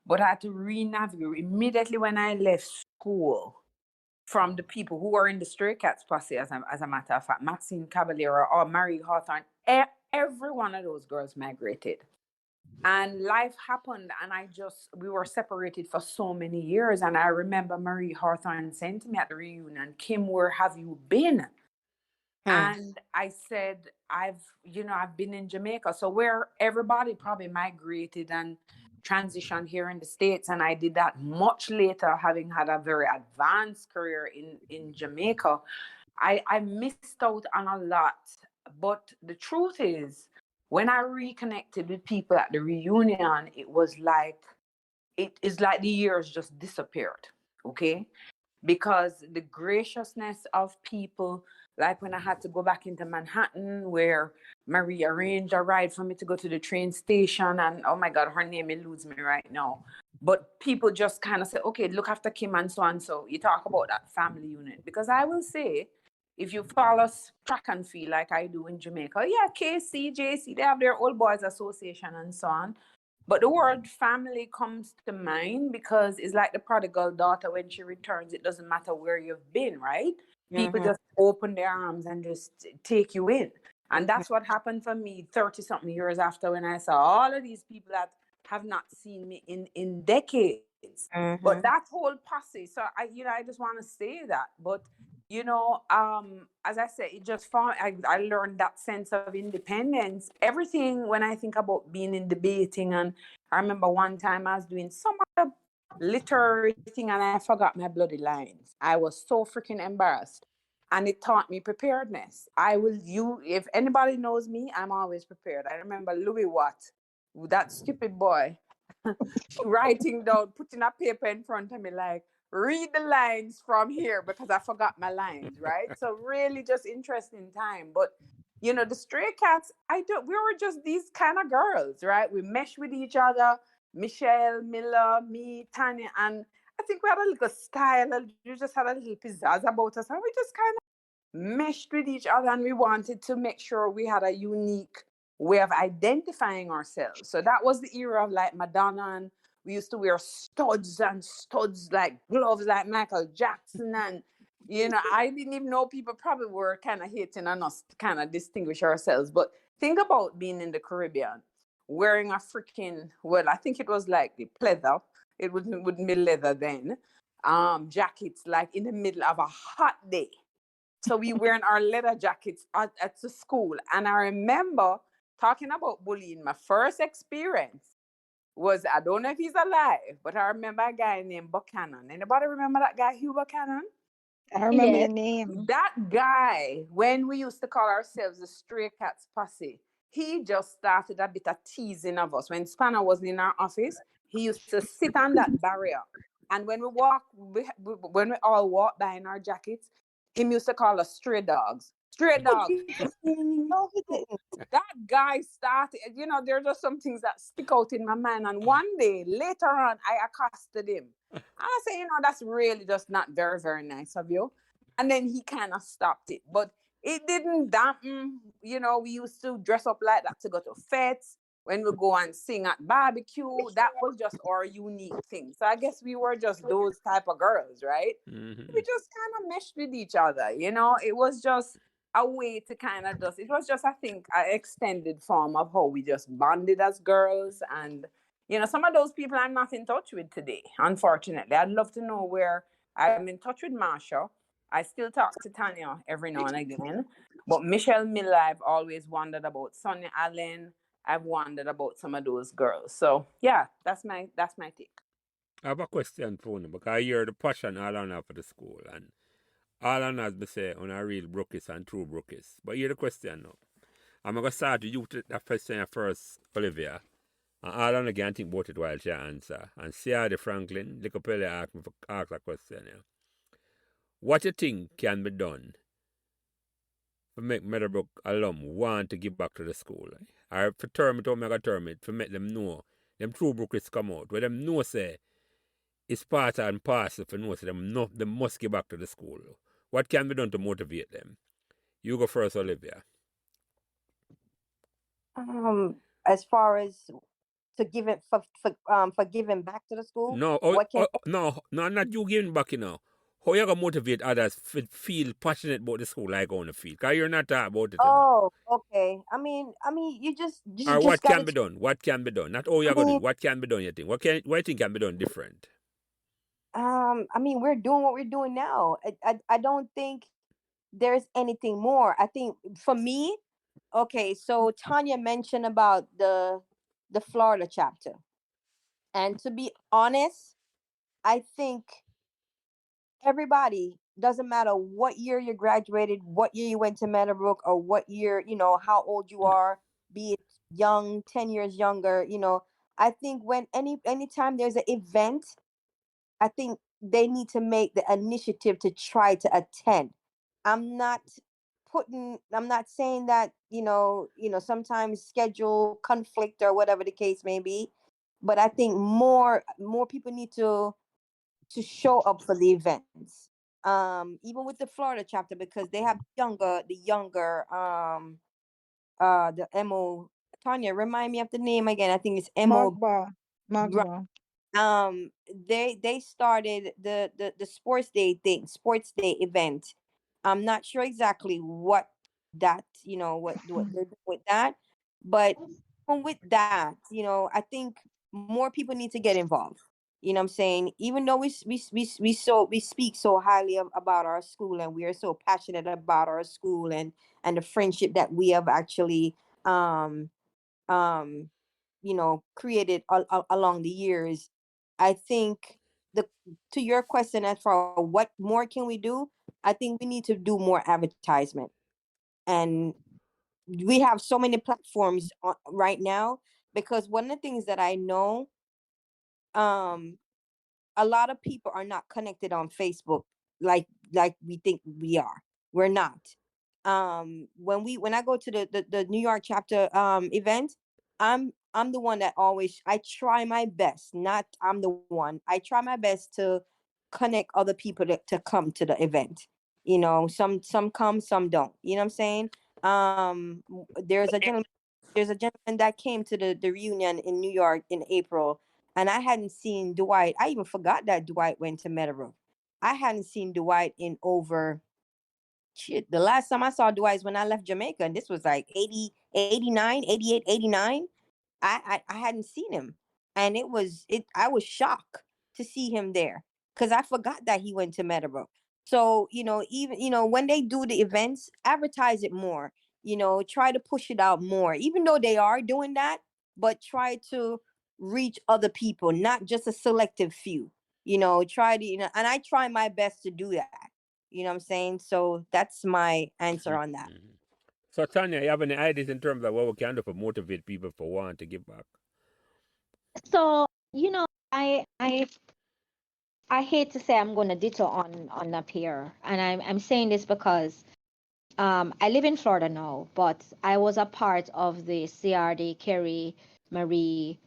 but I had to re-navigate immediately when I left school from the people who were in the Stray Cats posse, as a matter of fact, Maxine Caballero or Marie Hawthorne, every one of those girls migrated. And life happened, and we were separated for so many years. And I remember Marie Hawthorne saying to me at the reunion, Kim, where have you been? And I said, I've been in Jamaica. So where everybody probably migrated and transitioned here in the States. And I did that much later, having had a very advanced career in Jamaica. I missed out on a lot. But the truth is, when I reconnected with people at the reunion, it is like the years just disappeared. Okay. Because the graciousness of people, like when I had to go back into Manhattan, where Marie arranged a ride for me to go to the train station, and oh my God, her name eludes me right now. But people just kind of say, okay, look after Kim and so and so. You talk about that family unit. Because I will say, if you follow track and field like I do in Jamaica, yeah, KC, JC, they have their old boys association and so on. But the word family comes to mind because it's like the prodigal daughter when she returns. It doesn't matter where you've been, right? People just open their arms and just take you in. And that's what happened for me 30-something years after, when I saw all of these people that have not seen me in decades. But that whole posse, so I just want to say that. But as I said, it just found I learned that sense of independence. Everything, when I think about being in debating, and I remember one time I was doing some other literary thing and I forgot my bloody lines. I was so freaking embarrassed. And it taught me preparedness. If anybody knows me, I'm always prepared. I remember Louis Watt, that stupid boy, writing down, putting a paper in front of me like, read the lines from here, because I forgot my lines, right? So really just interesting time. But the Stray Cats, we were just these kind of girls, right? We meshed with each other. Michelle, Miller, me, Tania, and I think we had a little style. We just had a little pizzazz about us, and we just kind of meshed with each other, and we wanted to make sure we had a unique way of identifying ourselves. So that was the era of like Madonna, and we used to wear studs like gloves like Michael Jackson. And I didn't even know people probably were kind of hating on us to kind of distinguish ourselves. But think about being in the Caribbean, wearing a freaking, I think it was like the pleather, it wouldn't be leather then, jackets like in the middle of a hot day. So we wearing our leather jackets at the school. And I remember talking about bullying. My first experience was, I don't know if he's alive, but I remember a guy named Buchanan. Anybody remember that guy, Hugh Buchanan?
I remember the name.
That guy, when we used to call ourselves the Stray Cats posse, he just started a bit of teasing of us. When Spanner was in our office, he used to sit on that barrier. And when when we all walked by in our jackets, he used to call us stray dogs. Stray dogs.
No, he didn't.
That guy started, there are just some things that stick out in my mind. And one day, later on, I accosted him. And I said, that's really just not very, very nice of you. And then he kind of stopped it. But it didn't dampen. We used to dress up like that to go to fetes. When we go and sing at barbecue, that was just our unique thing. So I guess we were just those type of girls, right? Mm-hmm. We just kind of meshed with each other, It was just a way to kind of it was just, I think, an extended form of how we just bonded as girls. And, some of those people I'm not in touch with today, unfortunately. I'd love to know where. I'm in touch with Marsha. I still talk to Tania every now and again. But Michelle Miller, I've always wondered about. Sonia Allen, I've wondered about some of those girls. So yeah, that's my take.
I have a question for you, because I hear the passion all on for the school, and all on as me say on a real brookies and true brookies. But hear the question now. I'm gonna start with you to that question first, Olivia. And all on again think about it while she answer. And Sarah Franklin, Licopelli ask a question here. What you think can be done to make Meadowbrook alum want to give back to the school? Or for term it or mega term it, to make them know, them true brookies come out, where them know say it's part and parcel for know say they must give back to the school. What can be done to motivate them? You go first, Olivia.
as far as to give it for giving back to the school.
No,
What can
no, not you giving back, How you gonna motivate others to feel passionate about the school like on the field? Because you're not talking about it,
Oh, okay. I mean, you
Or
just
what can
gotta.
be done? What can be done? Not all you're
I
gonna do.
mean,
What can be done, you think? What you think can be done different?
I mean, we're doing what we're doing now. I don't think there's anything more. I think for me, okay. So Tanya mentioned about the Florida chapter, and to be honest, I think everybody, doesn't matter what year you graduated, what year you went to Meadowbrook, or what year, how old you are, be it young, 10 years younger, I think when anytime there's an event, I think they need to make the initiative to try to attend. I'm not I'm not saying that, sometimes schedule conflict or whatever the case may be, but I think more people need to show up for the events. Even with the Florida chapter, because they have the younger the MO. Tanya, remind me of the name again. I think it's MO.
Magba. Magba.
They started the sports day event. I'm not sure exactly what that, what they're doing with that, but even with that, I think more people need to get involved. You know what I'm saying? Even though we speak so highly about our school, and we are so passionate about our school, and the friendship that we have actually um um created along the years. I think the to your question, as far what more can we do, I think we need to do more advertisement. And we have so many platforms right now, because one of the things that I know, um a lot of people are not connected on Facebook like we think we are. We're not. When I go to the New York chapter event, I'm the one that always, I try my best. Not I'm the one. I try my best to connect other people to come to the event. Some come, some don't. You know what I'm saying? There's a gentleman that came to the reunion in New York in April, and I hadn't seen Dwight. I even forgot that Dwight went to Meadowbrook. I hadn't seen Dwight in over, shit. The last time I saw Dwight is when I left Jamaica, and this was like 80, 89, 88, 89. I hadn't seen him, and I was shocked to see him there, because I forgot that he went to Meadowbrook. So even when they do the events, advertise it more. Try to push it out more, even though they are doing that, but try to reach other people, not just a selective few. Try to, and I try my best to do that. You know what I'm saying? So that's my answer on that.
Mhm. So, Tanya, you have any ideas in terms of what we can do to motivate people for wanting to give back?
So, I hate to say I'm going to ditto on Napier, and I'm saying this because I live in Florida now, but I was a part of the CRD Kerry Marie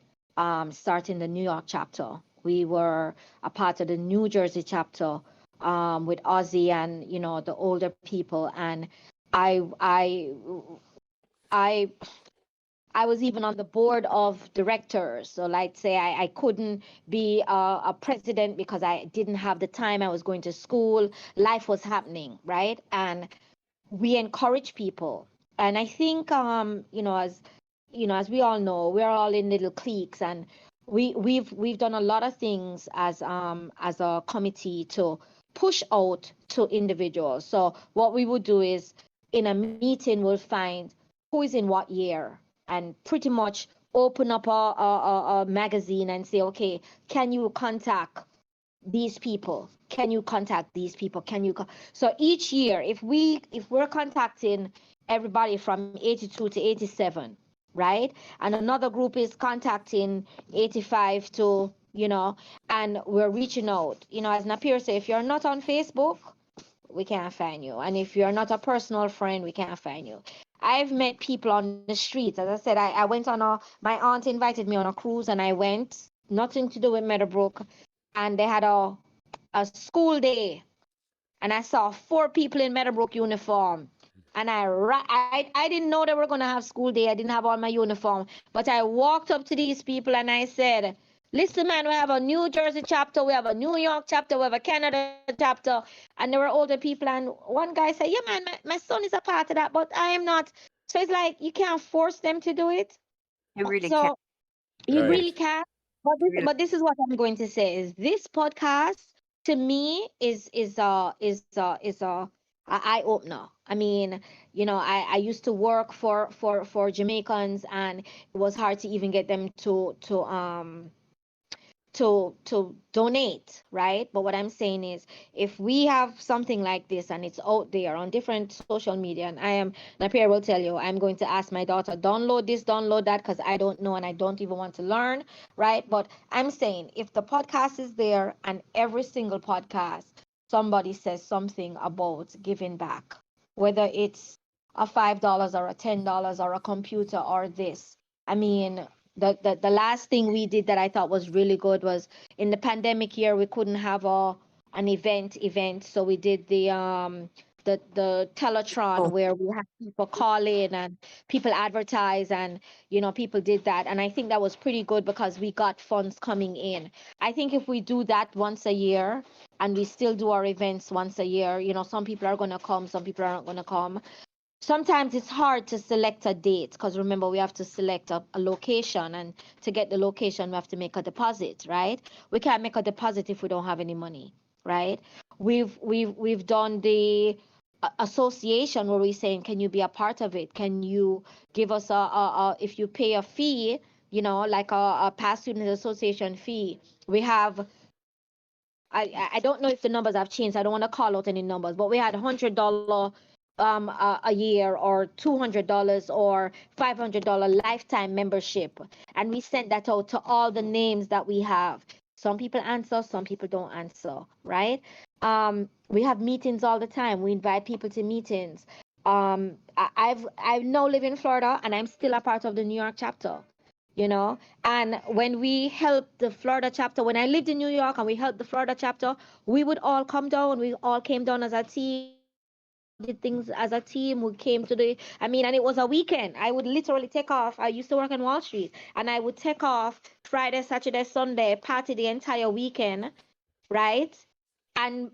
starting the New York chapter. We were a part of the New Jersey chapter with Ozzy and the older people, and I I I I was even on the board of directors. So, like, say I couldn't be a president because I didn't have the time. I was going to school. Life was happening, right? And we encourage people. And I think, as we all know, we're all in little cliques, and we've done a lot of things as a committee to push out to individuals. So what we would do is, in a meeting, we'll find who is in what year, and pretty much open up a magazine and say, okay, can you contact these people? Can you contact these people? So each year, if we're contacting everybody from 82 to 87, right, and another group is contacting 85 to, and we're reaching out, as Napier said, if you're not on Facebook, we can't find you, and if you're not a personal friend, we can't find you. I've met people on the streets. As I said, I went on my aunt invited me on a cruise, and I went, nothing to do with Meadowbrook, and they had a school day, and I saw 4 people in Meadowbrook uniform, And I didn't know they were going to have school day. I didn't have on my uniform. But I walked up to these people and I said, listen, man, we have a New Jersey chapter. We have a New York chapter. We have a Canada chapter. And there were older people. And one guy said, yeah, man, my son is a part of that, but I am not. So it's like you can't force them to do it.
You really
So
can't.
you
Right.
really can. But
You really,
this is what I'm going to say is this podcast to me is a eye opener. I mean, I used to work for Jamaicans, and it was hard to even get them to donate, right? But what I'm saying is if we have something like this and it's out there on different social media, and Napier will tell you, I'm going to ask my daughter, download this, download that, because I don't know and I don't even want to learn, right? But I'm saying if the podcast is there and every single podcast somebody says something about giving back, whether it's a $5 or a $10 or a computer or this, I mean, the last thing we did that I thought was really good was in the pandemic year we couldn't have an event, so we did the Teletron where we had people call in and people advertise, and people did that, and I think that was pretty good because we got funds coming in. I think if we do that once a year and we still do our events once a year, some people are going to come, some people aren't going to come. Sometimes it's hard to select a date because remember we have to select a location, and to get the location we have to make a deposit, right? We can't make a deposit if we don't have any money, right? We've done the association where we're saying, can you be a part of it? Can you give us if you pay a fee, like a past student association fee? We have I don't know if the numbers have changed. I don't want to call out any numbers, but we had $100 a year, or $200 or $500 lifetime membership, and we sent that out to all the names that we have. Some people answer, some people don't answer, right? We have meetings all the time. We invite people to meetings. I now live in Florida, and I'm still a part of the New York chapter. And when we helped the Florida chapter, when I lived in New York and we helped the Florida chapter, we would all come down. We all came down as a team. We all did things as a team. We came to and it was a weekend. I would literally take off. I used to work on Wall Street, and I would take off Friday, Saturday, Sunday, party the entire weekend, right? And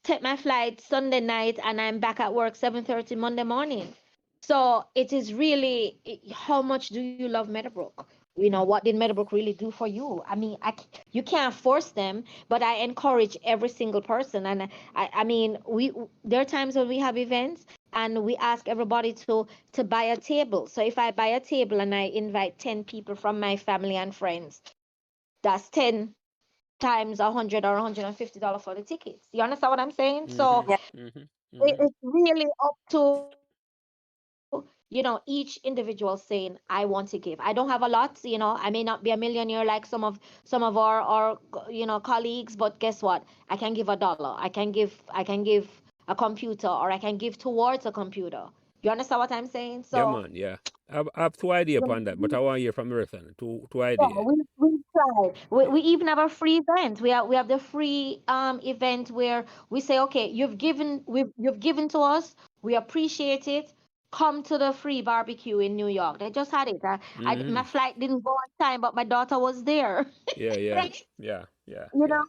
take my flight Sunday night, and I'm back at work 7:30 Monday morning. So it is really, how much do you love Meadowbrook? What did Meadowbrook really do for you? You can't force them, but I encourage every single person. And there are times when we have events and we ask everybody to buy a table. So if I buy a table and I invite 10 people from my family and friends, that's 10 times $100 or $150 for the tickets. You understand what I'm saying? So
yeah.
it's really up to each individual saying, I want to give. I don't have a lot, I may not be a millionaire like some of our colleagues, but guess what? I can give $1. I can give a computer, or I can give towards a computer. You understand what I'm saying?
Yeah,
So
man, yeah. I have two ideas upon that, but I want to hear from the rest of them. Two
yeah,
ideas.
we tried. We even have a free event. We have the free event where we say, okay, you've given to us. We appreciate it. Come to the free barbecue in New York. They just had it. My flight didn't go on time, but my daughter was there.
Yeah, yeah,
Right?
yeah, yeah,
You
yeah.
know,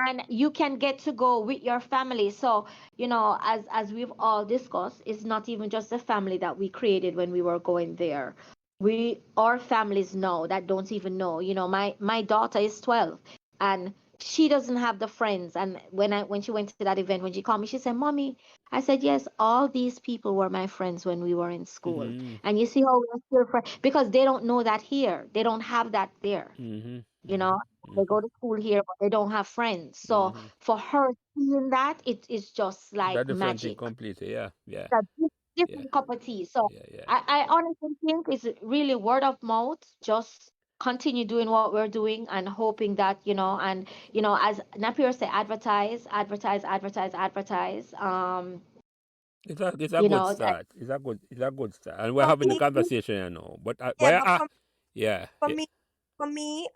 and you can get to go with your family. So, as we've all discussed, it's not even just the family that we created when we were going there. Our families know that don't even know. My daughter is 12, and she doesn't have the friends. And when she went to that event, when she called me, she said, Mommy, I said, yes, all these people were my friends when we were in school.
Mm-hmm.
And you see how we're still friends, because they don't know that here. They don't have that there.
Mm-hmm.
You know, they go to school here, but they don't have friends. So for her seeing that, it is just
That
like
different thing
magic.
completely. Yeah, yeah,
It's a
yeah,
different cup of tea. So
yeah, yeah.
I honestly think it's really word of mouth. Just continue doing what we're doing and hoping that, as Napier said, advertise, advertise, advertise, advertise.
It's a
You
good
know,
start. It's a good start. And we're
For
having the
me,
conversation, But
yeah, but
yeah,
for
yeah.
me,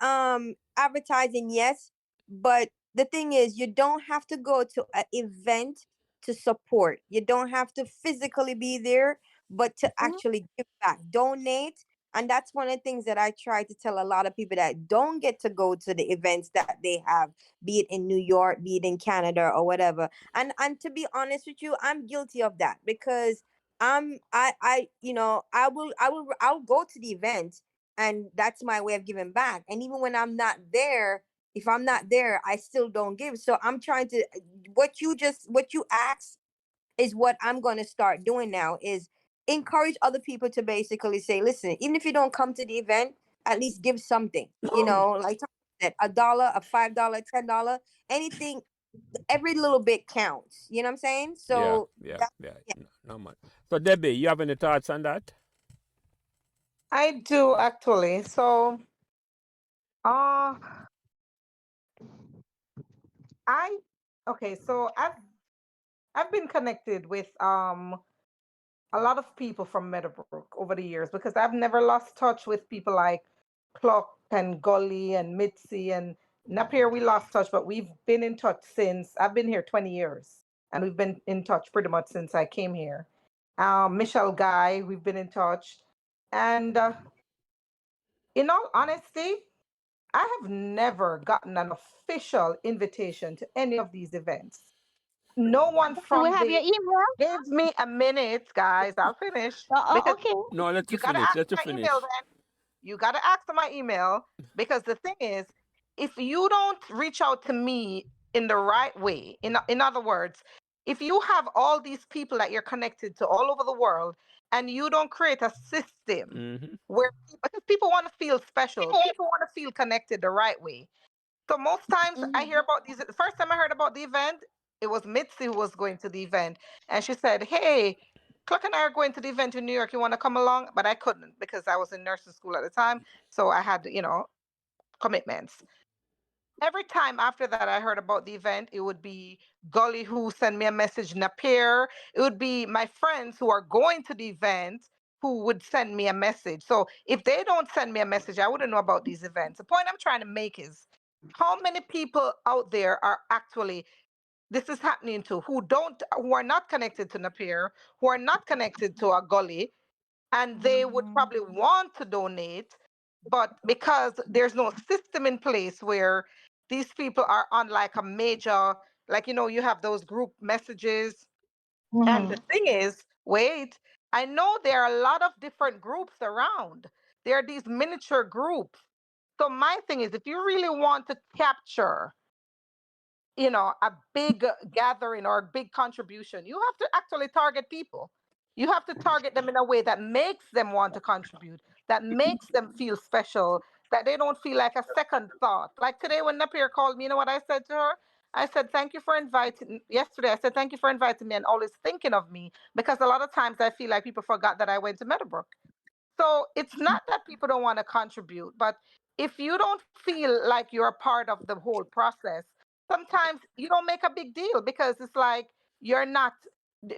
advertising, yes, but the thing is, you don't have to go to an event to support. You don't have to physically be there, but to actually give back, donate. And that's one of the things that I try to tell a lot of people that don't get to go to the events that they have, be it in New York, be it in Canada or whatever. And to be honest with you, I'm guilty of that because I'll go to the event, and that's my way of giving back. And even when I'm not there, if I'm not there, I still don't give. So I'm trying to, what you asked is what I'm going to start doing now, is encourage other people to basically say, listen, even if you don't come to the event, at least give something, like that, $1, a $5, $10, anything, every little bit counts. You know what I'm saying? So
yeah. No much. So Debbie, you have any thoughts on that?
I do actually. So, so I've been connected with a lot of people from Meadowbrook over the years because I've never lost touch with people like Pluck and Gully and Mitzi and Napier. We lost touch, but we've been in touch since I've been here 20 years, and we've been in touch pretty much since I came here. Michelle Guy, we've been in touch, and in all honesty, I have never gotten an official invitation to any of these events. No one
Do we
from
have your
the
email?
Give me a minute, guys. I'll finish. Because
Okay.
No, let
you
you
gotta
finish.
ask
Let you
my
finish.
email then. You gotta ask for my email because the thing is, if you don't reach out to me in the right way, in other words, if you have all these people that you're connected to all over the world and you don't create a system where because people want to feel special, people want to feel connected the right way. So most times I hear about these. The first time I heard about the event, it was Mitzi who was going to the event, and she said, "Hey, Clark and I are going to the event in New York. You want to come along?" But I couldn't because I was in nursing school at the time, so I had, commitments. Every time after that I heard about the event, it would be Gully who sent me a message, Napier. It would be my friends who are going to the event who would send me a message. So if they don't send me a message, I wouldn't know about these events. The point I'm trying to make is how many people out there are actually this is happening to who are not connected to Napier, who are not connected to a Gully, and they would probably want to donate, but because there's no system in place where these people are on like a major, like you have those group messages. And the thing is, wait, I know there are a lot of different groups around. There are these miniature groups. So my thing is, if you really want to capture a big gathering or a big contribution, you have to actually target people. You have to target them in a way that makes them want to contribute, that makes them feel special, that they don't feel like a second thought. Like today when Napier called me, you know what I said to her? I said, thank you for inviting, yesterday, I said, thank you for inviting me and always thinking of me, because a lot of times I feel like people forgot that I went to Meadowbrook. So it's not that people don't want to contribute, but if you don't feel like you're a part of the whole process, sometimes you don't make a big deal because it's like you're not,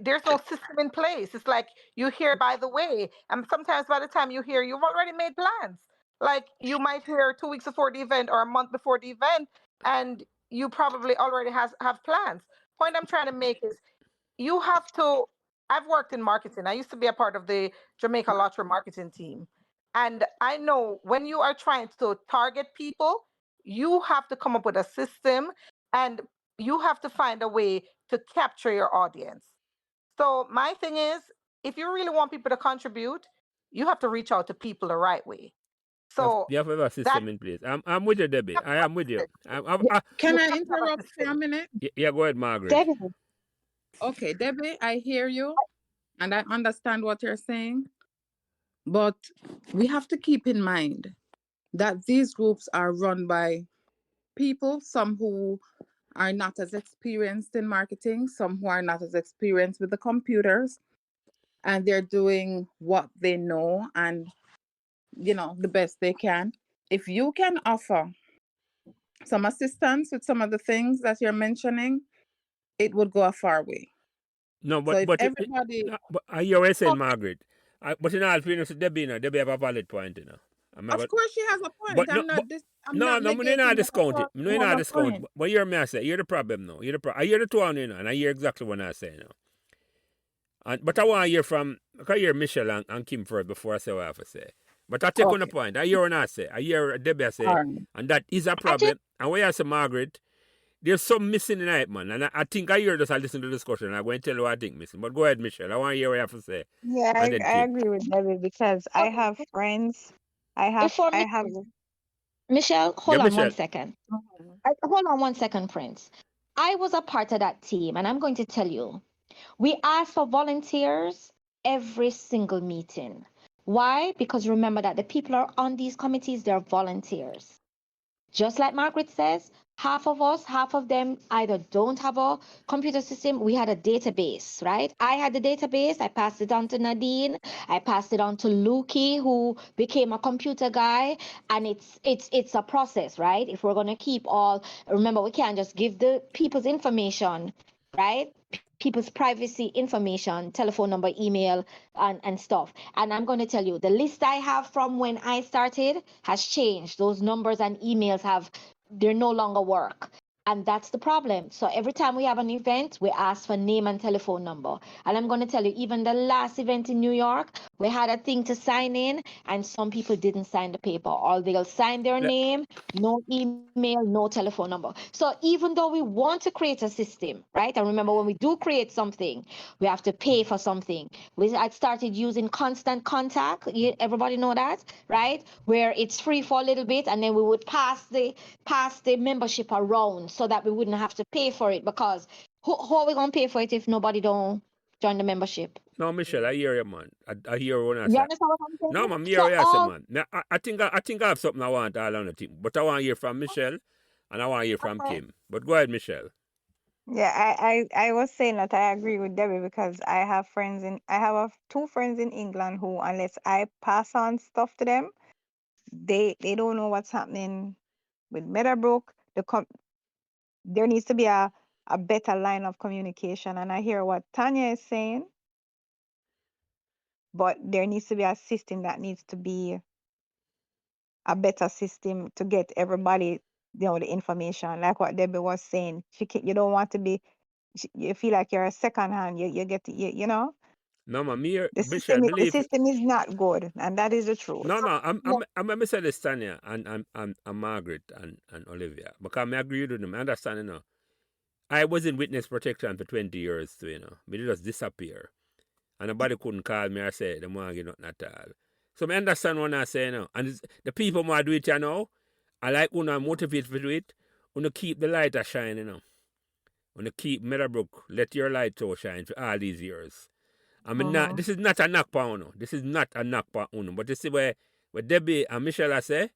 there's no system in place. It's like you hear by the way, and sometimes by the time you hear, you've already made plans. Like you might hear 2 weeks before the event or a month before the event, and you probably already have plans. Point I'm trying to make is you have to, I've worked in marketing. I used to be a part of the Jamaica Lottery marketing team. And I know when you are trying to target people, you have to come up with a system and you have to find a way to capture your audience. So my thing is, if you really want people to contribute, you have to reach out to people the right way. So
You have to have a system in place. I'm with you, Debbie. I am with you.
Can I interrupt for a minute?
Yeah, go ahead, Margaret.
Debbie.
Okay, Debbie, I hear you and I understand what you're saying, but we have to keep in mind that these groups are run by people, some who are not as experienced in marketing, some who are not as experienced with the computers, and they're doing what they know and, the best they can. If you can offer some assistance with some of the things that you're mentioning, it would go a far way.
No,
So if
but
everybody,
I hear what you're saying, Margaret. But in all fairness, Debbie have a valid point,
Of course, she has a point.
But no,
I'm not I'm
no,
not
no, me not
negating
discount it. Me not
her
discount.
point.
But you're me I say, you're the problem now. You're the I hear the two on you know, and I hear exactly what I say now. But I want to hear from, I can hear Michelle and Kim first before I say what I have to say. But I take on the
Okay.
point. I hear what I say. I hear Debbie say,
All right.
and that is a
I just
problem. And when I say Margaret, there's some missing in it, man. And I think I hear this, I listen to the discussion. I'm going to tell you what I think missing. But go ahead, Michelle. I want to hear what you have to say.
Yeah,
And then
I
Kim.
agree with Debbie because I have friends.
before
I have.
Michelle,
Yeah,
hold on one
Michelle.
second.
Mhm.
Hold on one second, Prince. I was a part of that team, and I'm going to tell you, we ask for volunteers every single meeting. Why? Because remember that the people are on these committees, they're volunteers. Just like Margaret says, half of them either don't have a computer system. We had a database, right? I had the database. I passed it on to Nadine. I passed it on to Lukey, who became a computer guy. And it's a process, right? If we're gonna keep all, remember, we can't just give the people's information, right? People's privacy information, telephone number, email, and stuff. And I'm going to tell you, the list I have from when I started has changed. Those numbers and emails they no longer work. And that's the problem. So every time we have an event, we ask for name and telephone number. And I'm going to tell you, even the last event in New York, we had a thing to sign in, and some people didn't sign the paper, or they'll sign their name, no email, no telephone number. So even though we want to create a system, right? And remember, when we do create something, we have to pay for something. I started using Constant Contact. Everybody know that, right? Where it's free for a little bit, and then we would pass the membership around so that we wouldn't have to pay for it, because how are we going to pay for it if nobody don't join the membership?
No, Michelle, I hear you, man. I hear what I
You
say.
understand what I'm saying?
No, man, I hear
So
what you say,
all
man. Now, I think I have something I want all on the team. But I want to hear from Michelle, and I want to hear from
okay.
Kim. But go ahead, Michelle.
Yeah, I was saying that I agree with Debbie because I have two friends in England who, unless I pass on stuff to them, they don't know what's happening with Meadowbrook. There needs to be a better line of communication, and I hear what Tanya is saying, but there needs to be a system that needs to be a better system to get everybody, the information. Like what Debbie was saying, you don't want to be, you feel like you're a second hand. You get
No, man, Michelle,
the
believe.
system is not good, and that is the truth.
No, I'm say this, Tanya and Margaret and Olivia, because I agree with them. I understand, I was in witness protection for 20 years too, Me just disappear. And nobody couldn't call me or say they want to get nothing at all. So I understand what I say now. And the people who do it, I like when I motivate to do it, when you keep the light a shine, When you keep Meadowbrook, let your light so shine for all these years. I mean, this is not a knock for Uno. This is not a knock for Uno. But you see where Debbie and Michelle say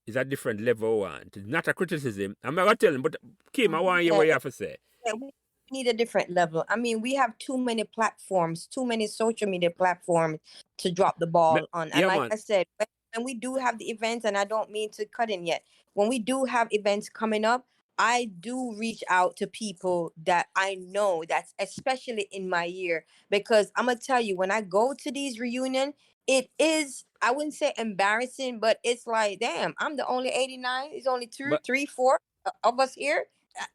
is a different level one. It's not a criticism. I'm not going to tell them, but Kim, I want to hear what you have to say.
Yeah, we need a different level. I mean, we have too many platforms, too many social media platforms to drop the ball on. And
Yeah,
like
man.
I said, when we do have the events, and I don't mean to cut in yet, when we do have events coming up, I do reach out to people that I know, that's especially in my year, because I'm gonna tell you, when I go to these reunions, it is, I wouldn't say embarrassing, but it's like, damn, I'm the only 89. There's only
But
3, 4 of us here.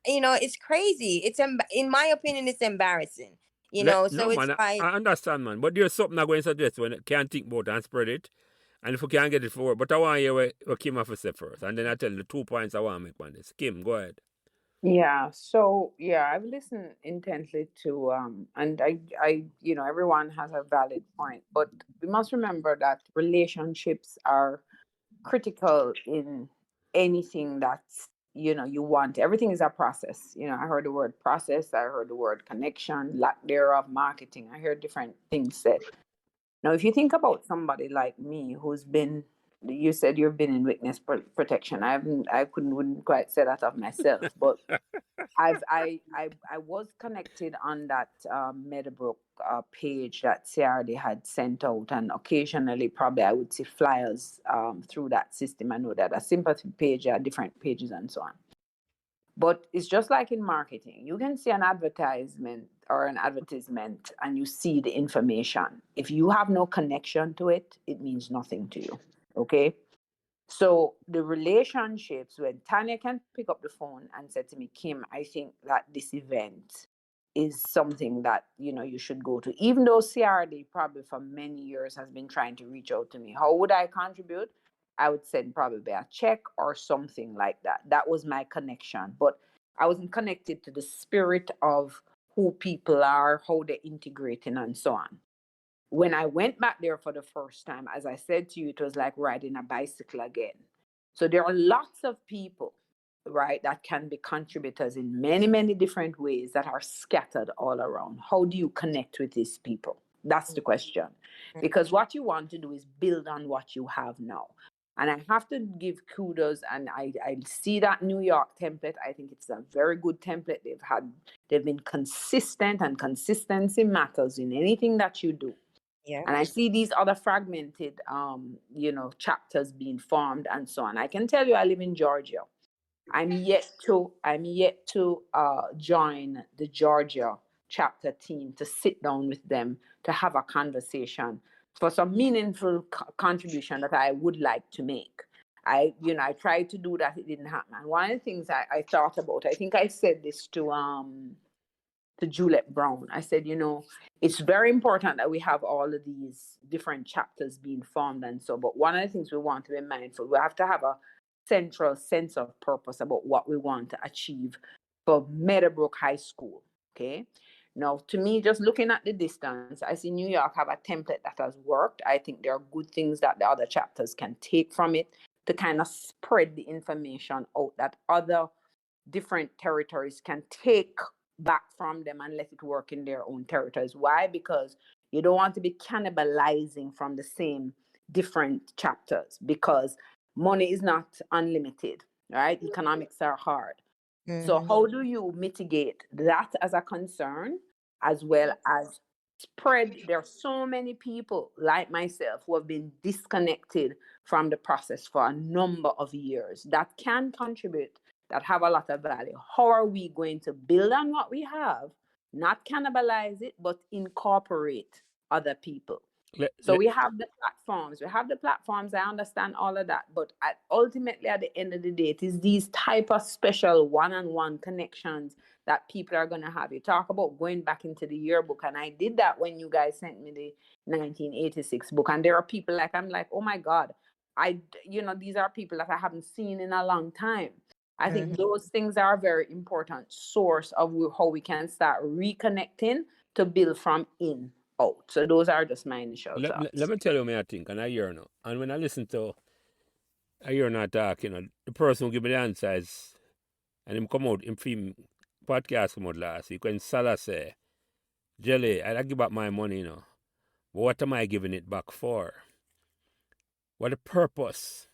It's crazy. In my opinion, it's embarrassing. So
no,
it's
man,
like,
I understand, man. But there's something I'm going to suggest when I can't think about it and spread it. And if we can't get it forward, but I want to hear what Kim have to say first. And then I tell you the 2 points I want to make on this. Kim, go ahead.
Yeah. So I've listened intently to and I everyone has a valid point, but we must remember that relationships are critical in anything that's you want. Everything is a process. I heard the word process, I heard the word connection, lack thereof, marketing. I heard different things said. Now, if you think about somebody like me who's been, you said you've been in witness protection. I wouldn't quite say that of myself, but I was connected on that Meadowbrook page that CRD had sent out, and occasionally probably I would see flyers through that system. I know that a sympathy page, different pages and so on. But it's just like in marketing. You can see an advertisement or an advertisement and you see the information. If you have no connection to it, it means nothing to you. Okay. So the relationships, when Tanya can pick up the phone and say to me, Kim, I think that this event is something that, you know, you should go to. Even though CRD probably for many years has been trying to reach out to me. How would I contribute? I would send probably a check or something like that. That was my connection. But I wasn't connected to the spirit of who people are, how they're integrating and so on. When I went back there for the first time, as I said to you, it was like riding a bicycle again. So there are lots of people, right, that can be contributors in many, many different ways that are scattered all around. How do you connect with these people? That's the question. Because what you want to do is build on what you have now. And I have to give kudos, and I see that New York template. I think it's a very good template. They've been consistent, and consistency matters in anything that you do.
Yeah.
And I see these other fragmented, chapters being formed and so on. I can tell you, I live in Georgia. I'm yet to join the Georgia chapter team, to sit down with them, to have a conversation for some meaningful contribution that I would like to make. I tried to do that. It didn't happen. And one of the things I thought about, I think I said this to Juliet Brown. I said, it's very important that we have all of these different chapters being formed and so, but one of the things we want to be mindful, we have to have a central sense of purpose about what we want to achieve for Meadowbrook High School. Okay. Now, to me, just looking at the distance, I see New York have a template that has worked. I think there are good things that the other chapters can take from it to kind of spread the information out that other different territories can take back from them and let it work in their own territories. Why? Because you don't want to be cannibalizing from the same different chapters, because money is not unlimited, right? Economics are hard. So how do you mitigate that as a concern, as well as spread? There are so many people like myself who have been disconnected from the process for a number of years that can contribute, that have a lot of value. How are we going to build on what we have, not cannibalize it, but incorporate other people? So we have the platforms. I understand all of that. But ultimately, at the end of the day, it is these type of special one-on-one connections that people are going to have. You talk about going back into the yearbook, and I did that when you guys sent me the 1986 book. And there are people I'm like, oh my God, these are people that I haven't seen in a long time. I think those things are a very important source of how we can start reconnecting to build from in out. So those are just my initial thoughts.
Let me tell you what I think, and I hear now. And when I listen to, I hear not talk, the person who give me the answers, and him come out, him film podcast come out last week, when Salah say, Jelly, I give back my money, but what am I giving it back for? What the purpose?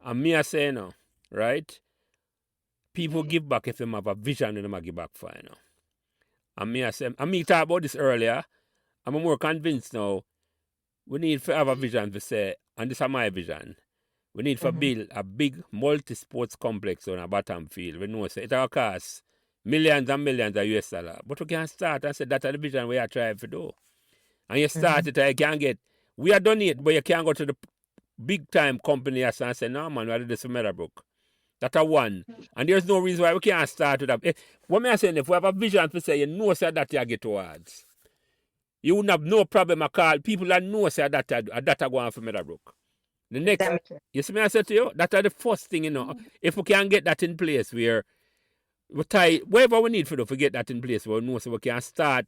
And me I say, right? People give back if they have a vision and they give back for, And me I say, and me talk about this earlier, I'm more convinced now, we need to have a vision to say, and this is my vision, we need to build a big multi-sports complex on a bottom field. We know it will cost millions and millions of US dollars. But we can start and say that's the vision we are trying to do. And you start it, you can get, we are done it, but you can't go to the big time company and say, no man, we are doing this for Meadowbrook. That's a one. And there's no reason why we can't start with that. What I'm saying, if we have a vision to say, that you get towards, you wouldn't have no problem at all. People that know say that are going for Meadowbrook. The next, you see me I said to you, that's the first thing, If we can get that in place where we tie, whatever we need to get that in place, we know so we can start.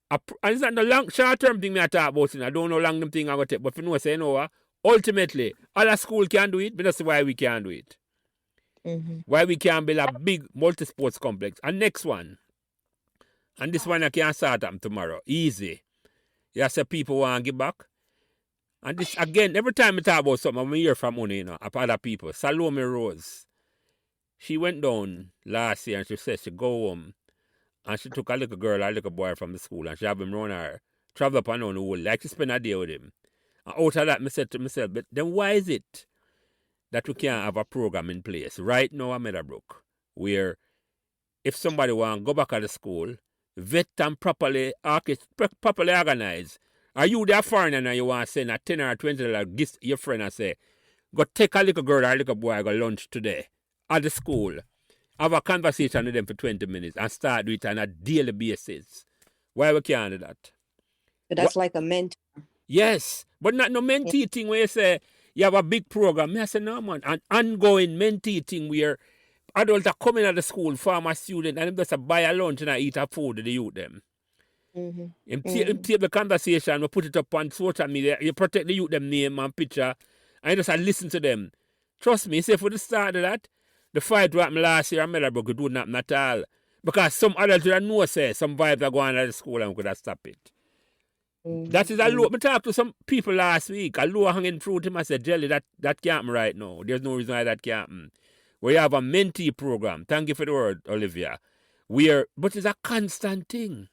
And it's not the short-term thing I talk about, I don't know long-term thing I will take, but if you know, say, ultimately, other school can do it, but that's why we can do it. Why we can build a big multi-sports complex. And next one, and this one I can start them tomorrow, easy. You say people want to give back. And this, again, every time I talk about something, I hear from money, of other people. Salome Rose, she went down last year and she said she go home and she took a little girl, a little boy from the school and she have him run her, travel up and down the whole, like she spend a day with him. And out of that, I said to myself, but then why is it that we can't have a program in place right now at Meadowbrook where if somebody want to go back to the school, vet and properly organized. Are you there foreigner and you want to send a $10 or $20 gift to your friend and say, go take a little girl or a little boy, go lunch today at the school, have a conversation with them for 20 minutes and start do it on a daily basis. Why we can't do that?
But that's like a mentor.
Yes, but not no mentee thing where you say you have a big program. I say, no, man, an ongoing mentee thing where adults are coming at the school, former students, and them just buy a lunch and eat a food with the youth them. Him take the conversation, we put it up on social media, you protect the youth them name and picture, and you just listen to them. Trust me, say for the start of that, the fight what happened last year in Meadowbrook, it wouldn't happen at all. Because some adults would know say some vibes are going at the school and we could have stopped it. That is a low. I talked to some people last week. A low hanging fruit. Him I said, Jelly, that can't happen right now. There's no reason why that can't happen. We have a mentee program. Thank you for the word, Olivia. But it's a constant thing.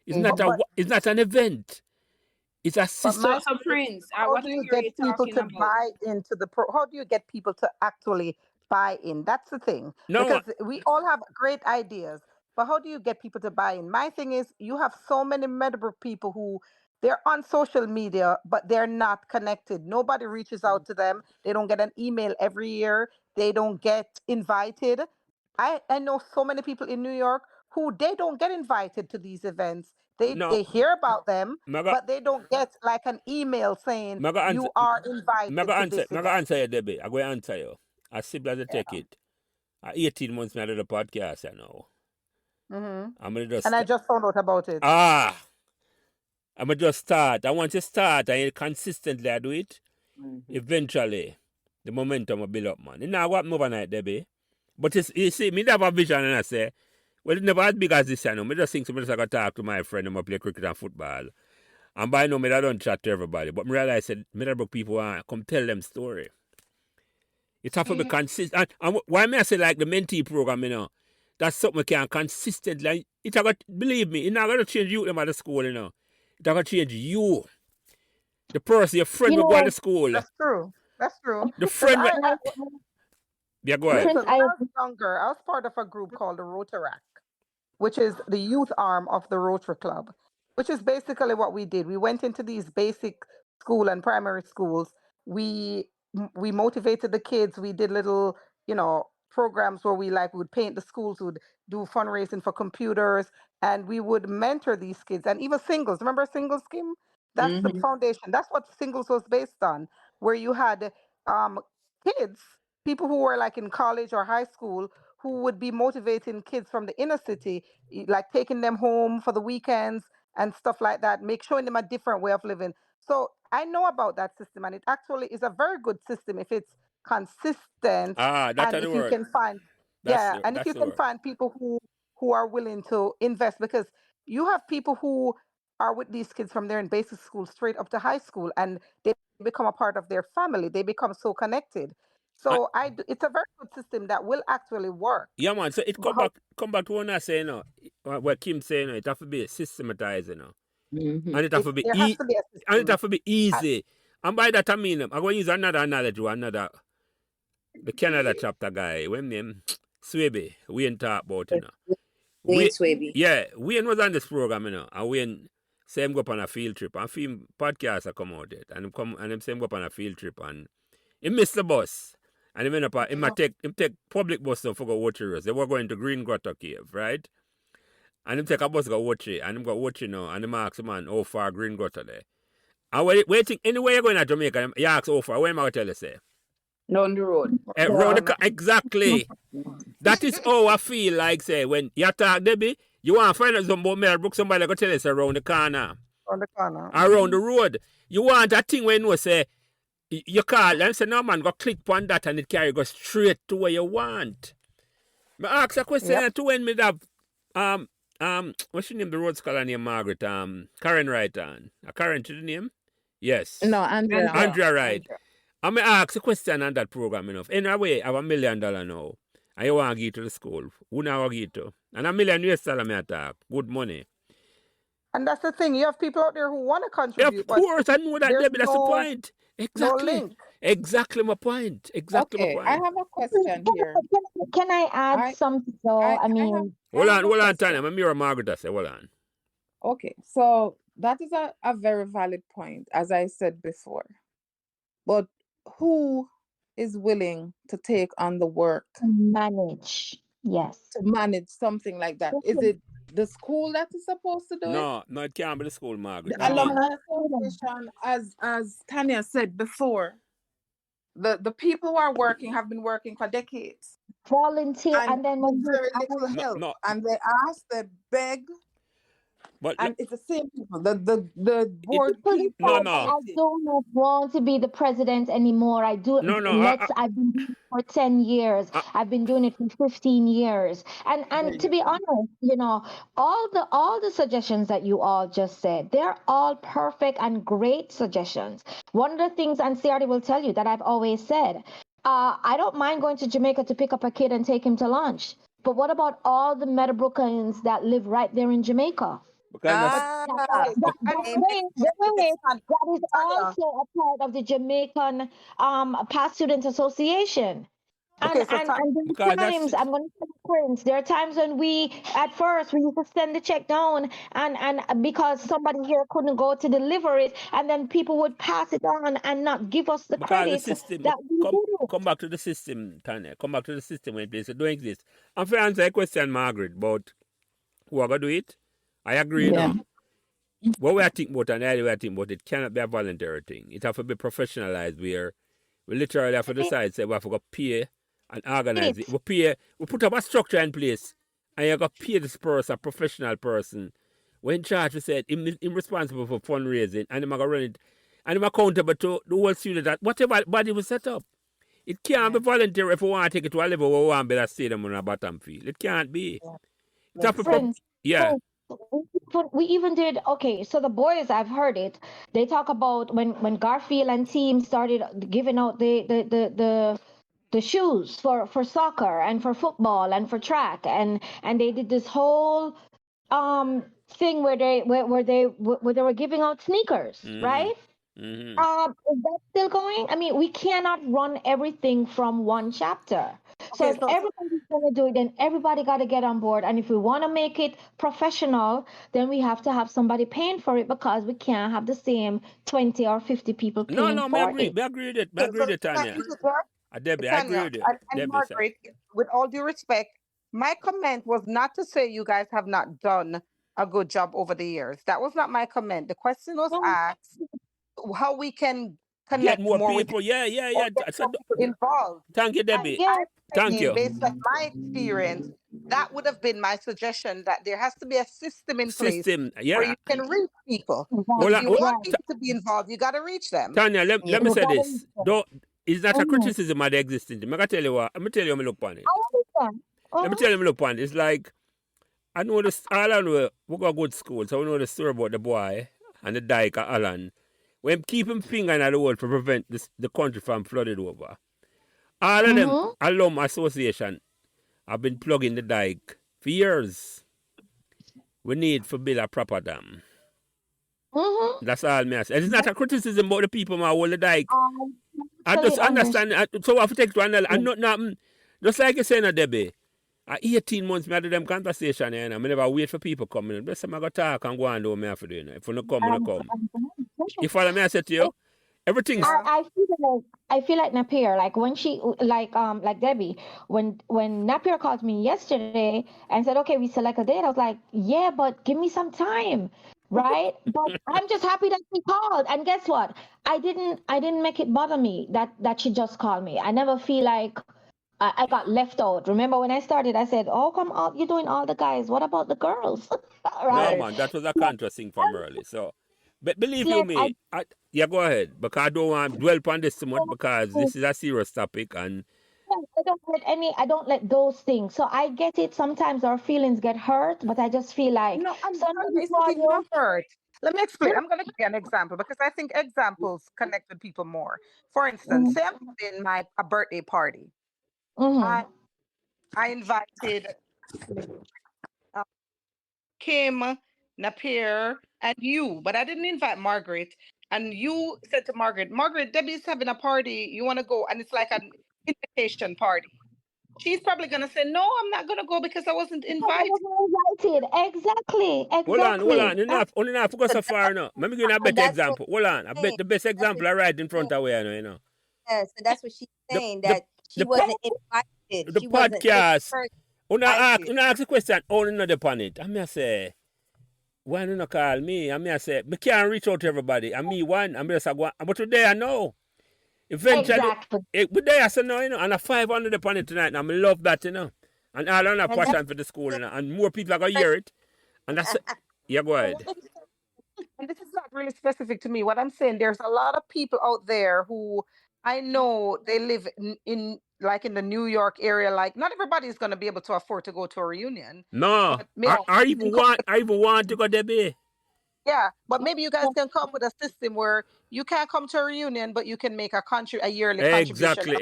It's not an event. It's a system.
So, Prince,
How do you get people to buy into the how do you get people to actually buy in? That's the thing.
No.
Because we all have great ideas, but how do you get people to buy in? My thing is, you have so many Meadowbrook people who they're on social media, but they're not connected. Nobody reaches out to them. They don't get an email every year. They don't get invited. I know so many people in New York who they don't get invited to these events. They hear about them, but they don't get like an email saying you are invited to this event.
Answer you, Debbie. I'm going to answer you. As simple as I take it. 18 months now I did a podcast, I know.
I just found out about it.
I'm going to just start. I want to start and consistently I do it. Eventually, the momentum will build up, man. It now what overnight, Debbie. But you see, me have a vision and I say, well, it's never as big as this, I know. I just think somebody got to talk to my friend and play cricket and football. And by now, I don't chat to everybody. But I realize that Meadowbrook people want to come tell them story. It's have to be consistent. And why may I say like the mentee program, you know, that's something we can consistently. It got, believe me, it's not going to change you at the school, you know. It's going to change you. The person, your friend will go to school.
That's true.
The friend will... Yeah, go ahead.
When I was younger, I was part of a group called the Rotaract, which is the youth arm of the Rotary Club, which is basically what we did. We went into these basic school and primary schools. We motivated the kids. We did little, programs where we would paint the schools, would do fundraising for computers, and we would mentor these kids and even singles. Remember Singles Scheme? That's the foundation. That's what Singles was based on, where you had kids, people who were like in college or high school, who would be motivating kids from the inner city, like taking them home for the weekends and stuff like that, showing them a different way of living. So I know about that system, and it actually is a very good system if it's consistent.
That's
and if you can find, if you can find people who are willing to invest, because you have people who are with these kids from there in basic school straight up to high school, and they become a part of their family. They become so connected. So it's a very good system that will actually work.
Yeah, man. So it come back to what I say, what Kim saying, it have to be systematized, and it have to be easy. And by that I mean, I'm going to use another analogy, the Canada chapter guy, when name Swaby, Wayne talk about,
Wayne Swaby.
Yeah, Wayne was on this program, and Wayne say him go up on a field trip, and film podcast I come out it, and him say him go up on a field trip, and he missed the bus. And he went up, he take public bus now for go watch it. They were going to Green Grotto Cave, right? And him take a bus go watch it, and him go watch it now, and him ask the man how far Green Grotto there. And waiting, anywhere you're going to Jamaica, he ask how far, what am I going to tell you, say?
Down the road.
Exactly. That is how I feel like, say, when you talk, Debbie, you want to find out something about Meadowbrook, somebody going to tell you, say, around the corner. Around the road. You want that thing when you say, you call and say, no man, go click on that and it carry go straight to where you want. I ask a question to when me have what's your name, the road scholar named Margaret, Karen Wright on. Karen to the name? Yes.
No, Andrea.
Andrea Wright. I may ask a question on that program enough. Anyway, I have $1 million now. And you want to give to the school. Who now give to? And $1 million US me attack. Good money.
And that's the thing. You have people out there who want to contribute.
Of course, I know that, Debbie. That's the point. Exactly.
No link.
Exactly my point. Exactly my point.
I have a question here.
Can I add something? So,
Hold on, Tanya. I'm Mira Margaret. I say, hold on.
Okay, so that is a very valid point, as I said before. But who is willing to take on the work
Manage. Yes.
to manage something like that? Is it the school that is supposed to do it?
No, it can't be the school, Margaret.
The
You need
alumni association, as Tania said before, the people who are working have been working for decades
Volunteer, and then
with
when
very little
No,
help,
no.
and they ask, they beg,
But
and it's the same people. The board
people
people.
No,
decide,
no.
I do not want to be the president anymore. I do.
No,
I've been doing it for 10 years. I've been doing it for 15 years. And to be honest, you know, all the suggestions that you all just said, they're all perfect and great suggestions. One of the things, and CRD will tell you, that I've always said, I don't mind going to Jamaica to pick up a kid and take him to lunch. But what about all the Meadowbrookans that live right there in Jamaica?
because
Okay.
That is
Tanya.
also a part of the Jamaican past student association. And
Okay, so
and,
Tanya,
and there
because
are times, I'm going to tell you, Prince, there are times when at first we used to send the check down, and because somebody here couldn't go to deliver it, and then people would pass it on and not give us the
because the
credit
system
that we did it.
come back to the system, Tanya. Come back to the system when places don't exist. And for answer a question, Margaret, but who are gonna do it? I agree
Yeah.
now. What we are thinking about and the idea we are thinking about, it cannot be a voluntary thing. It have to be professionalized where we literally have to decide, say we have to go pay and organize it. We put up a structure in place and you got to pay this person, a professional person. We're in charge, we said, him responsible for fundraising and him going to run it. And him accountable to the whole student that whatever body we set up. It can't be voluntary if we want to take it to a level where we want to build a stadium on a bottom field. It can't be. It have to
Friends,
yeah.
we even did, okay, so the boys, I've heard it, they talk about when Garfield and team started giving out the shoes for soccer and for football and for track, and they did this whole thing where they were giving out sneakers, right?
Mm-hmm.
Is that still going? I mean, we cannot run everything from one chapter. So
Okay,
if
so
everybody's going to do it, then everybody got to get on board. And if we want to make it professional, then we have to have somebody paying for it, because we can't have the same 20 or 50 people paying
No,
for it.
I agree with it. I agree with it, Tanya. Debbie, I agree
Tanya
with it.
and
Debbie, sir.
Margaret, with all due respect, my comment was not to say you guys have not done a good job over the years. That was not my comment. The question was asked how we can
Get
connect
more
with
people. Yeah.
or get more people involved.
Thank you,
And
Debbie.
I'm
Thank
saying,
you.
based on my experience, that would have been my suggestion, that there has to be a system in place
System,
where
yeah.
you can reach people.
Hold
If
on,
you want people to be involved, you got to reach them.
Tanya, let me
You
say
gotta
this.
reach them.
Though it's not a criticism of the existing thing. I'm gonna tell you what. I'm gonna tell you how I look upon it.
I understand.
Let me tell you how I look upon it. It's like I know this. All I know, we got good school, so we know the story about the boy and the dike at Alan. When keep him finger in the hole to prevent the country from flooded over. All of them alum association have been plugging the dike for years. We need to build a proper dam. That's all me say. It's not a criticism about the people who hold the dike. I just understand. So I have to take to another. And nothing. Just like you say, Debbie. 18 months, I do them conversation, I never wait for people coming. Bless them, I go talk and go and do what I have to do. If you don't come, you don't come. You follow me, I said to you? Everything's...
I feel like Napier, like when she, like Debbie, when Napier called me yesterday and said, okay, we select a date, I was like, yeah, but give me some time, right? But I'm just happy that she called. And guess what? I didn't make it bother me that she just called me. I never feel like I got left out. Remember when I started, I said, oh, come on, you're doing all the guys. What about the girls? Right?
No, man, that was a conscious thing from early. So, but believe you me, yeah, go ahead. Because I don't want to dwell upon this too much, because this is a serious topic. And
I don't let those things. So I get it. Sometimes our feelings get hurt, but I just feel like
No, it's not hurt. Let me explain. I'm going to give you an example, because I think examples connect with people more. For instance, say I'm having a birthday party. I invited Kim, Napier, and you, but I didn't invite Margaret. And you said to Margaret, Debbie's having a party. You want to go? And it's like an invitation party. She's probably going to say, no, I'm not going to go because I wasn't invited.
Exactly.
Hold on. Enough to go so far now. Let me give you a better example. Hold on. I bet the best example I right in front of where you know.
Yeah, so that's what she's
The
saying,
the
that she
the
wasn't invited.
the
She wasn't
podcast.
first
Una ask,
invited.
una ask the question, only not upon it. And me I say, why you not call me? And me I say, me can't reach out to everybody. And me one, and me just go, but today I know. Eventually,
Exactly.
but there I say no, and a 500 upon it tonight. And I love that, And all on a
And that's
passion for the school, and more people are gonna hear it. And that's yeah, go
So
ahead.
what I'm saying, and this is not really specific to me. What I'm saying, there's a lot of people out there who I know they live in like in the New York area. Like, not everybody is going to be able to afford to go to a reunion,
No,
but maybe
I
you can
even
come
want,
with,
I even want to go there, be.
yeah, but maybe you guys can come with a system where you can't come to a reunion, but you can make a yearly contribution
Exactly.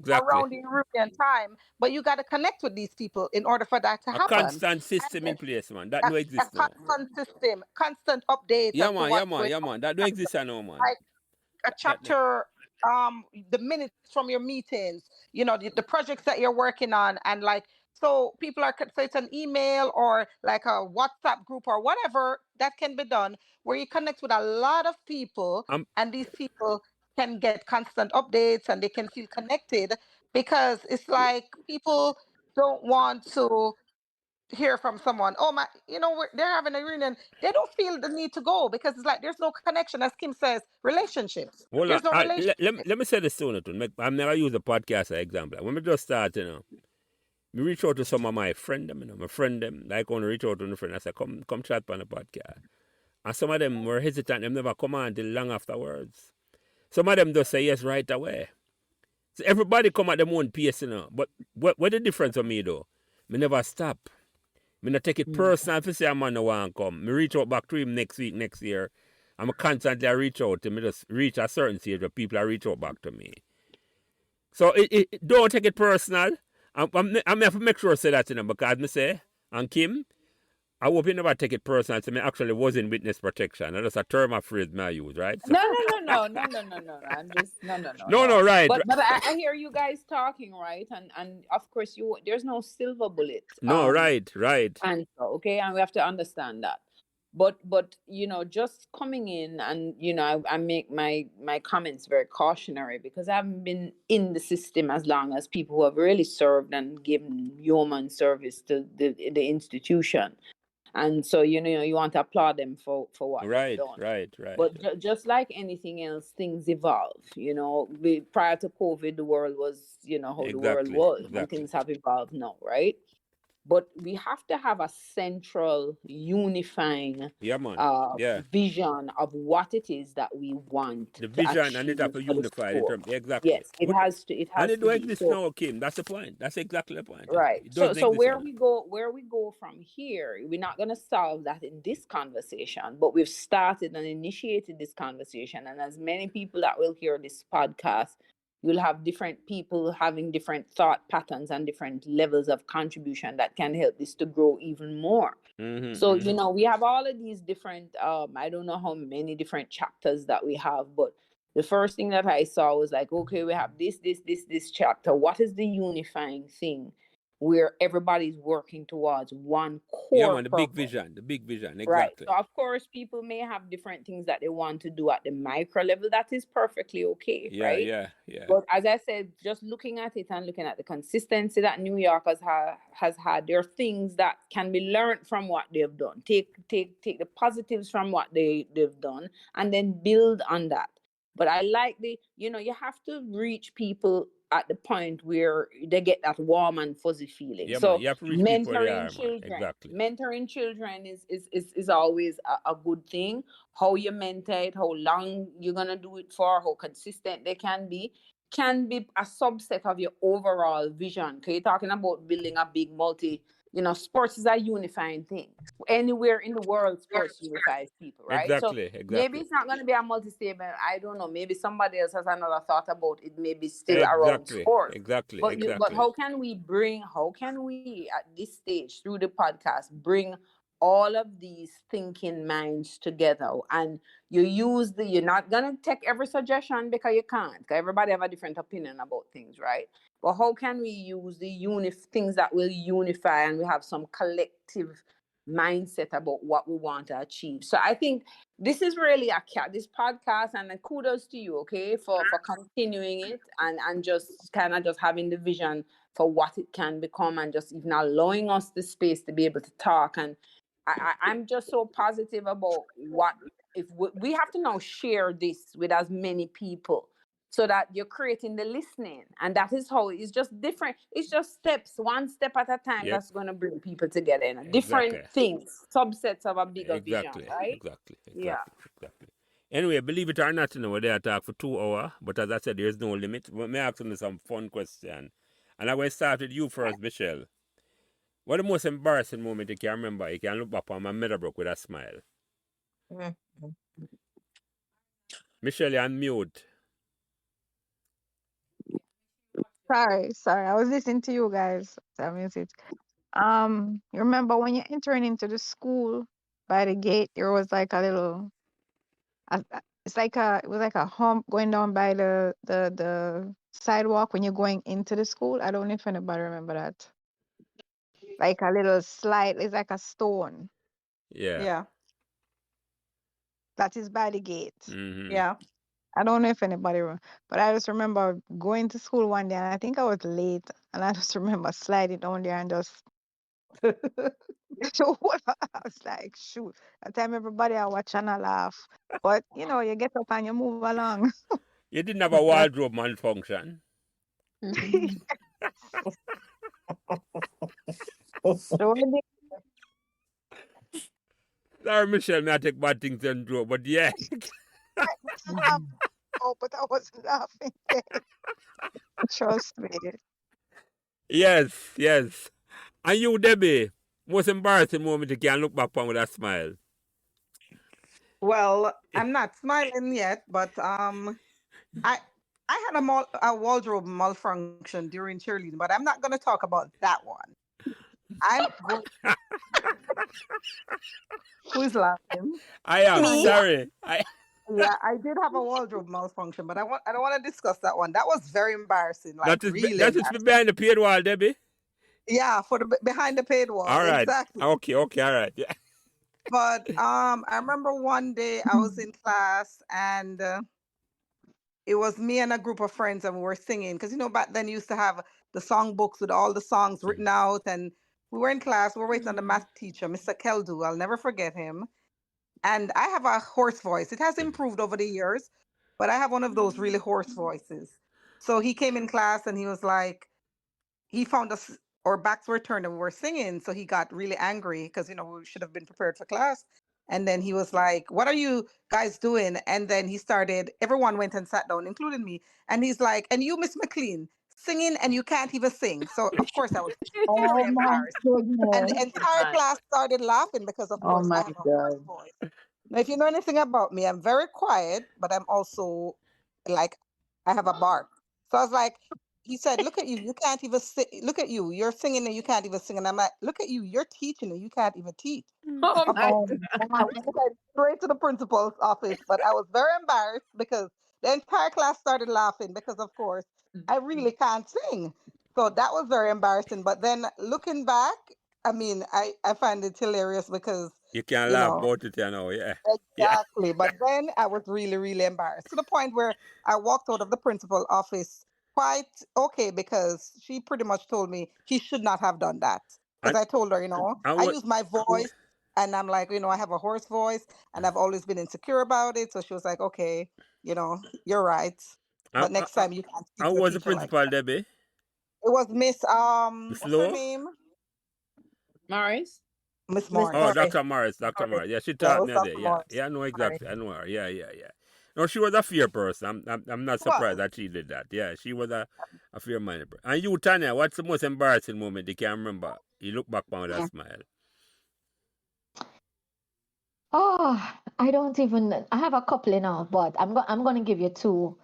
around the reunion time. But you got to connect with these people in order for that to
A
happen.
constant system in place, man. That no
A
exist now.
constant system, constant updates
Yeah,
as to
man,
what's going
yeah,
on.
man. That don't exist now, man.
Like a chapter, the minutes from your meetings, the projects that you're working on, and like, so people are, so it's an email or like a WhatsApp group or whatever that can be done where you connect with a lot of people, and these people can get constant updates and they can feel connected, because it's like people don't want to hear from someone, oh my, they're having a reunion, they don't feel the need to go because it's like there's no connection, as Kim says, relationships,
Well,
there's no relationship.
let me say this soon. I'm never use a podcast as an example. When we just start, me reach out to some of my friend them, my friend them, like when I reach out to a friend, I say, come chat on the podcast. And some of them were hesitant, them never come on till long afterwards. Some of them just say yes right away. So everybody come at them own pace, But what the difference for me though? Me never stop. Me not take it personal if say a man no want come. Me reach out back to him next week, next year. I'm constantly reach out to me, just reach a certain stage where people are reach out back to me. So it don't take it personal. I'm have to make sure I say that, because me say, and Kim, I hope you never take it personal. So me actually was in witness protection. That's a term of phrase I use, right? So,
No. I'm just no.
no, right.
But I hear you guys talking, right? And of course there's no silver bullet.
No, right.
Answer, okay, and we have to understand that. But just coming in and I make my comments very cautionary because I haven't been in the system as long as people who have really served and given yeoman service to the institution. And so, you want to applaud them for what they've done.
Right.
But just like anything else, things evolve. Prior to COVID, the world was, how the world was. And things have evolved now, right? But we have to have a central unifying vision of what it is that we want.
The vision and it have to unify. Exactly.
Yes, it has to.
And it don't exist now, Kim. That's the point. That's exactly the point.
Right. So where we go from here, we're not going to solve that in this conversation, but we've started and initiated this conversation. And as many people that will hear this podcast, you'll have different people having different thought patterns and different levels of contribution that can help this to grow even more. So, we have all of these different, I don't know how many different chapters that we have, but the first thing that I saw was like, okay, we have this chapter. What is the unifying thing where everybody's working towards one core
the big vision, exactly.
Right. So of course, people may have different things that they want to do at the micro level. That is perfectly okay, right?
Yeah.
But as I said, just looking at it and looking at the consistency that New York has had, there are things that can be learned from what they've done. Take the positives from what they've done and then build on that. But I like you have to reach people at the point where they get that warm and fuzzy feeling.
Yeah,
so
you have to reach people where they are,
children,
exactly.
Mentoring children is always a good thing. How you mentor it, how long you're gonna do it for, how consistent they can be a subset of your overall vision. Because you're talking about building a big sports is a unifying thing. Anywhere in the world, sports unifies people, right?
Exactly.
Maybe it's not going to be a multi-statement. I don't know. Maybe somebody else has another thought about it. Maybe still around sports.
Exactly.
But how can we at this stage through the podcast bring all of these thinking minds together? And you're not going to take every suggestion because you can't. Because everybody have a different opinion about things, right? But how can we use the things that will unify and we have some collective mindset about what we want to achieve. So I think this is really this podcast, and kudos to you, okay, for continuing it and just kind of just having the vision for what it can become, and just even allowing us the space to be able to talk. And I'm just so positive about what if we have to now share this with as many people, so that you're creating the listening. And that is how it's just different. It's just steps, one step at a time.
Yep.
That's going to bring people together in different things, subsets of a bigger vision, right?
Exactly. Anyway, believe it or not, we're there to talk for 2 hours, but as I said, there's no limit. But may I ask you some fun question? And I'm going to start with you first, Michelle. What the most embarrassing moment you can remember? You can look back on my Meadowbrook with a smile.
Mm-hmm.
Michelle, you're on mute.
Sorry. I was listening to you guys. I missed it. You remember when you're entering into the school by the gate, there was like a little, it was like a hump going down by the sidewalk when you're going into the school. I don't know if anybody remember that. Like a little slide, it's like a stone.
Yeah.
That is by the gate.
Mm-hmm.
Yeah.
I don't know if anybody, but I just remember going to school one day, and I think I was late, and I just remember sliding down there and just. So I was like, shoot. That time everybody I watch and I laugh. But you get up and you move along.
You didn't have a wardrobe malfunction. Sorry, Michelle, may I take bad things and draw, but yeah.
Oh, but I was laughing. Trust me.
Yes. And you, Debbie, most embarrassing moment you can look back on with a smile.
Well, I'm not smiling yet, but I had a wardrobe malfunction during cheerleading, but I'm not going to talk about that one. I'm going. Who's laughing?
I am sorry.
Yeah, I did have a wardrobe malfunction, but I don't want to discuss that one. That was very embarrassing. Like,
that is behind the paid wall, Debbie.
Yeah, for the behind the paid wall.
All right.
Exactly.
Okay, all right. Yeah.
But I remember one day I was in class, and it was me and a group of friends, and we were singing, because back then you used to have the songbooks with all the songs written out, and we were in class. We were waiting on the math teacher, Mr. Keldu. I'll never forget him. And I have a hoarse voice. It has improved over the years, but I have one of those really hoarse voices. So he came in class and he was like, he found us, our backs were turned and we were singing. So he got really angry because, we should have been prepared for class. And then he was like, what are you guys doing? And then everyone went and sat down, including me. And he's like, and you, Miss Mclean, singing and you can't even sing. So of course I was very embarrassed. And the entire class started laughing because of course I have a hoarse voice. Now, if you know anything about me, I'm very quiet, but I'm also like, I have a bark. So I was like, he said, look at you, you can't even sing. Look at you, you're singing and you can't even sing. And I'm like, look at you, you're teaching and you can't even teach.
Oh my
I went straight to the principal's office, but I was very embarrassed because the entire class started laughing because, of course, I really can't sing. So that was very embarrassing. But then looking back, I mean, I find it hilarious because
you can laugh about it, yeah.
Exactly. But then I was really, really embarrassed to the point where I walked out of the principal office quite okay, because she pretty much told me he should not have done that. Because I told her, I use my voice, and I'm like, I have a hoarse voice and I've always been insecure about it. So she was like, okay, you're right. But next time you can't speak.
How was the principal, like Debbie?
It was Miss, what's her name?
Morris?
Miss Morris.
Oh, Dr. Morris. Yeah, she taught me there. Yeah, I know exactly. I know her. Yeah. No, she was a fair person. I'm not surprised that she did that. Yeah, she was a fair-minded person. And you, Tania, what's the most embarrassing moment you can remember? You look back on with a smile.
Oh, I have a couple now, but I'm going to give you two.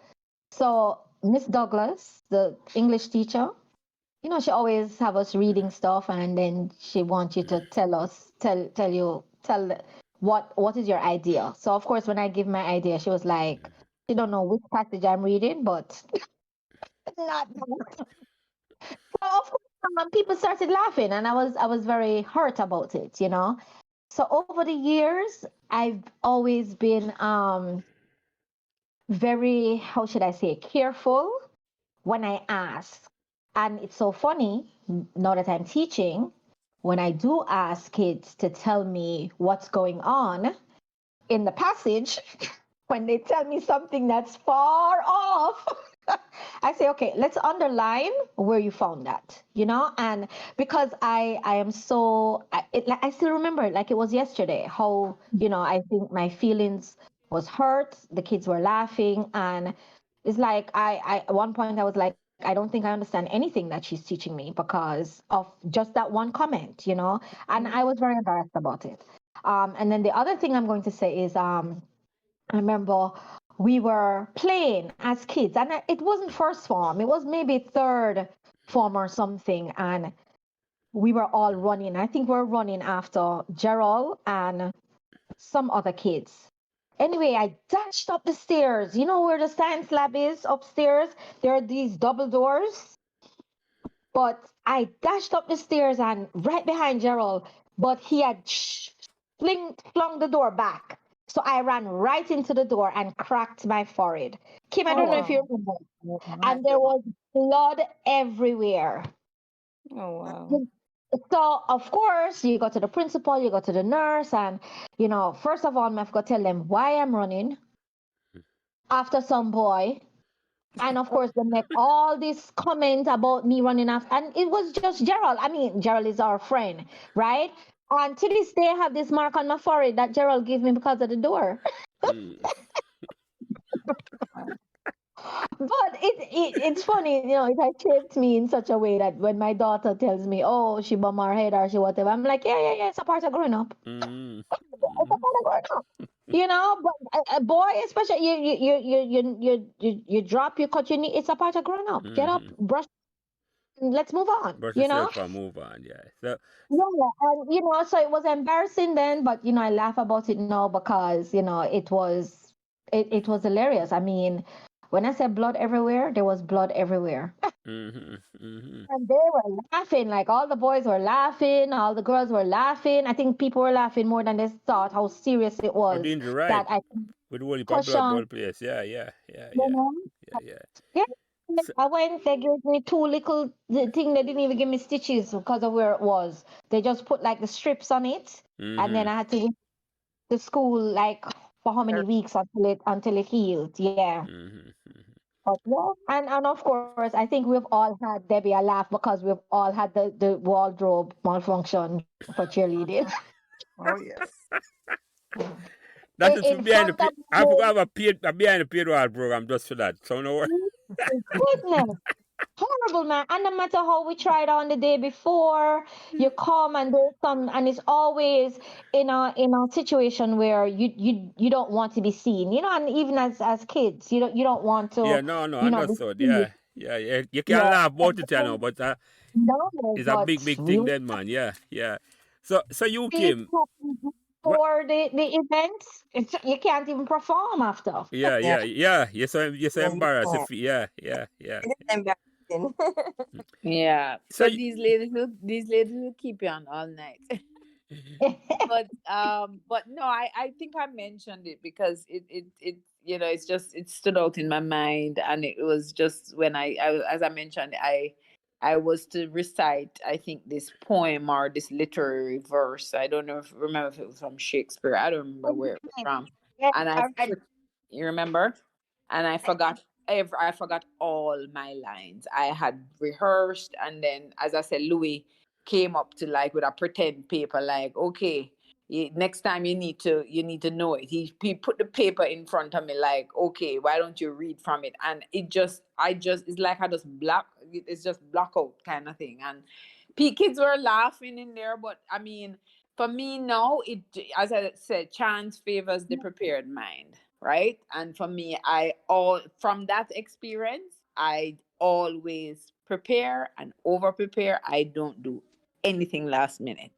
So Miss Douglas, the English teacher, she always have us reading stuff, and then she wants you to tell what is your idea. So of course, when I give my idea, she was like, she don't know which passage I'm reading, but not. So of course, people started laughing, and I was very hurt about it, you know. So over the years, I've always been very, how should I say, careful when I ask. And it's so funny now that I'm teaching, when I do ask kids to tell me what's going on in the passage, when they tell me something that's far off, I say, okay, let's underline where you found that, you know? And because I am so, I still remember it like it was yesterday, how, you know, I think my feelings was hurt. The kids were laughing. And it's like, at one point I was like, I don't think I understand anything that she's teaching me because of just that one comment, you know? And I was very embarrassed about it. And then the other thing I'm going to say is, I remember we were playing as kids, and it wasn't first form, it was maybe third form or something. And we were all running. I think we are running after Gerald and some other kids. Anyway, I dashed up the stairs. You know where the science lab is upstairs? There are these double doors. But I dashed up the stairs and right behind Gerald, but he had flung the door back. So I ran right into the door and cracked my forehead. Kim, I
Oh
don't know if you
wow.
remember. And there was blood everywhere.
Oh wow.
So, of course, you go to the principal, you go to the nurse, and, you know, first of all, I've got to tell them why I'm running after some boy. And of course, they make all this comment about me running after, and it was just Gerald. I mean, Gerald is our friend, right? And to this day, I have this mark on my forehead that Gerald gave me because of the door. But it's funny, you know, it has shaped me in such a way that when my daughter tells me, oh, she bumped her head or she whatever, I'm like, yeah, it's a part of growing up. It's a part of growing up. You know, but a boy, especially you drop, you cut your knee. It's a part of growing up. Get up, brush, let's move on.
Brush
You know.
yourself and move on, yeah. So,
Yeah, and you know, so it was embarrassing then, but you know, I laugh about it now because you know it was hilarious. I mean, when I said blood everywhere, there was blood everywhere. And they were laughing, like all the boys were laughing, all the girls were laughing. I think people were laughing more than they thought how serious it
oh,
was
danger, right?
that I
With the whole heap of
push
blood,
on,
blood place. Yeah, yeah, yeah,
you
yeah,
know.
yeah, yeah.
Yeah,
So,
I went, they gave me two little the thing, they didn't even give me stitches because of where it was. They just put like the strips on it, and then I had to wait the school like for how many weeks until it healed. Yeah. But yeah, and of course, I think we've all had Debbie a laugh because we've all had the wardrobe malfunction for cheerleading.
Oh yes.
that is
In
behind the
front of
I forgot have a behind the paid program just for that. So no worry.
goodness, horrible, man. And no matter how we tried on the day before, you come and there's some, and it's always in a situation where you don't want to be seen, you know. And even as kids, you don't want
Yeah,
to,
no,
you know, be
understood.
seen.
Yeah, yeah, yeah. You can
Yeah.
laugh about it, you know, but
No,
it's a
but
big
we
thing then, man. Yeah, yeah. So you,
see it
Kim,
happen
what?
before the event. You can't even perform after.
Yeah,
Yeah.
yeah, yeah. You're so
Yeah, you
embarrassed.
can't.
Yeah, yeah, yeah.
It is embarrassing.
Yeah.
So
So these ladies will keep you on all night. But no, I think I mentioned it because it it's just it stood out in my mind, and it was just when as I mentioned, I was to recite, I think, this poem or this literary verse. I don't know if remember if it was from Shakespeare. I don't remember where it was from.
Yeah,
And you remember? And I forgot all my lines. I had rehearsed, and then, as I said, Louis came up to, like, with a pretend paper, like, okay, next time you need to know it. He put the paper in front of me, like, okay, why don't you read from it? And it's like I just it's just block out kind of thing. And kids were laughing in there, but I mean, for me now, as I said, chance favors the prepared mind, right? And for me, from that experience, I always prepare and over prepare. I don't do anything last minute.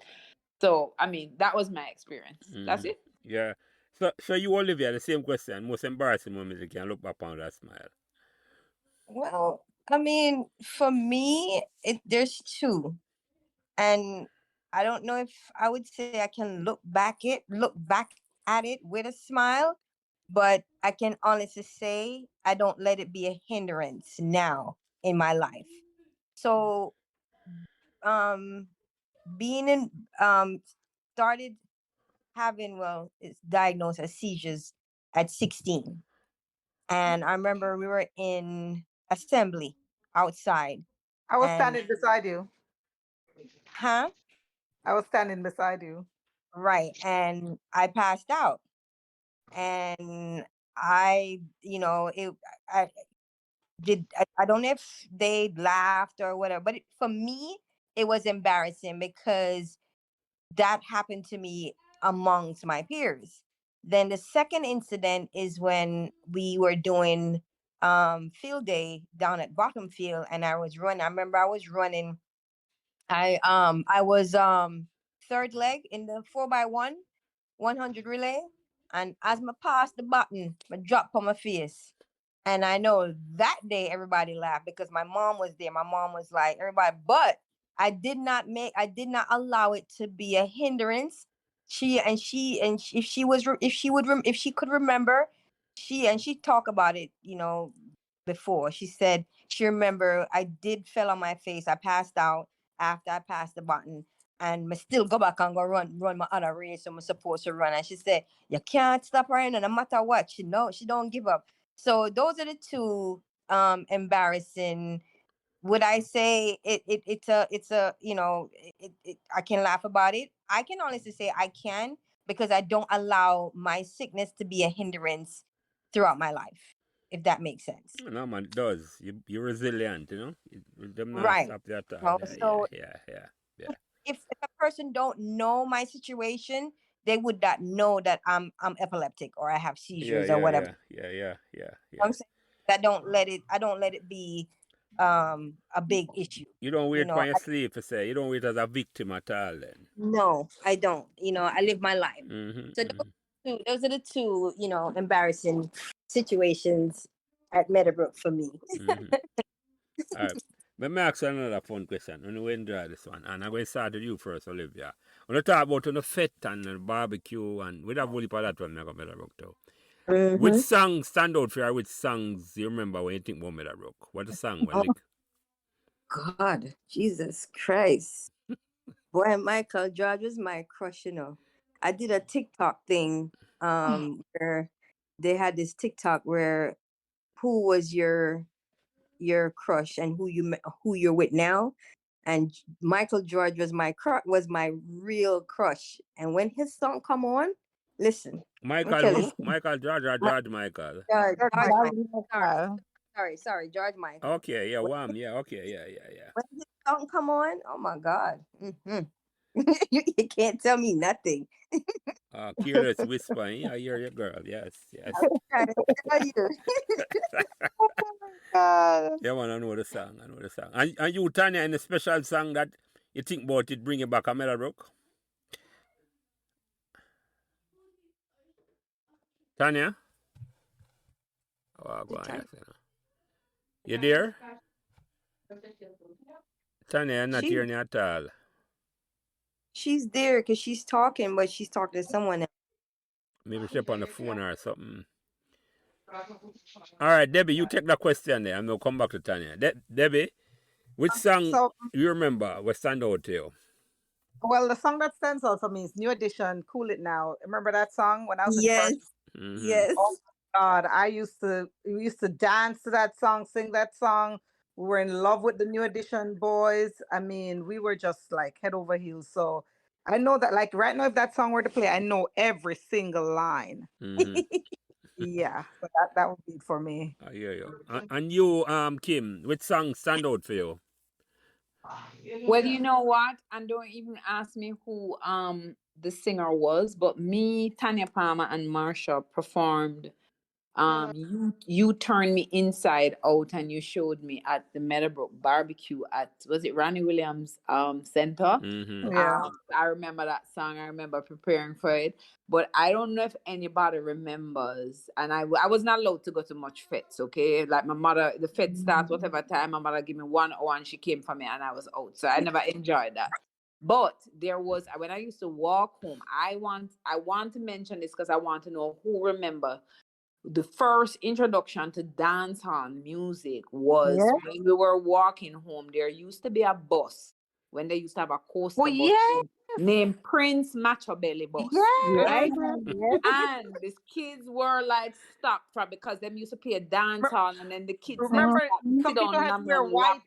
So I mean, that was my experience. That's it.
yeah. So you, Olivia, the same question. Most embarrassing moment you can look back on that smile.
Well, I mean, for me, there's two, and I don't know if I would say I can look back at it with a smile, but I can honestly say I don't let it be a hindrance now in my life. So, um, being in started having, well, it's diagnosed as seizures at 16. And I remember we were in assembly outside,
I was
and
standing beside you.
huh?
I was standing beside you.
Right. And I passed out. And I I don't know if they laughed or whatever, but for me, it was embarrassing because that happened to me amongst my peers. Then the second incident is when we were doing field day down at Bottom Field, and I was running. I remember I was running. I was third leg in the 4x1 100 relay, and as I passed the button, I dropped on my face. And I know that day everybody laughed because my mom was there. My mom was like, everybody, but I did not allow it to be a hindrance. If she was, if she could remember, she talked about it, before. She said she remember I did fell on my face. I passed out after I passed the button, and I still go back and go run my other race I'm supposed to run. And she said, you can't stop running no matter what. She don't give up. So those are the two embarrassing. Would I say it's a I can laugh about it. I can honestly say I can, because I don't allow my sickness to be a hindrance throughout my life, if that makes sense.
No, man, it does. You're resilient, you know? Them not
Right.
stop you at all.
No, so
Yeah.
if a person don't know my situation, they would not know that I'm epileptic or I have seizures or whatever.
Yeah.
I'm saying I don't let it be a big issue.
You don't
You
wait
know,
for your sleep to say. You don't wait as a victim at all then.
no, I don't. I live my life. So those are the two, embarrassing situations at Meadowbrook for me.
All right. Let me ask you another fun question. When we enjoy this one, and I'm going to start with you first, Olivia. When you talk about the fete and the barbecue, and we have a heap of that one, Meadowbrook too. Which songs stand out for you? Which songs you remember when you think about Meadowbrook? What the song? What lick?
God, Jesus Christ. Boy, Michael George was my crush, I did a TikTok thing where they had this TikTok where who was your crush and who you're with now, and Michael George was my real crush. And when his song come on, listen, let me
Michael
tell
who?
you,
Michael George or George Michael?
George Michael.
Michael.
Sorry, George Michael.
Okay, yeah, Wham, yeah, okay, yeah.
When his song come on, oh my God, you can't tell me nothing.
Careless Whisper, I hear your girl, yes.
I'm trying to tell you.
Oh my God.
Yeah, man, I know the song. And you, Tanya, any special song that you think about it, bring it back a Meadowbrook? Tanya? Oh, go on, yes. You there? Tanya, you're not
She
hearing you at all.
she's there because she's talking, but she's talking to someone else.
Maybe she's up on the phone or something. All right, Debbie, you take the question there, and we'll come back to Tanya. Debbie, which song
So,
you remember what stand out to you?
well, the song that stands out for me is New Edition, Cool It Now. Remember that song when I was in
Yes,
first?
yes.
Oh my God, we used to dance to that song, sing that song. We were in love with the New Edition boys. I mean, we were just like head over heels. So I know that, like right now, if that song were to play, I know every single line. Yeah, so that would be it for me.
I hear you. And you, Kim, which song stand out for you?
Well, you know what? And don't even ask me who the singer was, but me, Tanya Palmer, and Marsha performed You turned me inside out and you showed me at the Meadowbrook barbecue at, was it Ronnie Williams Center?
Mm-hmm.
Yeah.
I remember that song. I remember preparing for it, but I don't know if anybody remembers. And I was not allowed to go to much fets. Okay, like my mother, the fet starts whatever time. My mother gave me 1 hour and she came for me, and I was out. So I never enjoyed that. But there was, when I used to walk home. I want to mention this because I want to know who remember the first introduction to dancehall music was
Yeah.
when we were walking home. There used to be a bus when they used to have a coaster
Oh,
bus
yeah.
named Prince Machiavelli bus,
Yes.
right?
Yes.
And these kids were like stuck from because them used to play dance hall, and then the kids them
Remember,
sit
some people
down
had to
and
wear
lap.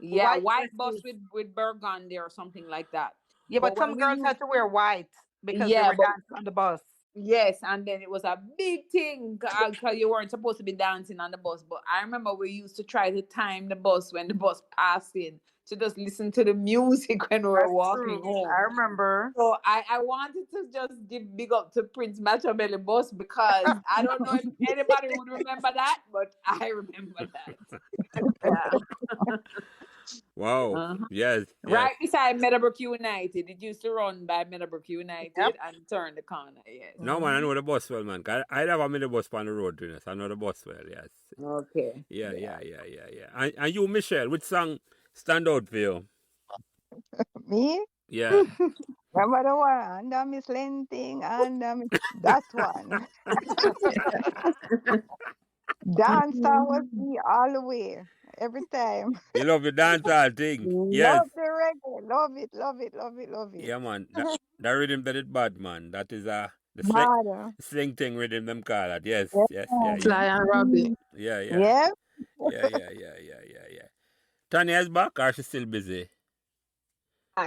Yeah,
white
white bus
dresses.
with burgundy or something like that.
Yeah,
But
but some
when we
girls
used,
had to wear white because they
yeah,
were
but
dancing on the bus.
yes, and then it was a big thing because you weren't supposed to be dancing on the bus. But I remember we used to try to time the bus when the bus passed in to just listen to the music when we were
That's
walking
true.
home.
I remember.
So I wanted to just give big up to Prince Machiavelli bus because I don't know if anybody would remember that, but I remember that. Yeah.
Wow.
Uh-huh.
Yes.
Right beside Meadowbrook United. It used to run by Meadowbrook United
Yep.
and turn the corner. Yes.
No, man, I know the bus well, man. 'Cause I have a minibus on the road, to us. I know the bus well, yes.
Okay.
Yeah. And you, Michelle, which song stand out for you?
Me?
Yeah.
Remember the one? And Miss Lenting and that one. Dancer was me all the way. Every time.
You love the dancehall thing. Yes.
Love the reggae. Love it, love it, love it, love it.
Yeah, man. That rhythm that it bad, man. That is the
Mother.
sling thing rhythm them call that. Yes.
Yeah.
Sly and Robbie.
Yeah.
Yeah.
Yeah. Tanya is back or she's still busy?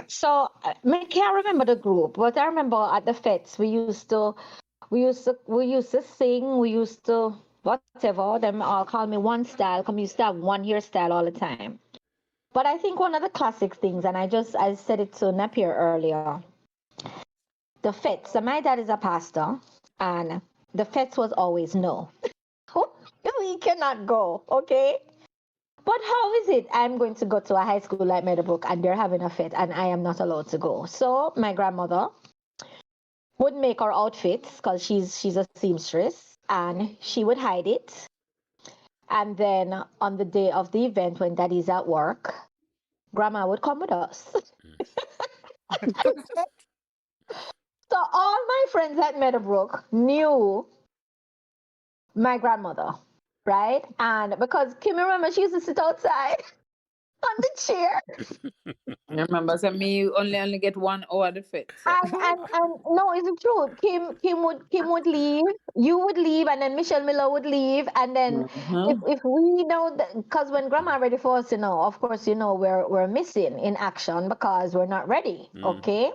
So I can't remember the group, but I remember at the fets we used to sing, we used to whatever. Them all call me one style, come used to have one hairstyle all the time. But I think one of the classic things, and I said it to Napier earlier, the fets. So my dad is a pastor, and the fets was always no. We cannot go, okay? But how is it I'm going to go to a high school like Meadowbrook and they're having a fet and I am not allowed to go? So my grandmother would make our outfits because she's a seamstress and she would hide it. And then on the day of the event when daddy's at work, grandma would come with us. So all my friends at Meadowbrook knew my grandmother, right? And because Kim, remember, she used to sit outside on the chair.
I remember so me you only get 1 hour the fit. So.
And no, it's the truth. Kim would leave, you would leave, and then Michelle Miller would leave, and then if we know that, because when grandma ready for us, of course, we're missing in action because we're not ready. Okay.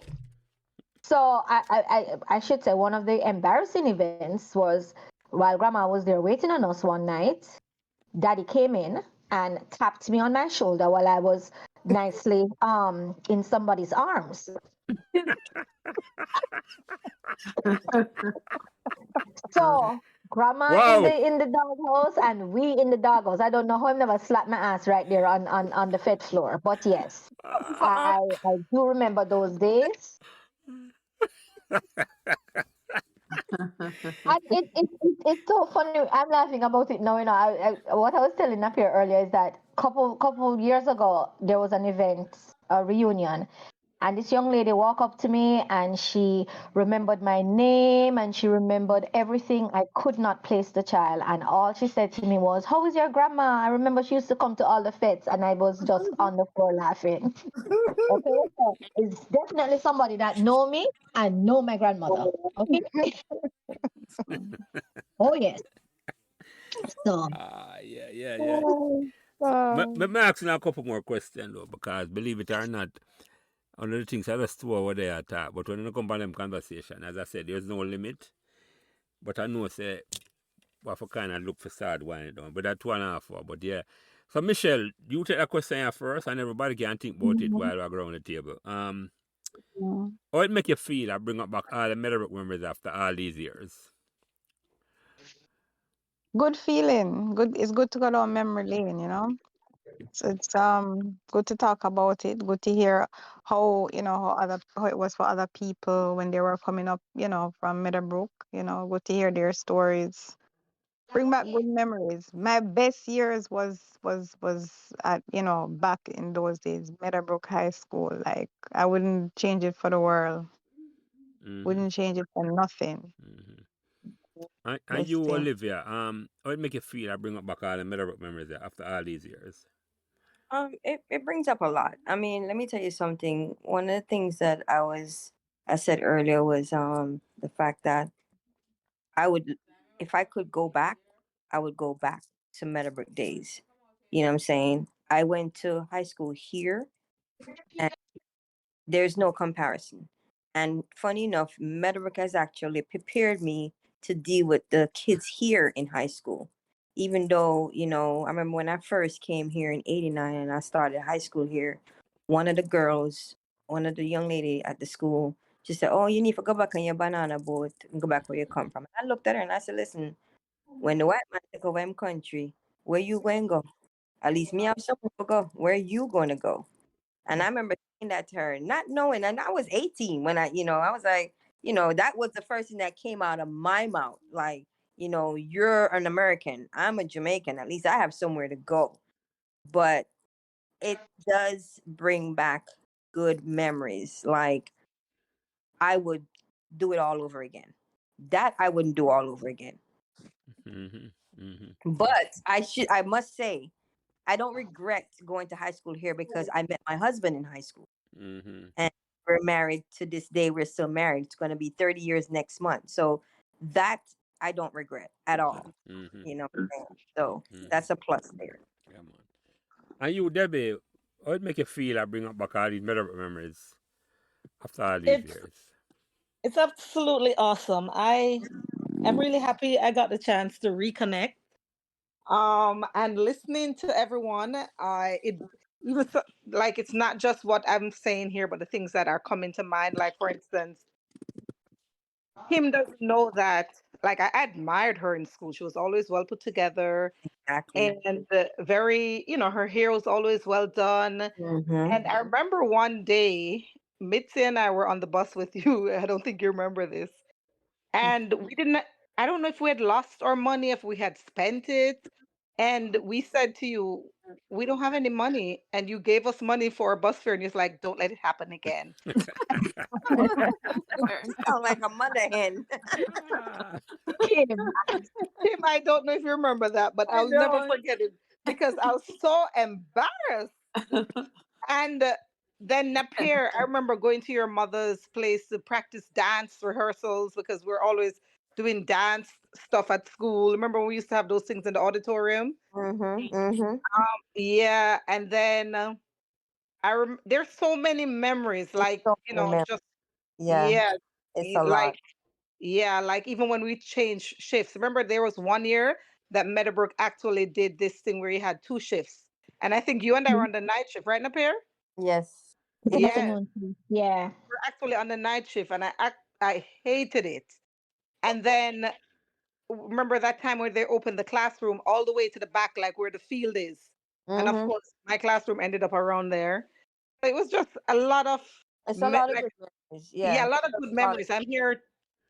So I should say one of the embarrassing events was while grandma was there waiting on us one night, daddy came in and tapped me on my shoulder while I was nicely in somebody's arms. So grandma
Wow.
in the doghouse and we in the doghouse. I don't know how I've never slapped my ass right there on the fed floor, but yes, I do remember those days. And it's so funny. I'm laughing about it now. What I was telling Napier earlier is that couple years ago there was an event, a reunion, and this young lady walked up to me and she remembered my name and she remembered everything. I could not place the child, and all she said to me was, "How is your grandma? I remember she used to come to all the fets," and I was just on the floor laughing. Okay, so it's definitely somebody that know me and know my grandmother. Okay. Oh yes. So
Yeah. Let me ask you a couple more questions though, because believe it or not, one of the things I just throw over there at that, but when you come on them conversation, as I said, there's no limit. But I know say we have to kind of look for start winding down. But that's 2.5 hours. But yeah. So Michelle, you take that question here first and everybody can think about it while we're around the table. How it make you feel I bring up back all the Meadowbrook memories after all these years?
good feeling. Good. It's good to go down memory lane, you know. So it's good to talk about it. Good to hear how how it was for other people when they were coming up, from Meadowbrook. Good to hear their stories. Bring back good memories. My best years was at back in those days, Meadowbrook High School. Like I wouldn't change it for the world. Wouldn't change it for nothing.
And
Best
you,
thing.
Olivia, how it make you feel? I bring up back all the Meadowbrook memories there after all these years.
It brings up a lot. I mean, let me tell you something. One of the things that I said earlier was the fact that I would, if I could go back, I would go back to Meadowbrook days. You know what I'm saying? I went to high school here, and there's no comparison. And funny enough, Meadowbrook has actually prepared me to deal with the kids here in high school. Even though, I remember when I first came here in '89 and I started high school here, one of the girls, one of the young lady at the school, she said, "Oh, you need to go back on your banana boat and go back where you come from." And I looked at her and I said, "Listen, when the white man take over them country, where you going to go? At least me have somewhere to go. Where you going to go?" And I remember saying that to her, not knowing, and I was 18 when I was like, that was the first thing that came out of my mouth. Like, you're an American. I'm a Jamaican. At least I have somewhere to go. But it does bring back good memories. Like, I would do it all over again. That I wouldn't do all over again. But I must say, I don't regret going to high school here because I met my husband in high school. And we're married to this day. We're still married. It's going to be 30 years next month. So that I don't regret at all. You know what I'm saying? So that's a plus there.
Yeah, man. And you, Debbie, how it make you feel? I bring up back all these Meadowbrook memories after all these years.
It's absolutely awesome. I am really happy I got the chance to reconnect. And listening to everyone, like it's not just what I'm saying here, but the things that are coming to mind. Like for instance, Kim doesn't know that. Like I admired her in school. She was always well put together.
Exactly.
And very, her hair was always well done. And I remember one day, Mitzi and I were on the bus with you. I don't think you remember this. And we didn't, I don't know if we had lost our money, if we had spent it. And we said to you, we don't have any money. And you gave us money for a bus fare. And you're like, don't let it happen again.
You sound like a mother hen.
Kim, I don't know if you remember that, but I'll never forget it because I was so embarrassed. And then Napier, I remember going to your mother's place to practice dance rehearsals because we're always doing dance stuff at school. Remember when we used to have those things in the auditorium? Yeah, and then there's so many memories, like
So many
just
Yeah, it's a lot.
like even when we changed shifts. Remember, there was one year that Meadowbrook actually did this thing where he had two shifts, and I think you and I were on the night shift, right, Napier?
Yes.
Yeah,
Afternoon. Yeah.
we're actually on the night shift, and I hated it. And then remember that time where they opened the classroom all the way to the back, like where the field is, and of course my classroom ended up around there. It was just a lot of
It's a lot of good memories.
yeah,
Yeah.
a lot of good memories. I'm here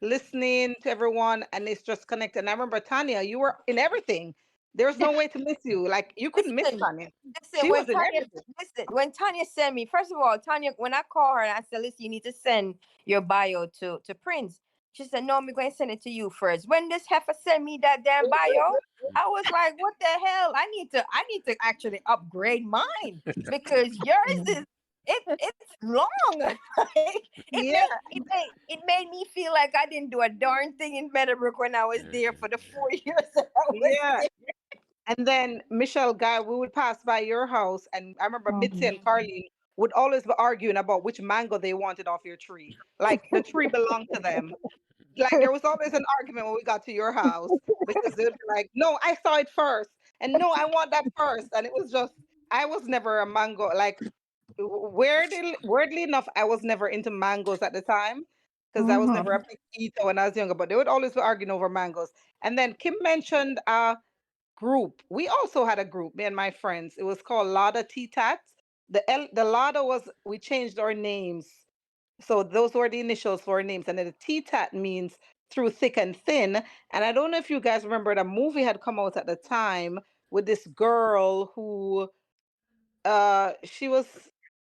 listening to everyone, and it's just connected. And I remember Tania, you were in everything. There's no way to miss you. Like you couldn't miss
Listen,
Tania.
listen,
She
when
was in
Tanya,
everything.
when Tanya sent me, first of all, Tanya, when I call her and I said, listen, you need to send your bio to Prince. She said, no, I'm going to send it to you first. When this heifer sent me that damn bio, I was like, what the hell? I need to actually upgrade mine because yours is it's long.
Yeah,
It made me feel like I didn't do a darn thing in Meadowbrook when I was there for the 4 years that I was
yeah.
there.
And then Michelle Guy, we would pass by your house, and I remember Mitzi and Carlene would always be arguing about which mango they wanted off your tree. Like the tree belonged to them. Like there was always an argument when we got to your house because they'd be like, "No, I saw it first," and "No, I want that first." And it was just, I was never a mango. Like weirdly enough, I was never into mangoes at the time. because I was never a big eater when I was younger, but they would always be arguing over mangoes. And then Kim mentioned group. We also had a group, me and my friends. It was called Lada Tea Tats. The Lada was, we changed our names. So those were the initials for our names. And then the Tea Tat means through thick and thin. And I don't know if you guys remember, the movie had come out at the time with this girl who she was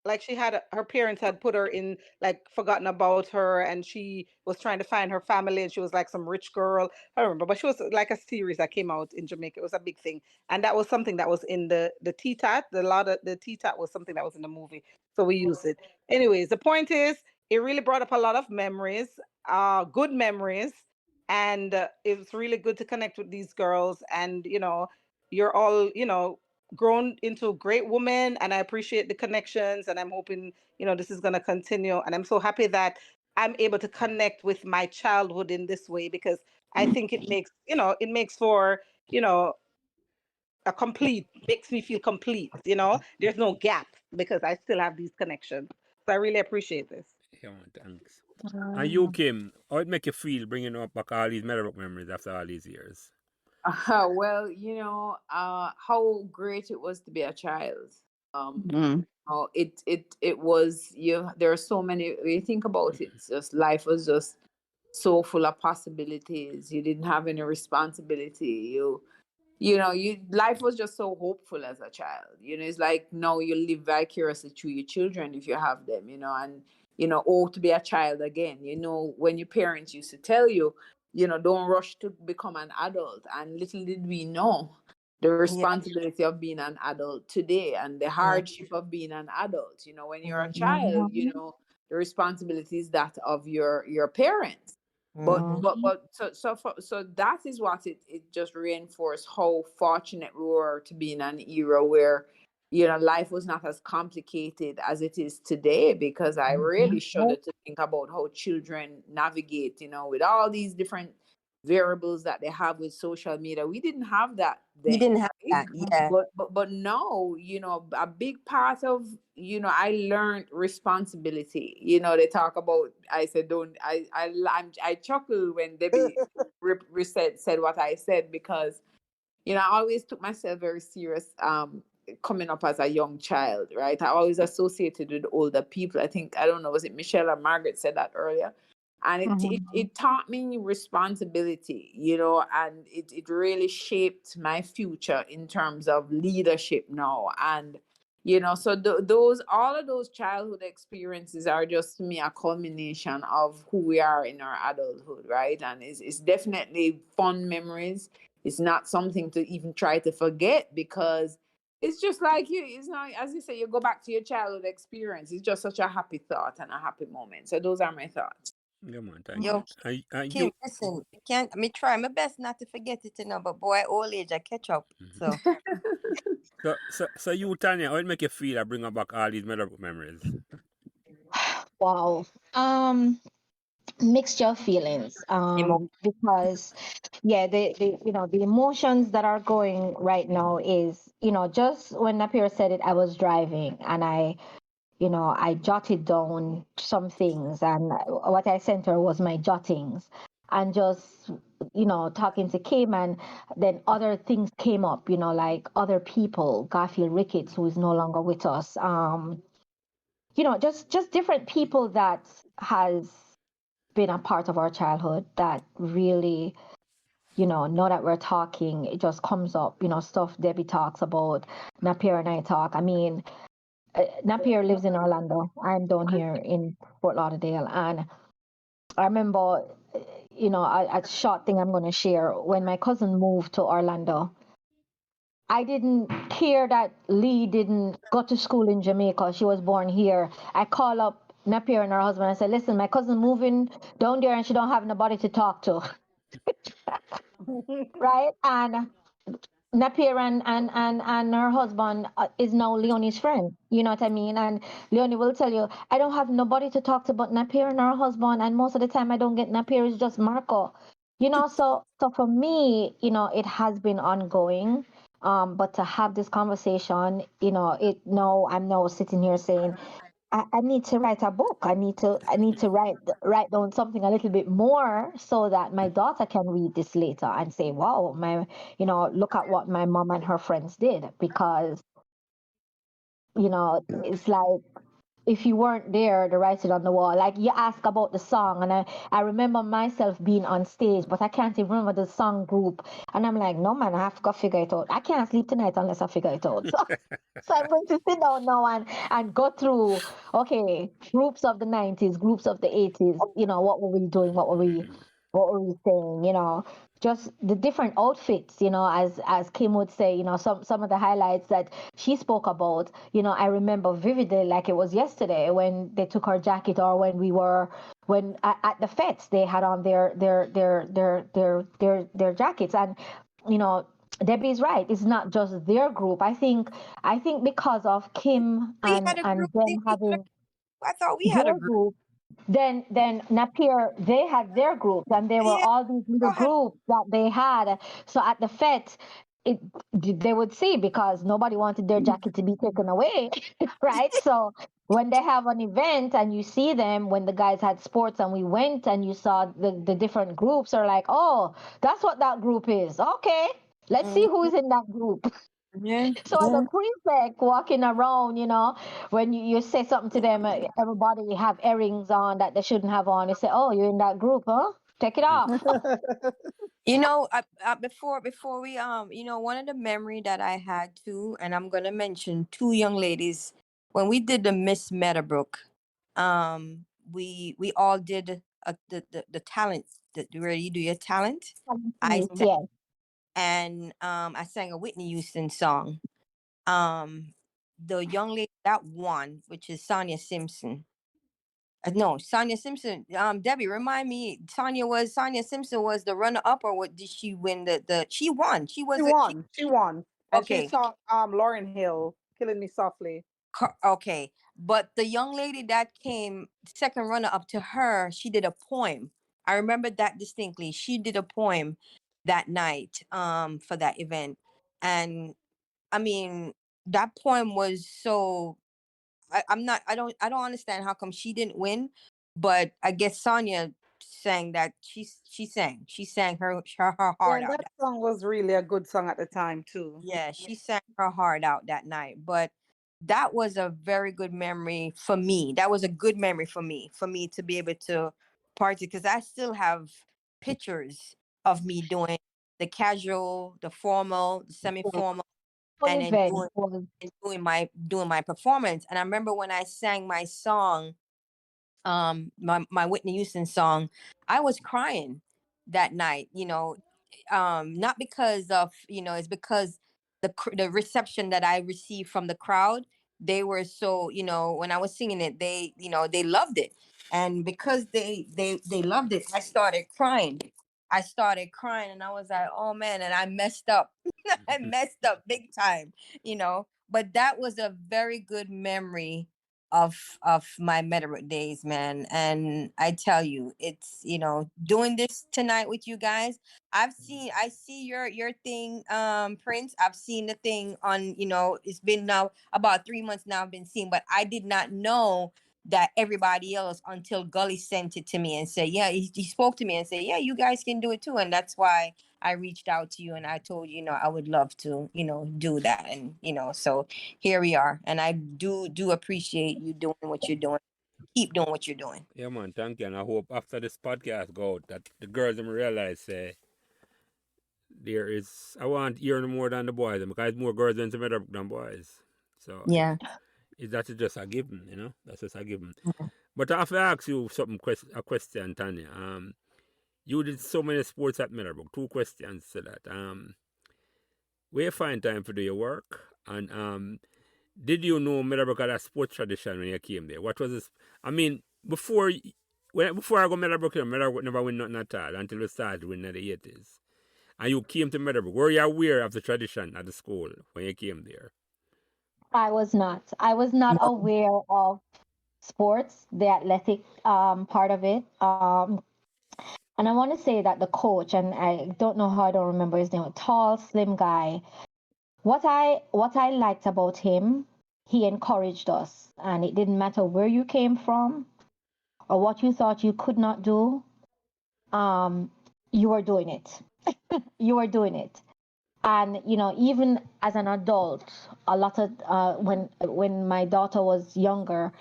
like, she had her parents had put her in, like, forgotten about her, and she was trying to find her family, and she was like some rich girl. I don't remember, but she was like a series that came out in Jamaica. It was a big thing, and that was something that was in the T-Tat. The T-Tat was something that was in the movie, so we used it. Anyways, the point is, it really brought up a lot of memories, good memories, and it was really good to connect with these girls. And you're all grown into great women, and I appreciate the connections, and I'm hoping this is going to continue. And I'm so happy that I'm able to connect with my childhood in this way, because I think it makes for makes me feel complete. There's no gap because I still have these connections. So I really appreciate this.
Yeah, thanks. And you, Kim, how it make you feel bringing up back all these Meadowbrook memories after all these years?
Well, how great it was to be a child. It was, there are so many, when you think about it, it's just, life was just so full of possibilities. You didn't have any responsibility. Life was just so hopeful as a child. It's like now you live vicariously through your children if you have them, and to be a child again. When your parents used to tell you, don't rush to become an adult. And little did we know the responsibility of being an adult today, and the hardship of being an adult. When you're a child, the responsibility is that of your parents. So that is what it just reinforced how fortunate we were to be in an era where life was not as complicated as it is today, because I really shudder to think about how children navigate with all these different variables that they have with social media. We didn't have that then.
You didn't have that, yeah.
But now, a big part of, I learned responsibility. They talk about, I said, I chuckle when Debbie said what I said, because, I always took myself very serious, coming up as a young child, right? I always associated with older people. I don't know, was it Michelle or Margaret said that earlier? And it taught me responsibility, and it really shaped my future in terms of leadership now. And, so all of those childhood experiences are just, to me, a culmination of who we are in our adulthood, right? And it's definitely fun memories. It's not something to even try to forget, because it's just like it's not, as you say, you go back to your childhood experience. It's just such a happy thought and a happy moment. So those are my thoughts.
Yeah, man, thank
Yo,
you.
Kim, listen, me try my best not to forget it, but boy, old age, I catch up.
So you, Tanya, how it make you feel? I bring back all these Meadowbrook memories.
Wow. Mixture of feelings. Because the emotions that are going right now is, just when Napier said it, I was driving and I jotted down some things, and what I sent her was my jottings, and just talking to Kim, and then other things came up, like other people, Garfield Ricketts, who is no longer with us, just different people that has been a part of our childhood that really, now that we're talking, it just comes up, stuff Debbie talks about, Napier and I talk. I mean, Napier lives in Orlando. I'm down here in Fort Lauderdale. And I remember, a short thing I'm going to share. When my cousin moved to Orlando, I didn't care that Lee didn't go to school in Jamaica. She was born here. I call up Napier and her husband. I said, listen, my cousin moving down there and she don't have nobody to talk to. Right? And Napier and her husband is now Leonie's friend. You know what I mean? And Leonie will tell you, I don't have nobody to talk to but Napier and her husband. And most of the time I don't get Napier, it's just Marco. So for me, it has been ongoing. But to have this conversation, I'm now sitting here saying, I need to write a book. I need to write down something a little bit more so that my daughter can read this later and say, wow, look at what my mom and her friends did. Because, it's like, if you weren't there to write it on the wall. Like you ask about the song, and I remember myself being on stage, but I can't even remember the song group. And I'm like, no man, I have to go figure it out. I can't sleep tonight unless I figure it out. So I'm going to sit down now and go through, okay, groups of the 90s, groups of the 80s, what were we doing? What were we saying? Just the different outfits, as Kim would say, some of the highlights that she spoke about, I remember vividly, like it was yesterday when they took our jacket, or when at the fets they had on their jackets. And Debbie's right, it's not just their group. I think because of Kim
We
and
had a group.
them having
I thought we had a
their
group.
group, then Napier, they had their groups, and there were
Yeah,
all these little
go ahead.
groups that they had. So at the fete, it they would see, because nobody wanted their jacket to be taken away, right? So when they have an event and you see them, when the guys had sports and we went and you saw the different groups, are like, oh, that's what that group is. Okay, let's see who is in that group.
Yeah,
So as
yeah.
a prefect walking around, when you say something to them, everybody have earrings on that they shouldn't have on. They say, "Oh, you're in that group, huh? Take it off."
Before we one of the memory that I had too, and I'm gonna mention two young ladies when we did the Miss Meadowbrook. We all did the talent. Where you do your talent. I sang,
Yeah.
and I sang a Whitney Houston song. The young lady that won, which is Sonia Simpson. No, Sonia Simpson. Debbie, remind me. Sonia Simpson was the runner up, or what? Did she win the? She won. She was.
She won. And she
Okay.
saw Lauryn Hill, Killing Me Softly.
Okay, but the young lady that came second runner up to her, she did a poem. I remember that distinctly. She did a poem that night for that event, and I mean that poem was so. I don't understand how come she didn't win, but I guess Sonia sang that she sang her heart
Yeah,
out.
that song was really a good song at the time too.
Yeah, she sang her heart out that night. But that was a very good memory for me. That was a good memory for me to be able to party, because I still have pictures of me doing the casual, the formal, the semi-formal,
Whole
and then
event was
doing my performance. And I remember when I sang my song, my Whitney Houston song, I was crying that night, not because of, it's because the reception that I received from the crowd. They were so, when I was singing it, they loved it. And because they loved it, I started crying, and I was like, oh man, and I messed up. I messed up big time, but that was a very good memory of my Meadowbrook days, man. And I tell you, it's, doing this tonight with you guys. I see your thing, Prince. I've seen the thing on, it's been now about 3 months now I've been seeing, but I did not know that everybody else, until Gully sent it to me and said, yeah, he spoke to me and said, yeah, you guys can do it too. And that's why I reached out to you and I told you, I would love to, do that. And, so here we are. And I do appreciate you doing what you're doing. Keep doing what you're doing.
Yeah, man, thank you. And I hope after this podcast go out that the girls them realize I want hear no more than the boys, because more girls in Meadowbrook than boys. So
Yeah.
that's just a given, That's just a given. But I have to ask you a question, Tanya. You did so many sports at Meadowbrook. 2 questions to that. Where you find time to do your work? And did you know Meadowbrook had a sports tradition when you came there? What was this? I mean, before I go Meadowbrook, Meadowbrook never win nothing at all until we started winning in the 80s. And you came to Meadowbrook. Were you aware of the tradition at the school when you came there?
I was not. I was not aware of sports, the athletic part of it. And I want to say that the coach, and I don't know how, I don't remember his name, a tall, slim guy. What I liked about him he encouraged us, and it didn't matter where you came from or what you thought you could not do. You were doing it. You were doing it. And even as an adult, a lot of when my daughter was younger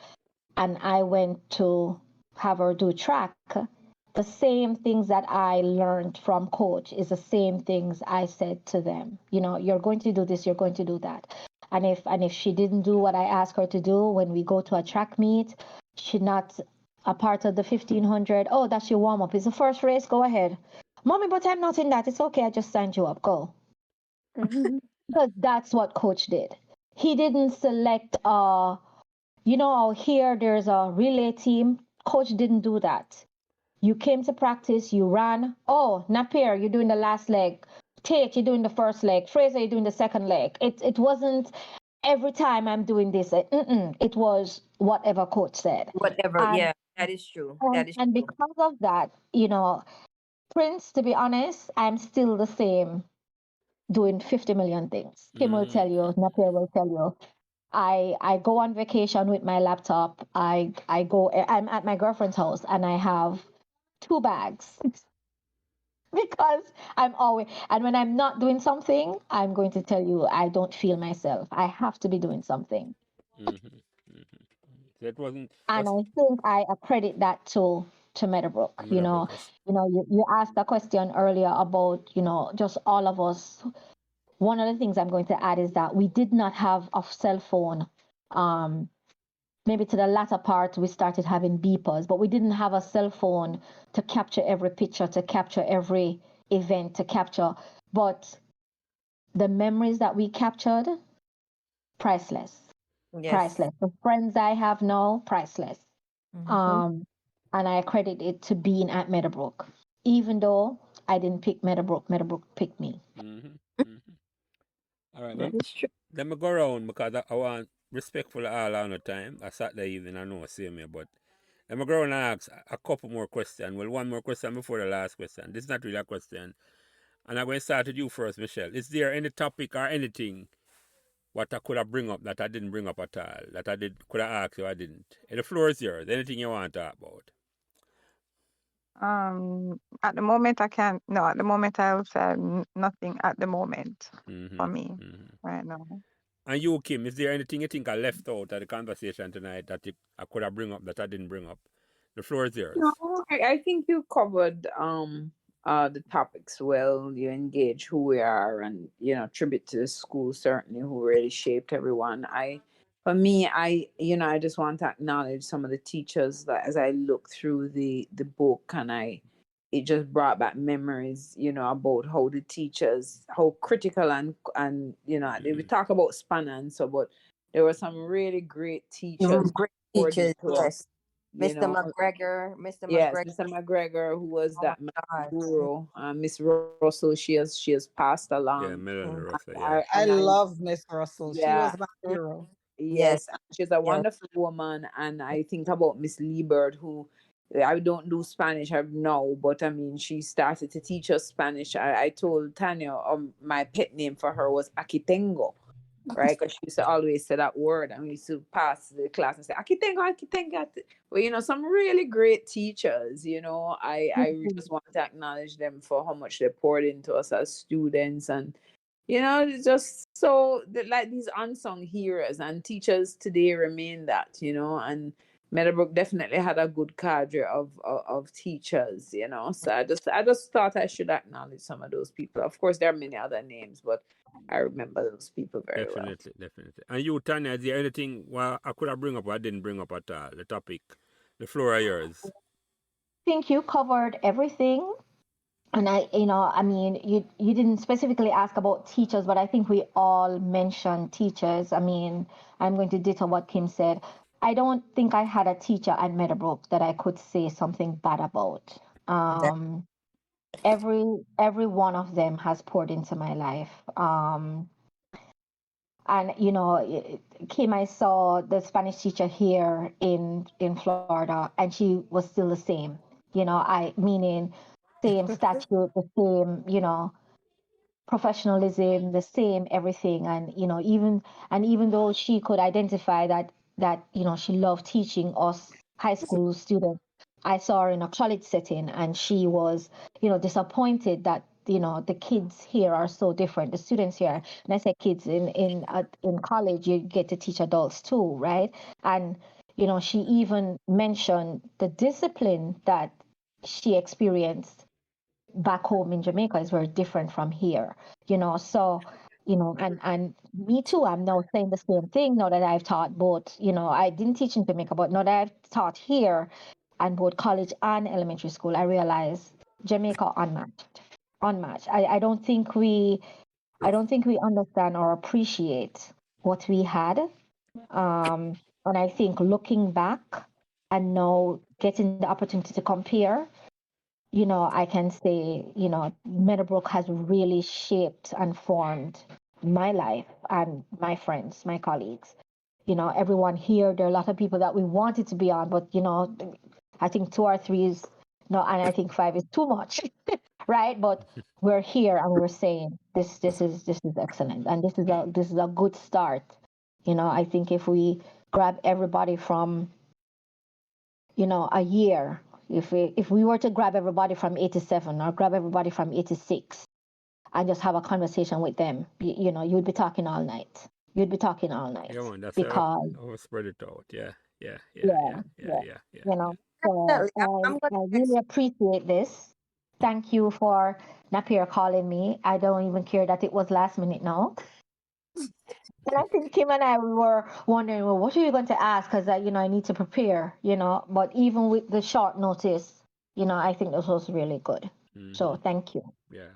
and I went to have her do track, the same things that I learned from coach is the same things I said to them. You're going to do this, you're going to do that. And if she didn't do what I asked her to do when we go to a track meet, she's not a part of the 1500. Oh, that's your warm up. It's the first race. Go ahead. Mommy, but I'm not in that. It's okay. I just signed you up. Go. Because that's what coach did. He didn't select here there's a relay team. Coach didn't do that. You came to practice, you ran. Oh, Napier, you're doing the last leg. Tate, you're doing the first leg. Fraiser, you're doing the second leg. It wasn't every time I'm doing this. It was whatever coach said.
Whatever.
And,
Yeah, that is true. That is
and
true.
because of that, Prince, to be honest, I'm still the same doing 50 million things. Kim will tell you, Napier will tell you. I go on vacation with my laptop. I'm at my girlfriend's house and I have 2 bags because I'm always, and when I'm not doing something, I'm going to tell you I don't feel myself. I have to be doing something.
That wasn't.
And I think I accredit that to Meadowbrook. You asked a question earlier about, just all of us. One of the things I'm going to add is that we did not have a cell phone. Maybe to the latter part, we started having beepers, but we didn't have a cell phone to capture every picture, to capture every event, to capture. But the memories that we captured, priceless.
Yes.
Priceless. The friends I have now, priceless. And I credit it to being at Meadowbrook. Even though I didn't pick Meadowbrook, Meadowbrook picked me.
All right,
That is true.
let me go around because I want respectful all the time. I Saturday evening, I know I see me, but let me go around and ask a couple more questions. Well, one more question before the last question. This is not really a question. And I'm going to start with you first, Michelle. Is there any topic or anything what I could have bring up that I didn't bring up at all, that I could have asked you I didn't? And the floor is yours. Anything you want to talk about?
At the moment I can't. No, at the moment I'll say nothing at the moment for me right now.
And you, Kim, is there anything you think I left out of the conversation tonight that I could have bring up that I didn't bring up? The floor is yours.
No, I think you covered the topics well. You engage who we are, and tribute to the school certainly who really shaped everyone. For me, I just want to acknowledge some of the teachers that as I look through the book, and it just brought back memories, about how the teachers, how critical and we talk about span and so, but there were some really great teachers.
Great teachers, yes. Mr.
Mr. McGregor, who was that guru, Miss Russell, she has passed along.
Yeah, Melanie Russell. Yeah.
I love Miss Russell. She was my hero.
Yes, she's a wonderful woman, and I think about Miss Liebert, who I don't do Spanish now, but I mean, she started to teach us Spanish. I told Tanya my pet name for her was Akitengo, right? Because she used to always say that word, and we used to pass the class and say Akitengo, Akitengo. Well, some really great teachers. I really just want to acknowledge them for how much they poured into us as students, and it's just so like these unsung heroes, and teachers today remain that, and Meadowbrook definitely had a good cadre of teachers, so I just thought I should acknowledge some of those people. Of course, there are many other names, but I remember those people very well.
Definitely. And you, Tanya, is there anything I could have bring up I didn't bring up at all? The topic, the floor is yours.
I think you covered everything. And you didn't specifically ask about teachers, but I think we all mentioned teachers. I mean, I'm going to ditto what Kim said. I don't think I had a teacher at Meadowbrook that I could say something bad about. Every one of them has poured into my life. And Kim, I saw the Spanish teacher here in Florida, and she was still the same. Meaning same statute, the same, professionalism, the same everything. And even though she could identify that she loved teaching us high school students, I saw her in a college setting, and she was disappointed that the kids here are so different, the students here. And I say kids, in college you get to teach adults too, right? And she even mentioned the discipline that she experienced back home in Jamaica is very different from here, so and me too, I'm now saying the same thing now that I've taught both. I didn't teach in Jamaica, but now that I've taught here and both college and elementary school, I realize Jamaica unmatched. I don't think we understand or appreciate what we had. And I think looking back and now getting the opportunity to compare, I can say, Meadowbrook has really shaped and formed my life and my friends, my colleagues. Everyone here, there are a lot of people that we wanted to be on, but, I think 2 or 3 is no, and I think 5 is too much, right? But we're here and we're saying this is excellent, and this is a good start. I think if we grab everybody from a year, if we were to grab everybody from 87 or grab everybody from 86 and just have a conversation with them, you'd be talking all night.
Yeah, man, that's
Because
how spread it out. Yeah, yeah, yeah,
yeah,
yeah,
yeah,
yeah, yeah,
you
yeah.
know. So
Definitely. I'm
I
gonna
really appreciate this. Thank you for Napier calling me. I don't even care that it was last minute now. And I think Kim and I, we were wondering, well, what are you going to ask? Because I need to prepare. But even with the short notice, I think this was really good. So thank you.
Yeah.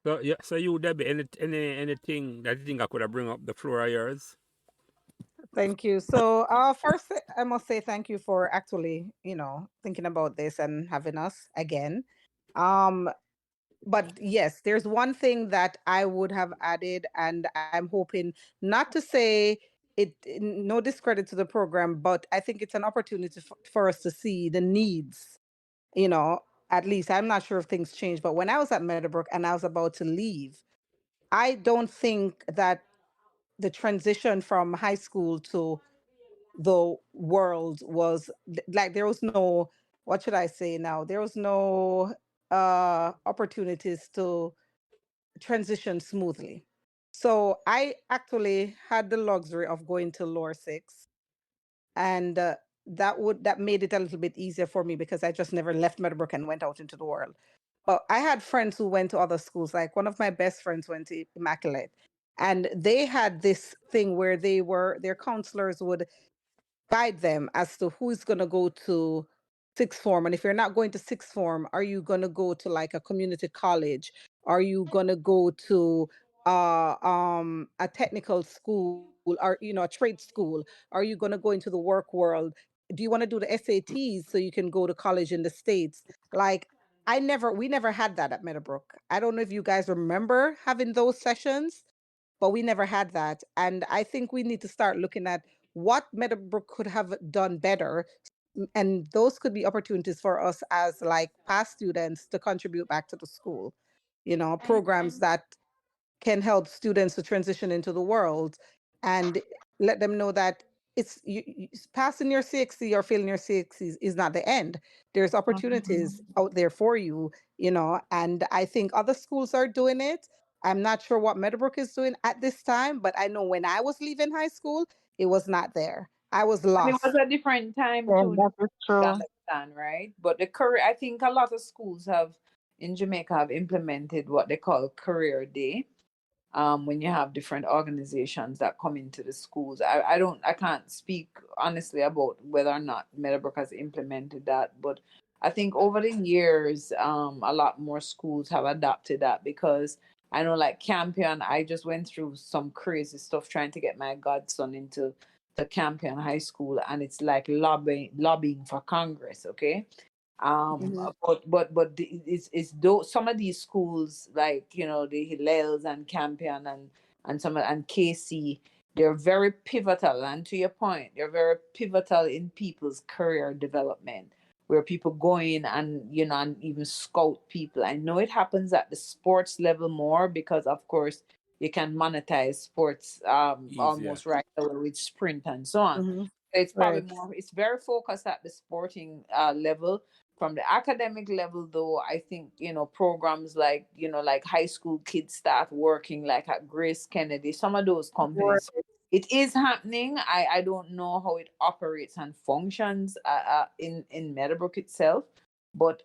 So yeah, so you, Debbie, anything that you think I could have bring up the floor of yours?
Thank you. So, first, I must say thank you for actually, thinking about this and having us again. Um, but yes, there's one thing that I would have added, and I'm hoping not to say it, no discredit to the program, but I think it's an opportunity for us to see the needs, you know, at least I'm not sure if things change, but when I was at Meadowbrook and I was about to leave, I don't think that the transition from high school to the world was like there was no, what should I say now? There was no opportunities to transition smoothly. So I actually had the luxury of going to lower six, and that made it a little bit easier for me because I just never left Meadowbrook and went out into the world. But I had friends who went to other schools. Like one of my best friends went to Immaculate, and they had this thing where their counselors would guide them as to who's going to go to sixth form. And if you're not going to sixth form, are you going to go to like a community college? Are you going to go to a technical school, or a trade school? Are you going to go into the work world? Do you want to do the SATs so you can go to college in the States? Like, we never had that at Meadowbrook. I don't know if you guys remember having those sessions, but we never had that. And I think we need to start looking at what Meadowbrook could have done better. And those could be opportunities for us as like past students to contribute back to the school, programs that can help students to transition into the world and let them know that passing your 60 or failing your 60s is not the end. There's opportunities out there for you, and I think other schools are doing it. I'm not sure what Meadowbrook is doing at this time, but I know when I was leaving high school, it was not there. I was
And it was
lost.
a different time
Yeah,
too,
that is
to
true.
understand, right? But the career, I think a lot of schools in Jamaica have implemented what they call career day. When you have different organizations that come into the schools. I can't speak honestly about whether or not Meadowbrook has implemented that, but I think over the years, a lot more schools have adopted that because I know like Campion, I just went through some crazy stuff trying to get my godson into the Campion High School, and it's like lobbying for Congress, okay?
Mhm.
It's those, some of these schools like the Hillels and Campion and KC, they're very pivotal, and to your point, they're very pivotal in people's career development. where people go in and, you know, and even scout people. I know it happens at the sports level more because, of course, you can monetize sports
Easier.
almost right away with sprint and so on.
Mm-hmm.
It's probably
Right.
more, it's very focused at the sporting level. From the academic level, though, I think, you know, programs like, you know, like high school kids start working like at Grace Kennedy, some of those companies. It is happening. I don't know how it operates and functions in Meadowbrook itself. But,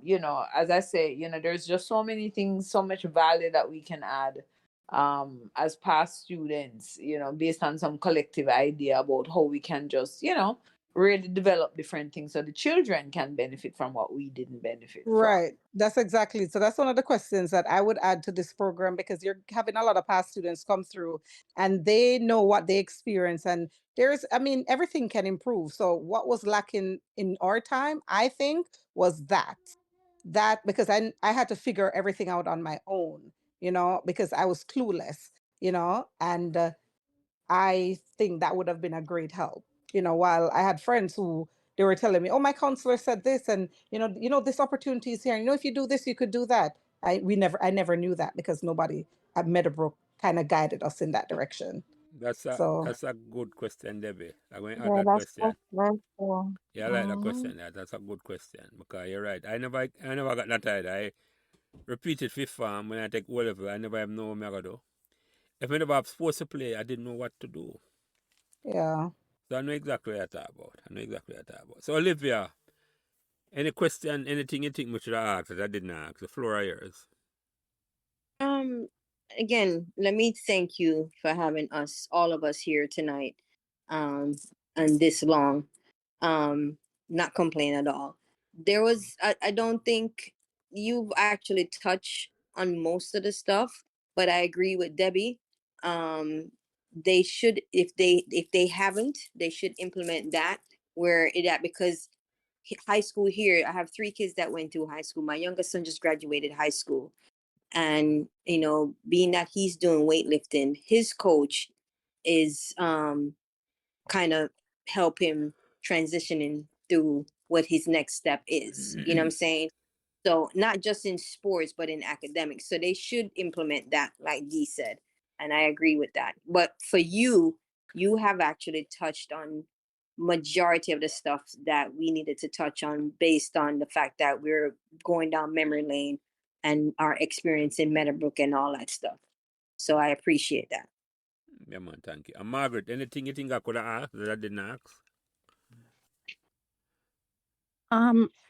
you know, as I say, you know, there's just so many things, so much value that we can add as past students, you know, based on some collective idea about how we can just, you know, really develop different things so the children can benefit from what we didn't benefit from.
Right. That's exactly. So that's one of the questions that I would add to this program, because you're having a lot of past students come through and they know what they experience. And there's, I mean, everything can improve. So what was lacking in our time, I think, was that because I had to figure everything out on my own, you know, because I was clueless, you know, and I think that would have been a great help. You know, while I had friends who they were telling me, "Oh, my counselor said this, and you know, this opportunity is here. And, you know, if you do this, you could do that." I never knew that because nobody at Meadowbrook kind of guided us in that direction.
That's
So
a good question, Debbie. I'm going to add
Yeah,
that
that's
question.
very cool.
Yeah, I like that
Mm-hmm.
question. That's a good question because you're right. I never got that either. I repeated fifth form when I take O level. I never have know what I'm gonna do. If I never have sports to play, I didn't know what to do.
yeah.
So I know exactly what I talk about. So Olivia, any question, anything you think we should have asked that I didn't ask? The floor is yours.
Again, let me thank you for having us, all of us here tonight, and this long. Not complain at all. I don't think you've actually touched on most of the stuff, but I agree with Debbie. They should, if they haven't, they should implement that where it at, because high school here, I have 3 kids that went through high school. My youngest son just graduated high school, and you know, being that he's doing weightlifting, his coach is kind of help him transitioning through what his next step is. You know what I'm saying? So not just in sports, but in academics. So they should implement that, like Dee said. And I agree with that. But for you, you have actually touched on majority of the stuff that we needed to touch on based on the fact that we're going down memory lane and our experience in Meadowbrook and all that stuff. So I appreciate that.
Yeah, man, thank you. And Margaret, anything you think I could have asked that I didn't ask?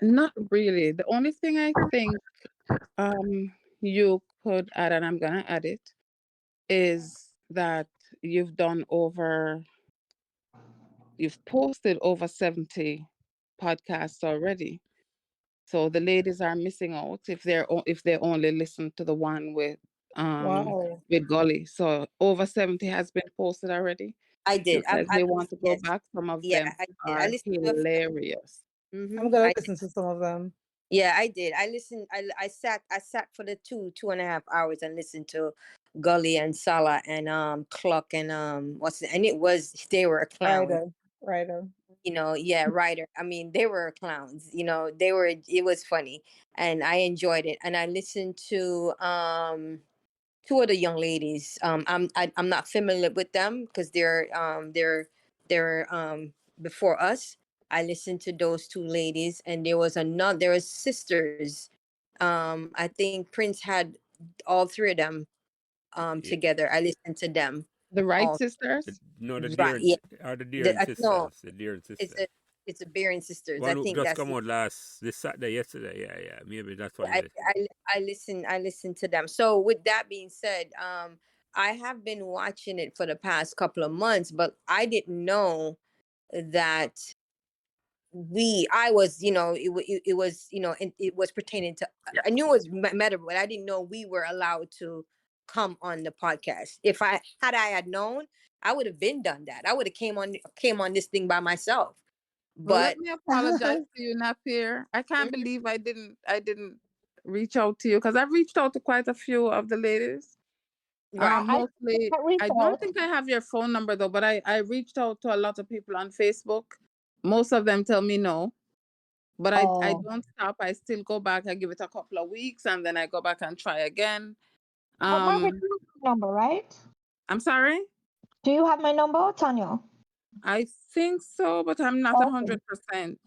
Not really. The only thing I think you could add, and I'm gonna add it, is that you've posted over 70 podcasts already. So the ladies are missing out if they only listen to the one with
Wow.
Gully. So over 70 has been posted already.
I did.
If they want to go
yes.
back, some of
Yeah,
them
I did. I
are
listened to
hilarious.
I'm gonna
I
listen to some of them.
Yeah, I did. I listened. I sat for the 2.5 hours and listened to Gully and Salah and Cluck and and they were a clown.
Ryder.
You know, yeah, Ryder. I mean, they were clowns. You know, it was funny, and I enjoyed it. And I listened to 2 other young ladies. I'm not familiar with them because they're before us. I listened to those 2 ladies, and there was sisters. I think Prince had all 3 of them
Yeah.
together. I listened to them.
The Wright
all.
sisters?
No, the
Right, yeah.
Deer and
No,
sisters. The Deer and
it's
sisters.
a Bear and Sisters.
One
I
who
think
just
that's
come out this Saturday, yesterday. Yeah. Maybe that's what
I,
it is.
I listen to them. So with that being said, I have been watching it for the past couple of months, but I didn't know that I was, you know, it was, you know, it was pertaining to, I knew it was Meta, but I didn't know we were allowed to come on the podcast. If I had known, I would have been done that. I would have came on this thing by myself.
Well, let
But
me apologize to you, Napier. I can't believe I didn't reach out to you, because I've reached out to quite a few of the ladies.
right.
Mostly, I don't think I have your phone number though, but I reached out to a lot of people on Facebook. Most of them tell me no. But I
Oh,
don't stop. I still go back. I give it a couple of weeks and then I go back and try again.
but Margaret, you have my number, right?
I'm sorry?
Do you have my number, Tanya?
I think so, but I'm not
Okay.
100%.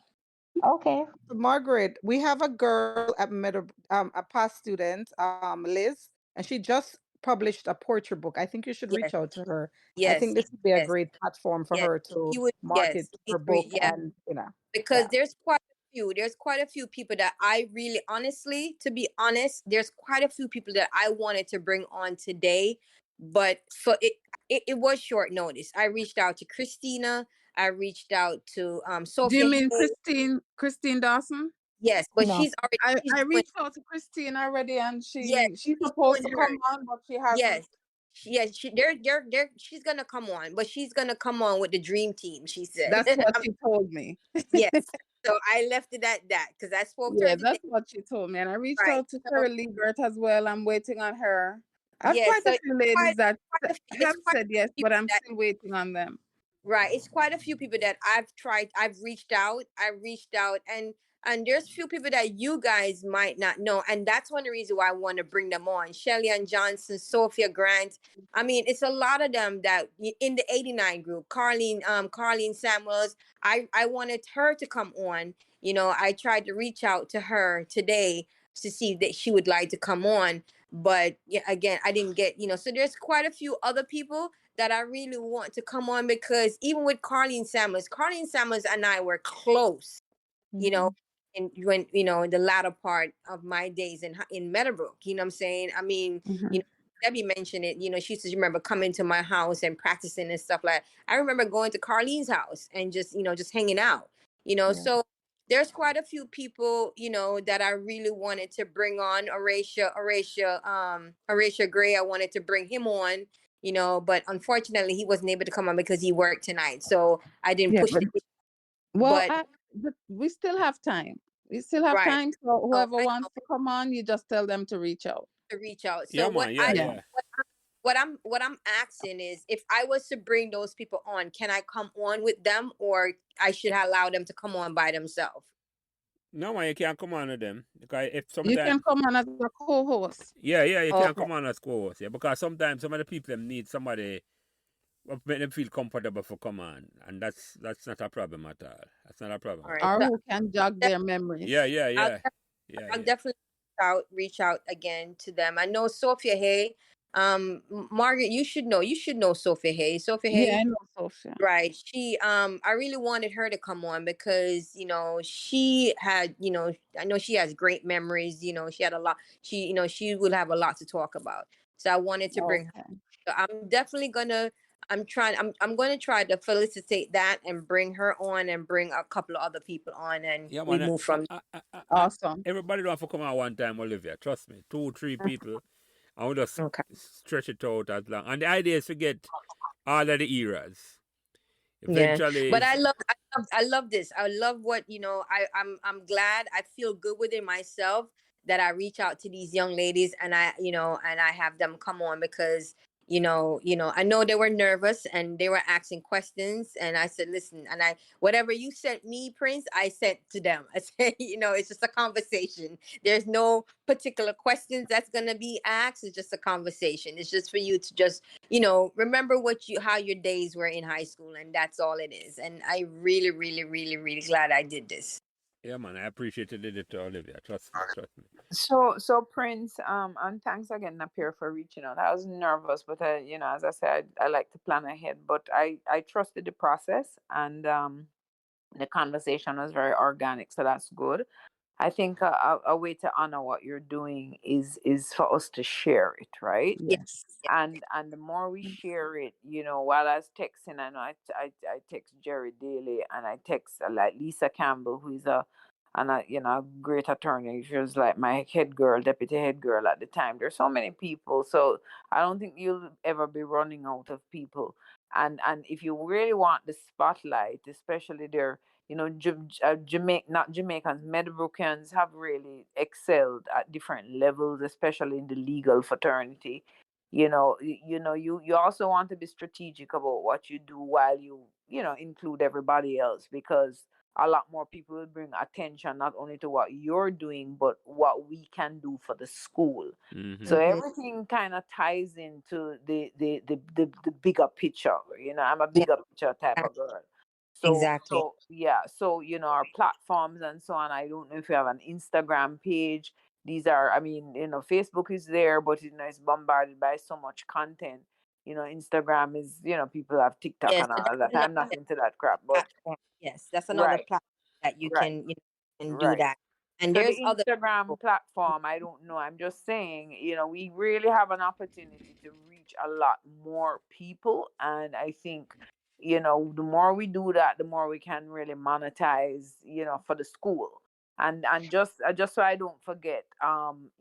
Okay.
Margaret, we have a girl at a past student, Liz, and she just published a poetry book. I think you should
Yes,
reach out to her. I
yes,
think this would be a
yes,
great platform for
yes.
her to
You would,
market
yes, you
her
agree,
book
yeah.
and,
Because
yeah.
there's quite a few people that I really, honestly, to be honest, there's quite a few people that I wanted to bring on today, but for it was short notice. I reached out to Christina. I reached out to
Do you
Sophia
mean
Hay.
Christine Dawson?
Yes, but
No.
she's
I
doing,
reached out to Christine already and
yes,
she's
she's
supposed to
doing
come
hers.
on, but she hasn't.
Yes. Yes, she's gonna come on, but she's gonna come on with the dream team, she said.
That's what she told me.
Yes. So I left it at that because I spoke to her
Yeah,
today.
that's what she told me. And I reached
Right.
out to
So
Sarah Liebert as well. I'm waiting on her. I have
yes,
quite
so
a
it's
few ladies that
it's
have
quite
said
a
yes,
few
but
people
I'm
that
still waiting on them.
right. It's quite a few people that I've reached out. And there's few people that you guys might not know. And that's one of the reasons why I want to bring them on. Shelly Ann Johnson, Sophia Grant. I mean, it's a lot of them that in the 89 group. Carlene Samuels. I wanted her to come on. You know, I tried to reach out to her today to see that she would like to come on. But yeah, again, I didn't get, so there's quite a few other people that I really want to come on because even with Carlene Samuels and I were close, you know, and when, in the latter part of my days in Meadowbrook, you know what I'm saying? I mean,
Mhm.
Debbie mentioned it, she used to remember coming to my house and practicing and stuff like that. I remember going to Carlene's house and just hanging out,
Yeah.
so there's quite a few people, that I really wanted to bring on. Horatio Gray, I wanted to bring him on, but unfortunately he wasn't able to come on because he worked tonight. So I didn't
Yeah,
push
but
it.
well,
But
but we still have time. We still have
right.
time. So
So
whoever
I
wants
know
to come on, you just tell them to reach out.
to reach out.
Yeah,
So
man. Yeah,
Yeah.
yeah.
what I'm asking is if I was to bring those people on, can I come on with them or I should allow them to come on by themselves?
No, man, you can't come on with them. Because if
You
sometimes,
can come on as a co-host.
yeah, you can't
Okay.
come on as co-host. Yeah, because sometimes some of the people them need somebody what make them feel comfortable for come on. And that's not a problem at all. That's not a problem
All
at
right.
all.
Or
So
who can jog their memories.
Yeah, yeah,
I'll,
yeah. Yeah,
I'll
yeah.
definitely reach out again to them. I know Sophia Hay. Margaret, you should know. You should know Sophia Hay. Sophia
Yeah,
Hay.
I know Sophia.
Right. She I really wanted her to come on because, she had, I know she has great memories, she had a lot she would have a lot to talk about. So I wanted to bring her.
Okay.
So I'm definitely gonna I'm gonna try to felicitate that and bring her on and bring a couple of other people on and
Yeah,
we
man.
move from
Awesome.
Everybody don't have to come out one time, Olivia. Trust me. 2, 3 people. And we just
okay.
stretch it out as long. And the idea is to get all of the eras.
Yeah,
Eventually,
but I love this. I love what I'm glad. I feel good within myself that I reach out to these young ladies and I have them come on because I know they were nervous and they were asking questions and I said, listen, and whatever you sent me, Prince, I sent to them. I said, it's just a conversation. There's no particular questions that's gonna be asked. It's just a conversation. It's just for you to just remember how your days were in high school, and that's all it is. And I really, really, really, really glad I did this.
yeah, man. I appreciate you did it to Olivia. Trust me. Trust me.
So Prince, and thanks again, Napier, for reaching out. I was nervous, but as I said, I like to plan ahead. But I trusted the process, and the conversation was very organic, so that's good. I think a way to honor what you're doing is for us to share it, right?
Yeah.
Yes.
And the more we share it, while I was texting, I know I text Jerry daily, and I text like Lisa Campbell, who is a great attorney. She was like my deputy head girl at the time. There's so many people, so I don't think you'll ever be running out of people. And if you really want the spotlight, especially there, not Jamaicans, Meadowbrookans have really excelled at different levels, especially in the legal fraternity. You also want to be strategic about what you do while you include everybody else, because a lot more people will bring attention not only to what you're doing, but what we can do for the school. So everything kind of ties into the bigger picture. I'm a
Yeah,
bigger picture type of girl.
exactly.
So yeah, so our platforms and so on. I don't know if you have an Instagram page. These are, I mean, Facebook is there, but it's bombarded by so much content. Instagram is, people have TikTok
Yes,
and
so
all that. I'm not into that crap, but
platform. Yes, that's another
right,
platform that you
right,
can do
right.
that. And
So the
there's other
Instagram platform, I don't know. I'm just saying, we really have an opportunity to reach a lot more people. And I think, the more we do that, the more we can really monetize, for the school. And just so I don't forget,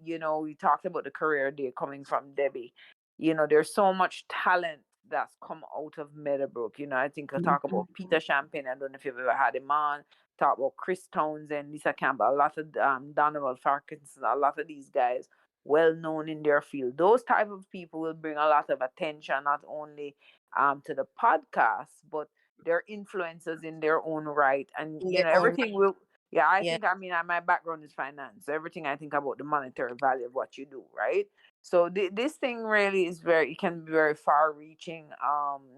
we talked about the career day coming from Debbie. There's so much talent that's come out of Meadowbrook. I think I talk about Peter Champagne. I don't know if you've ever had him on. Talk about Chris Townsend, Lisa Campbell, a lot of Donovan Farkinson, a lot of these guys well known in their field. Those type of people will bring a lot of attention, not only to the podcast, but they're influencers in their own right. And
in their own right.
everything will. Yeah, I
Yeah,
think, my background is finance. So everything I think about the monetary value of what you do, right? So this thing really is it can be very far reaching,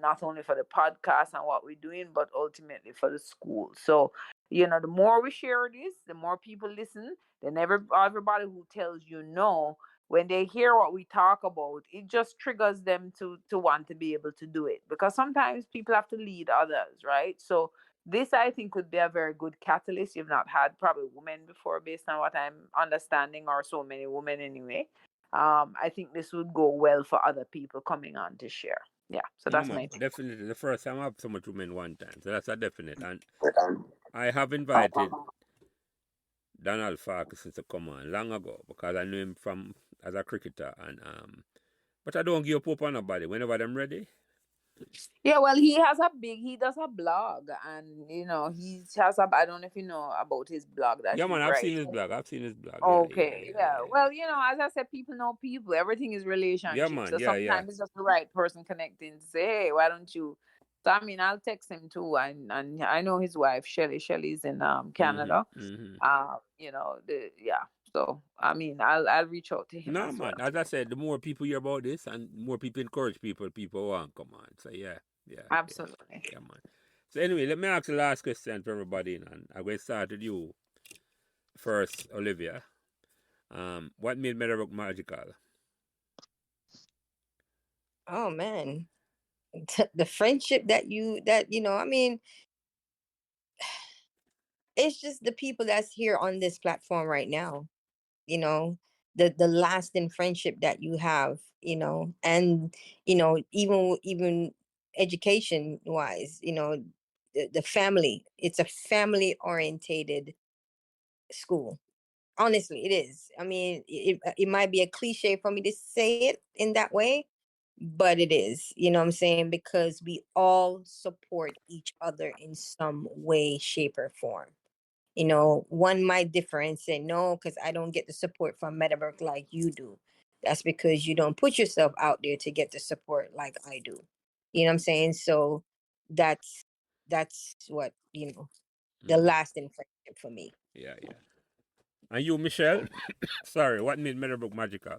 not only for the podcast and what we're doing, but ultimately for the school. So, the more we share this, the more people listen, then everybody who tells no, when they hear what we talk about, it just triggers them to want to be able to do it. Because sometimes people have to lead others, right? So this, I think, would be a very good catalyst. You've not had probably women before, based on what I'm understanding, or so many women anyway. I think this would go well for other people coming on to share. Yeah, so
Yeah,
that's
man,
my take.
definitely. The first time I have so much women one time, so that's a definite. And I have invited Donald Farquharson to come on long ago because I knew him from as a cricketer, and but I don't give up on nobody. Whenever I'm ready.
Yeah, well, he does a blog, and he has I don't know if you know about his blog that
Yeah,
he
man, I've
writes.
seen his blog. I've seen his blog. Yeah, yeah,
Okay,
yeah,
yeah.
yeah.
Well, as I said, people know people. Everything is
Yeah,
relationship.
man.
So
Yeah, yeah.
sometimes it's just the right person connecting to say, hey, why don't you? So I mean, I'll text him too, and I know his wife Shelly. Shelly's in Canada. Yeah. So I mean, I'll reach out to him
No,
as well.
man. As I said, the more people hear about this, and more people encourage people want to come on. So yeah, yeah,
Absolutely.
yeah, man. So anyway, let me ask the last question for everybody, and I'm going to start with you first, Olivia. What made Meadowbrook magical?
oh man, the friendship that I mean, it's just the people that's here on this platform right now. you know the lasting friendship that you have, and even education wise, the family. It's a family orientated school. Honestly, it is. I mean, it might be a cliche for me to say it in that way, but it is. You know what I'm saying? Because we all support each other in some way, shape, or form. One might differ and say, no, because I don't get the support from Meadowbrook like you do. That's because you don't put yourself out there to get the support like I do. You know what I'm saying? So that's what, the lasting friendship for me.
Yeah, yeah. And you, Michelle? Sorry, what made Meadowbrook magical?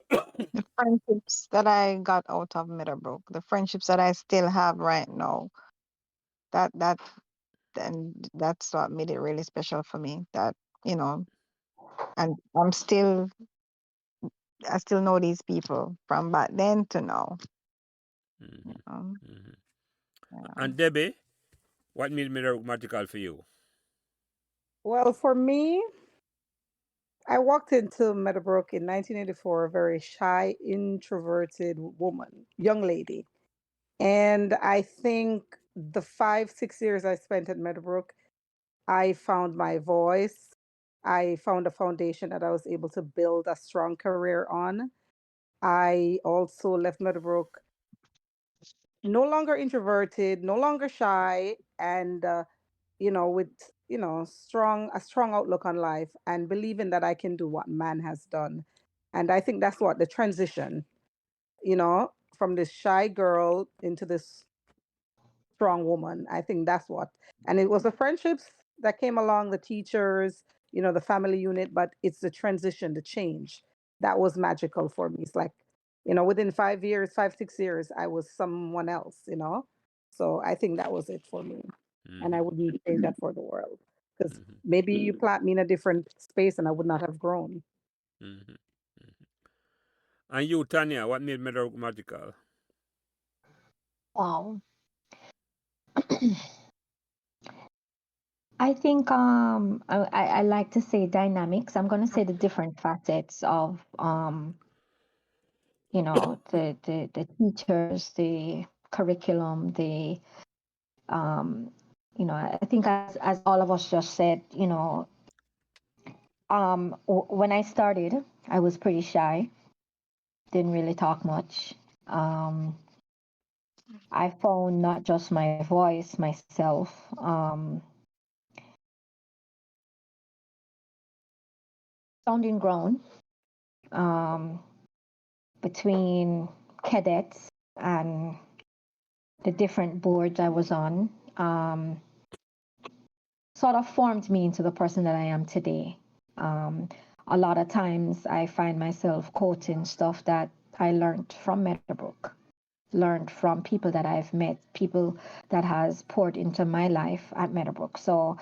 The friendships that I got out of Meadowbrook, the friendships that I still have right now, that and that's what made it really special for me. That, you know, and I still know these people from back then to now. Yeah.
And Debbie, what made Meadowbrook magical for you?
Well, for me, I walked into Meadowbrook in 1984, a very shy, introverted young lady. And I think the 5, 6 years I spent at Meadowbrook, I found my voice. I found a foundation that I was able to build a strong career on. I also left Meadowbrook no longer introverted, no longer shy, and with a strong outlook on life, and believing that I can do what man has done. And I think that's what the transition, from this shy girl into this strong woman. I think that's what. And it was the friendships that came along, the teachers, the family unit, but it's the transition, the change that was magical for me. It's like, within 5 years, 5, 6 years, I was someone else. So I think that was it for me. And I wouldn't change that for the world. Because maybe you plant me in a different space and I would not have grown.
And you, Tania, what made Meadowbrook magical?
Wow. I think I like to say dynamics. I'm going to say the different facets of the teachers, the curriculum, I think as all of us just said, when I started, I was pretty shy, didn't really talk much. I found not just my voice, myself, sounding grown between cadets and the different boards I was on, sort of formed me into the person that I am today. A lot of times I find myself quoting stuff that I learned from Meadowbrook, learned from people that I've met, people that has poured into my life at Meadowbrook. So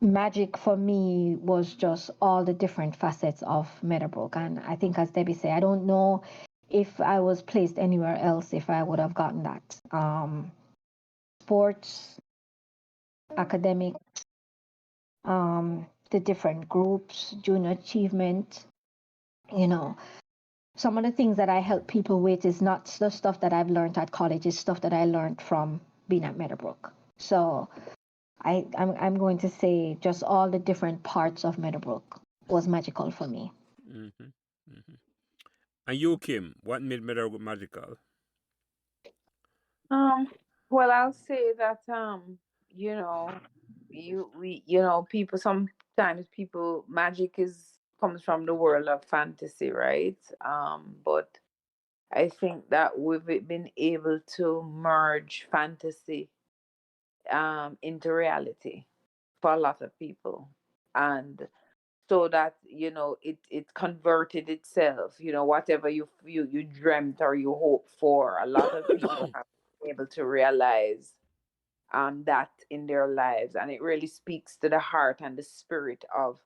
magic for me was just all the different facets of Meadowbrook. And I think, as Debbie said, I don't know if I was placed anywhere else if I would have gotten that. Sports, academics, the different groups, junior achievement, some of the things that I help people with is not the stuff that I've learned at college, it's stuff that I learned from being at Meadowbrook. So I'm going to say just all the different parts of Meadowbrook was magical for me.
And you, Kim, what made Meadowbrook magical?
Well, I'll say that people sometimes magic comes from the world of fantasy, right? But I think that we've been able to merge fantasy into reality for a lot of people, and so that it converted itself. Whatever you dreamt or you hoped for, a lot of people have been able to realize that in their lives, and it really speaks to the heart and the spirit of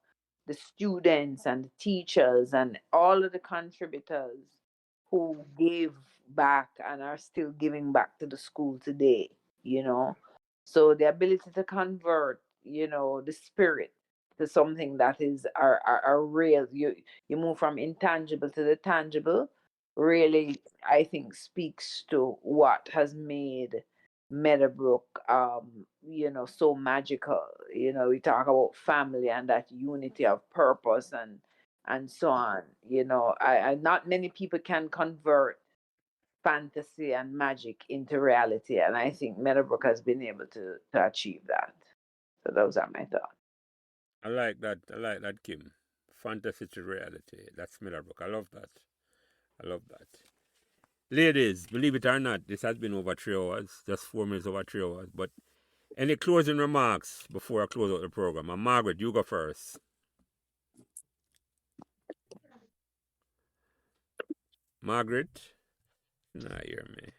the students and the teachers and all of the contributors who gave back and are still giving back to the school today. So the ability to convert the spirit to something that is are real. You move from intangible to the tangible, really, I think, speaks to what has made Meadowbrook so magical. We talk about family and that unity of purpose and so on. I not many people can convert fantasy and magic into reality, and I think Meadowbrook has been able to achieve that. So those are my thoughts.
I like that, Kim. Fantasy to reality. That's Meadowbrook. I love that. Ladies, believe it or not, this has been over 3 hours, just 4 minutes over 3 hours. But any closing remarks before I close out the program? And Margaret, you go first. Margaret? Nah, hear me.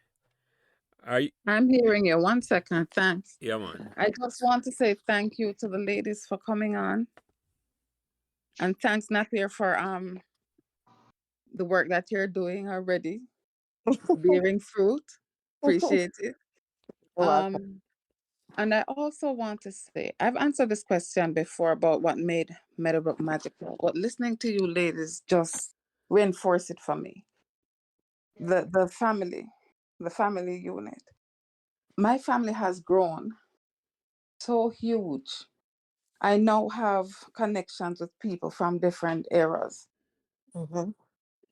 I'm hearing you. 1 second. Thanks.
Yeah, man.
I just want to say thank you to the ladies for coming on. And thanks, Napier, for the work that you're doing already, bearing fruit. Appreciate it. And I also want to say, I've answered this question before about what made Meadowbrook magical, but listening to you ladies just reinforced it for me. The family unit. My family has grown so huge. I now have connections with people from different eras.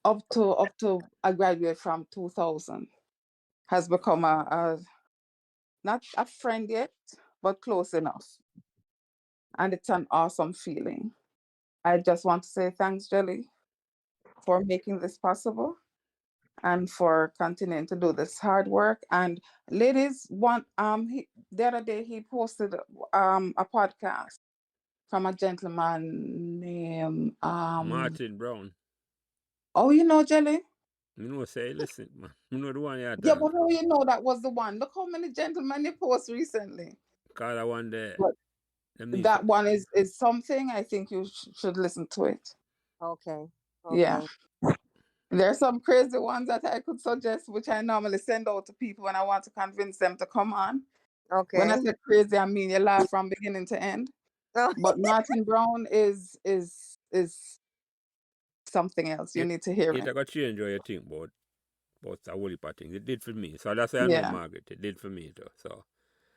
Up to I graduated from 2000, has become a not a friend yet, but close enough. And it's an awesome feeling. I just want to say thanks, Jelly, for making this possible. and for continuing to do this hard work. And ladies, the other day he posted a podcast from a gentleman named
Martin Brown.
oh, you know, Jelly?
You know, say, listen, man. You know the one you're
Yeah,
talking
but how you know that was the one? Look how many gentlemen you post recently.
Cause I want the
But that one is something. I think you should listen to it.
Okay.
Yeah.
Okay.
There's some crazy ones that I could suggest, which I normally send out to people when I want to convince them to come on. When I
Okay.
say crazy, I mean you laugh from beginning to end.
Oh,
But Martin Brown is something else. You need to hear
it.
it.
I got change what you think about a whole heap of things. It did for me. So that's why I know
Yeah.
Margaret. It did for me too. So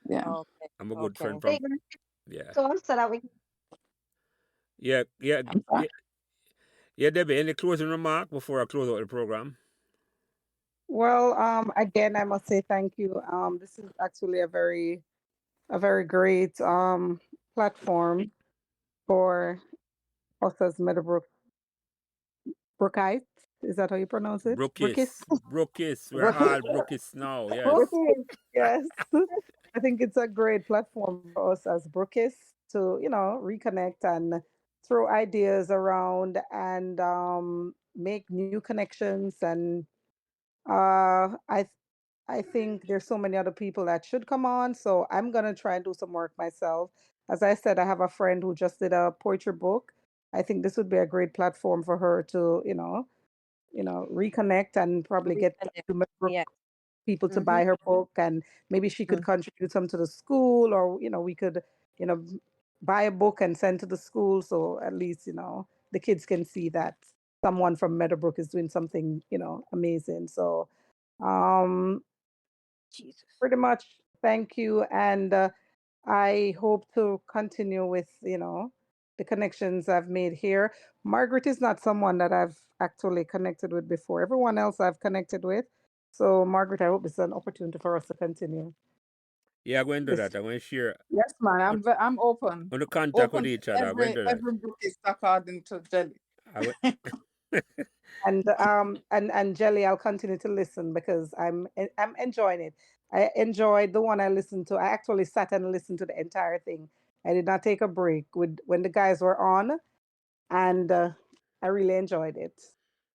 Yeah.
okay.
I'm a good friend
Okay.
from yeah.
So that we
Yeah, yeah,
I'm sorry.
yeah. Yeah, Debbie, any closing remark before I close out the program?
Well, again, I must say thank you. This is actually a very great platform for us as Meadowbrook Brookites. Is that how you pronounce it?
Brookis. We're
Brookis.
all Brookis now, yes.
Brookis, yes. I think it's a great platform for us as Brookis to, reconnect and throw ideas around and make new connections. And I think there's so many other people that should come on. So I'm gonna try and do some work myself. As I said, I have a friend who just did a poetry book. I think this would be a great platform for her to, reconnect and probably get
Reconnect. Yeah.
people to
Mhm.
buy her book, and maybe she could contribute some to the school, or we could buy a book and send to the school, so at least the kids can see that someone from Meadowbrook is doing something amazing. So
Jesus.
pretty much thank you, and I hope to continue with the connections I've made here. Margaret is not someone that I've actually connected with before. Everyone else I've connected with. So Margaret, I hope this is an opportunity for us to continue.
Yeah, I'm going to do
Yes,
that. I'm going to share
Yes, man. I'm open.
on the contact with
Open to
each other. I'm going to do that.
every book is according to Jelly.
and Jelly, I'll continue to listen because I'm enjoying it. I enjoyed the one I listened to. I actually sat and listened to the entire thing. I did not take a break with when the guys were on, and I really enjoyed it.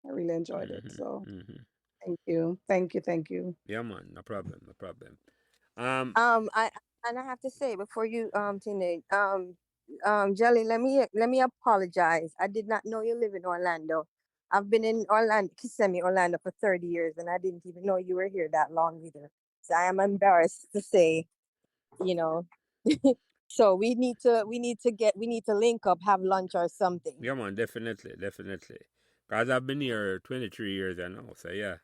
I really enjoyed it. So thank you.
Yeah, man, no problem.
I have to say before you Tina, Jelly, let me apologize. I did not know you live in Orlando. I've been in Orlando, Kissimmee, Orlando for 30 years, and I didn't even know you were here that long either. So I am embarrassed to say, you know. So we need to link up, have lunch or something.
Yeah, man, definitely. Because I've been here 23 years I know. So yeah.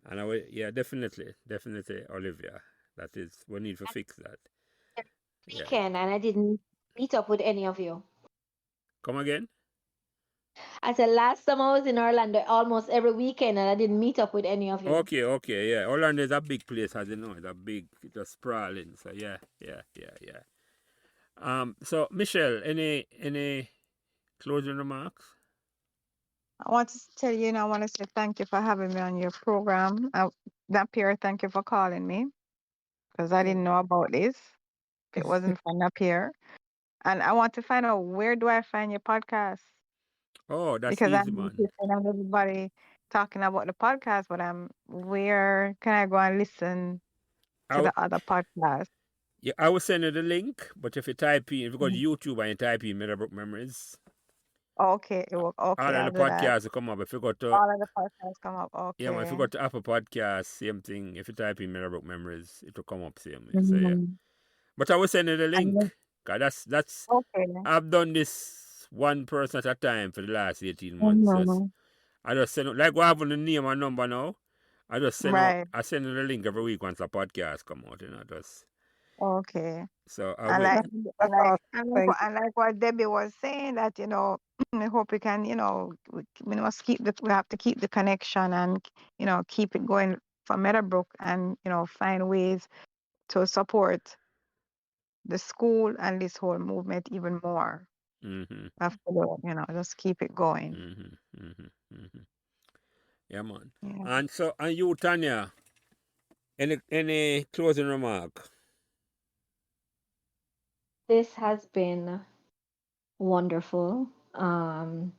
And definitely, Olivia. That is, we need to fix that.
weekend, and I didn't meet up with any of you.
Come again?
I said last time I was in Orlando almost every weekend, and I didn't meet up with any of you.
Okay, yeah. Orlando is a big place, as you know. It's a sprawling. So yeah. So Michelle, any closing remarks?
I want to tell you, I want to say thank you for having me on your program. Napier, thank you for calling me because I didn't know about this. It wasn't for Napier. And I want to find out, where do I find your podcast?
Oh, that's
Because
easy,
I'm
man.
listening to everybody talking about the podcast, but where can I go and listen to the other podcasts?
Yeah, I will send you the link, but if you go to YouTube and you type in Meadowbrook Memories,
Okay,
all of
I'll
the
do that.
podcasts will come up. If you go to
All of the podcasts come up. Okay.
yeah, man, if you go to Apple Podcasts, same thing. If you type in Meadowbrook Memories, it will come up same way. So yeah. But I will send you the link. Cause that's
okay.
I've done this one person at a time for the last 18 months. I just send like what happened the name and number now. I just send I send you the link every week once a podcast come out, just
okay.
so I
And
will.
like what Debbie was saying, that I hope we can, we must we have to keep the connection, and keep it going for Meadowbrook, and find ways to support the school and this whole movement even more. Just keep it going.
Yeah, man.
Yeah.
And you, Tanya, any closing remark?
This has been wonderful. CRD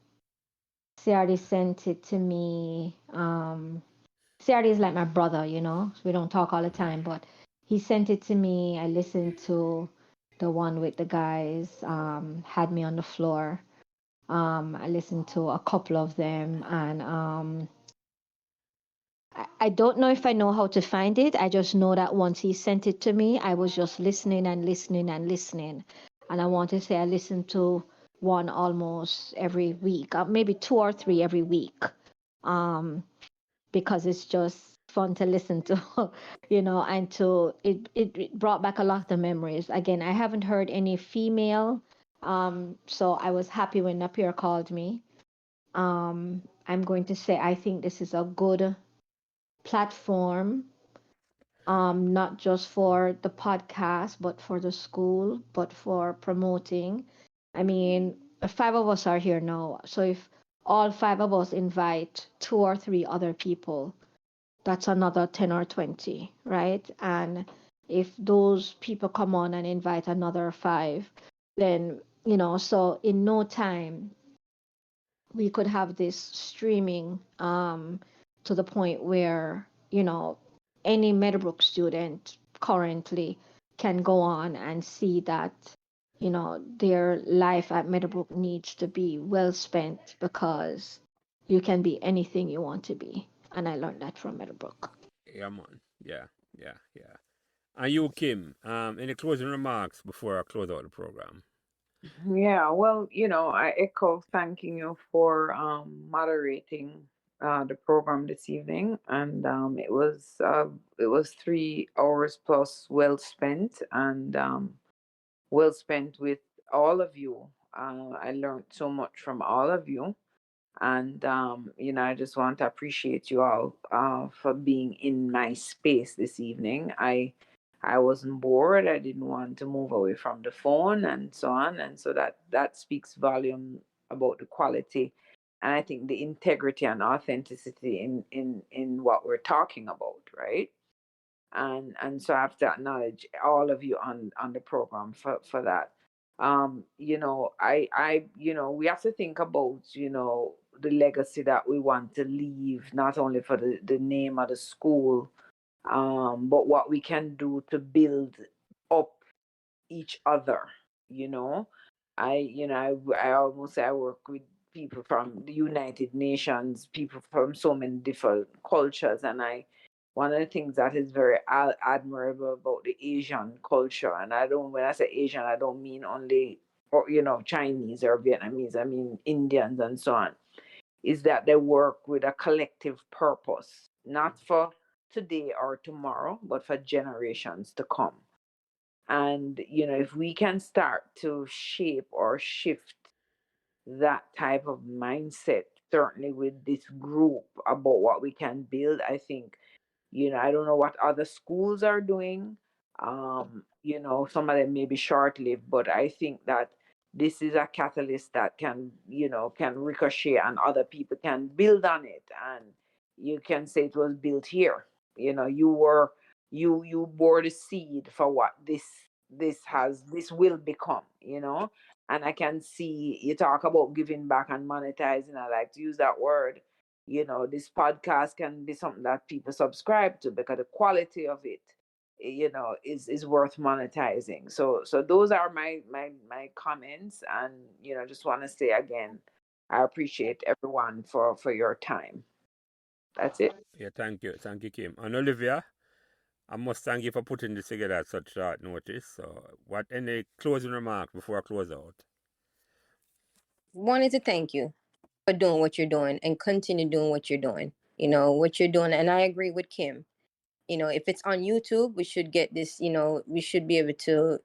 sent it to me. CRD is like my brother, you know. We don't talk all the time, but he sent it to me. I listened to the one with the guys, had me on the floor. I listened to a couple of them, and I don't know if I know how to find it. I just know that once he sent it to me, I was just listening and listening and listening. And I want to say I listened to one almost every week, maybe two or three every week, because it's just fun to listen to, you know, and it brought back a lot of memories. Again, I haven't heard any female, so I was happy when Napier called me. I'm going to say I think this is a good platform, not just for the podcast, but for the school, but for promoting. I mean, five of us are here now. So if all five of us invite two or three other people, that's another 10 or 20, right? And if those people come on and invite another five, then, you know, so in no time, we could have this streaming to the point where, you know, any Meadowbrook student currently can go on and see that, you know, their life at Meadowbrook needs to be well spent, because you can be anything you want to be. And I learned that from Meadowbrook.
Yeah, man. Yeah, yeah, yeah. And you, Kim, any closing remarks before I close out the program?
Yeah, well, I echo thanking you for moderating the program this evening, and it was 3 hours plus well spent, and well spent with all of you. I learned so much from all of you, and I just want to appreciate you all for being in my space this evening. I wasn't bored. I didn't want to move away from the phone and so on, and so that speaks volume about the quality, and I think the integrity and authenticity in what we're talking about, right? And so I have to acknowledge all of you on the program for that. We have to think about, the legacy that we want to leave, not only for the name of the school, but what we can do to build up each other. you know I almost say I work with people from the United Nations, people from so many different cultures, and one of the things that is very admirable about the Asian culture, and when I say Asian, I don't mean only, or Chinese or Vietnamese, I mean Indians and so on, is that they work with a collective purpose, not for today or tomorrow, but for generations to come. And if we can start to shape or shift that type of mindset, certainly with this group, about what we can build, I think, I don't know what other schools are doing. Some of them may be short-lived, but I think that this is a catalyst that can ricochet, and other people can build on it, and you can say it was built here. You bore the seed for what this will become. And I can see you talk about giving back and monetizing. I like to use that word. This podcast can be something that people subscribe to, because the quality of it, is worth monetizing. So those are my comments, and just want to say again, I appreciate everyone for your time. That's it.
Yeah, thank you, Kim. And Olivia, I must thank you for putting this together at such short notice. So, any closing remarks before I close out?
Wanted to thank you for doing what you're doing and continue doing what you're doing. What you're doing, and I agree with Kim. If it's on YouTube, we should get this. We should be able to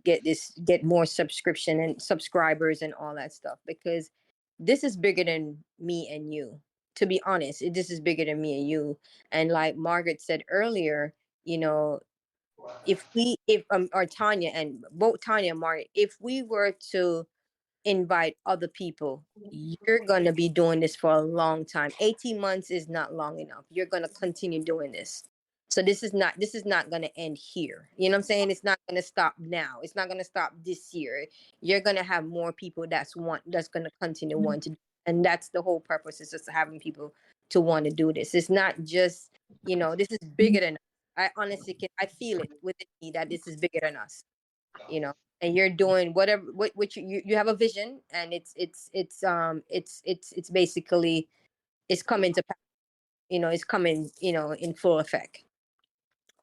get more subscription and subscribers and all that stuff, because this is bigger than me and you. To be honest, this is bigger than me and you. And like Margaret said earlier, if or Tanya, and both Tanya and Margaret, if we were to invite other people. You're going to be doing this for a long time. 18 months is not long enough. You're going to continue doing this. So this is not going to end here. You know what I'm saying? It's not going to stop now. It's not going to stop this year. You're going to have more people that's going to continue wanting to, and that's the whole purpose, is just having people to want to do this. It's not just, this is bigger than us. I honestly I feel it within me that this is bigger than us. And you're doing whatever what you have a vision, and it's basically it's coming to pass. It's coming in full effect.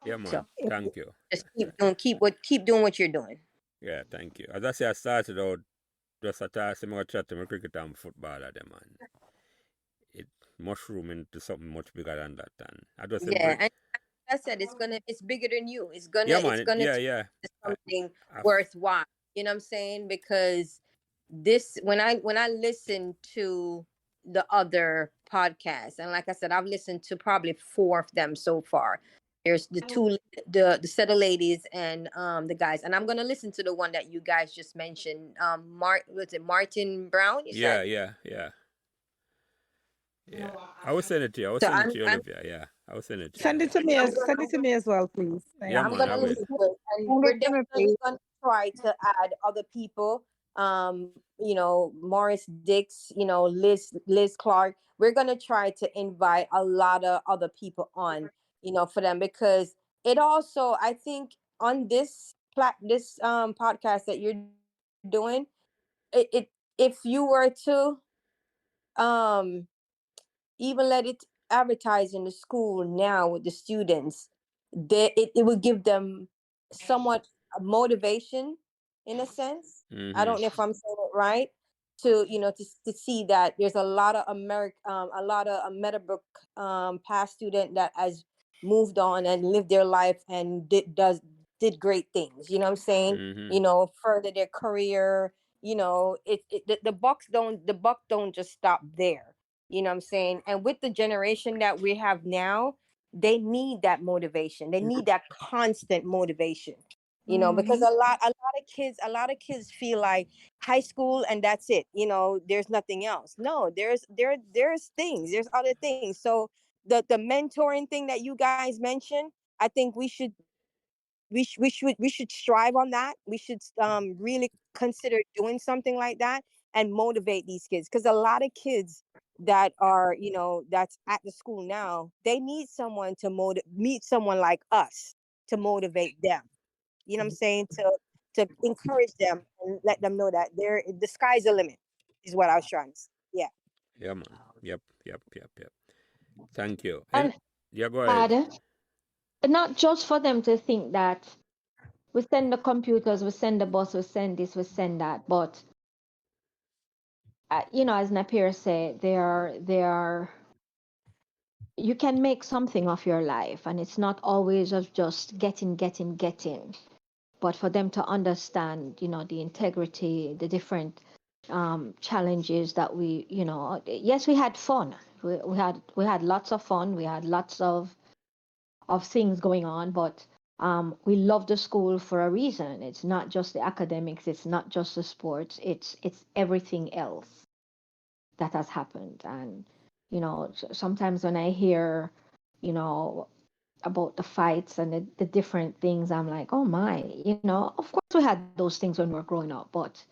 Yeah, man.
So
Thank you.
just keep doing what you're doing.
Yeah, thank you. As I say, I started out just a task to chat to my cricket and football at them, man. It mushroom into something much bigger than that. And I just
And I said it's bigger than you. It's gonna
yeah.
Something worthwhile. You know what I'm saying? Because this when I listen to the other podcasts, and like I said, I've listened to probably 4 of them so far. There's the set of ladies and the guys, and I'm gonna listen to the one that you guys just mentioned. Was it Martin Brown?
Yeah. I will send it to you. Olivia. Yeah, I will send it to you.
Send it to me as well, please.
Yeah,
I'm
man,
gonna
I will.
listen to it, and we're definitely gonna try to add other people. Morris Dix, Liz Clark. We're gonna try to invite a lot of other people on, for them, because it also, I think, on this podcast that you're doing, it if you were to even let it advertise in the school now with the students, it would give them somewhat a motivation, in a sense. I don't know if I'm saying it right, to to see that there's a lot of Meadowbrook past student that has moved on and lived their life and did great things. You know what I'm saying? Further their career. The buck don't just stop there. You know what I'm saying? And with the generation that we have now, they need that motivation. They need that constant motivation. Because a lot of kids feel like high school and that's it. There's nothing else. No, there's things. There's other things. So the mentoring thing that you guys mentioned, I think we should strive on that. We should really consider doing something like that and motivate these kids, because a lot of kids that are that's at the school now, they need someone to meet someone like us to motivate them. You know what I'm saying? To encourage them and let them know that the sky's the limit, is what I was trying to say. Yeah.
Yeah, man. Yep. Thank you.
And
yeah, go ahead.
Not just for them to think that we send the computers, we send the bus, we send this, we send that, but as Napier said, they are. You can make something of your life, and it's not always of just getting, but for them to understand, the integrity, the different challenges that yes, we had fun. We had lots of fun. We had lots of things going on, but we love the school for a reason. It's not just the academics. It's not just the sports. It's everything else that has happened. And sometimes when I hear about the fights and the different things, I'm like, oh my, of course we had those things when we were growing up, but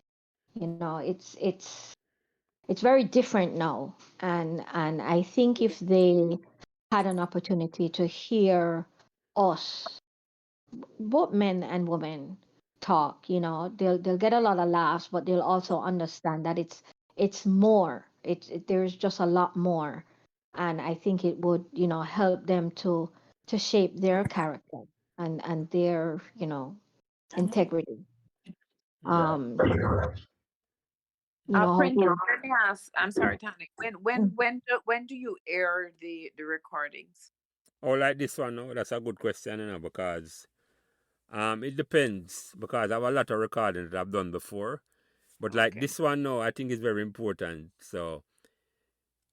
it's very different now. And I think if they had an opportunity to hear us, both men and women, talk, they'll get a lot of laughs, but they'll also understand that it's more. There's just a lot more, and I think it would help them to shape their character and their integrity.
Prince, let me ask. I'm sorry, Tanya. When do you air the recordings?
Oh, like this one, no? That's a good question, because it depends, because I have a lot of recordings that I've done before, but like this one, no, I think it's very important. So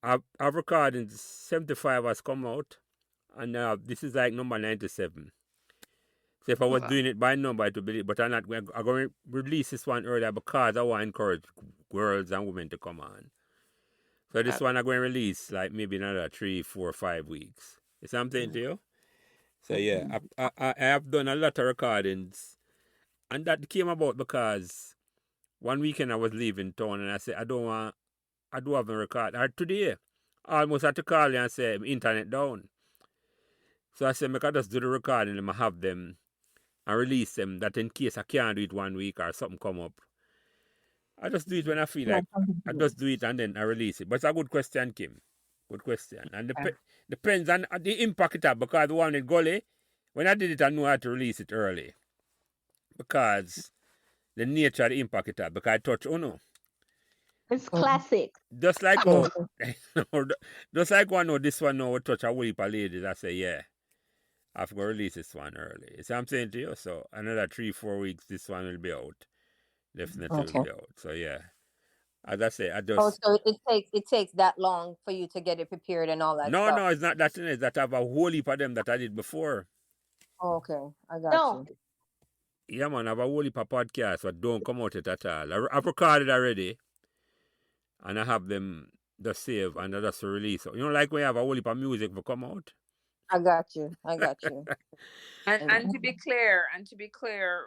I've recorded 75 has come out, and this is like number 97. So if I was doing it by number, it would be, but I'm going to release this one earlier because I want to encourage girls and women to come on. So this one I'm going to release like maybe another 3, 4, 5 weeks. You see what I'm saying to you? So yeah, I have done a lot of recordings, and that came about because one weekend I was leaving town and I said I do have a record. Or today, I almost had to call you and say internet down. So I said, I just do the recording and I have them and release them, that in case I can't do it one week or something come up. I just do it when I feel like I just do it and then I release it. But it's a good question, Kim. Good question. And depends on the impact it has, because the one in Gully, when I did it, I knew how to release it early. Because the nature of the impact it has, because I touch Uno.
It's classic.
Just like just like one know this one now will touch a whole heap of ladies. I say, yeah, I have to go release this one early. You see what I'm saying to you? So another 3, 4 weeks, this one will be out. Definitely will be out. So yeah. As I say, I just
so it takes that long for you to get it prepared and all that stuff.
No, it's not that. It's that I have a whole heap of them that I did before.
Oh, okay, I got you.
Yeah, man, I have a whole heap of podcasts that don't come out at all. I've recorded already, and I have them just save and I just release. You know, like when you have a whole heap of music to come out.
I got you.
And to be clear,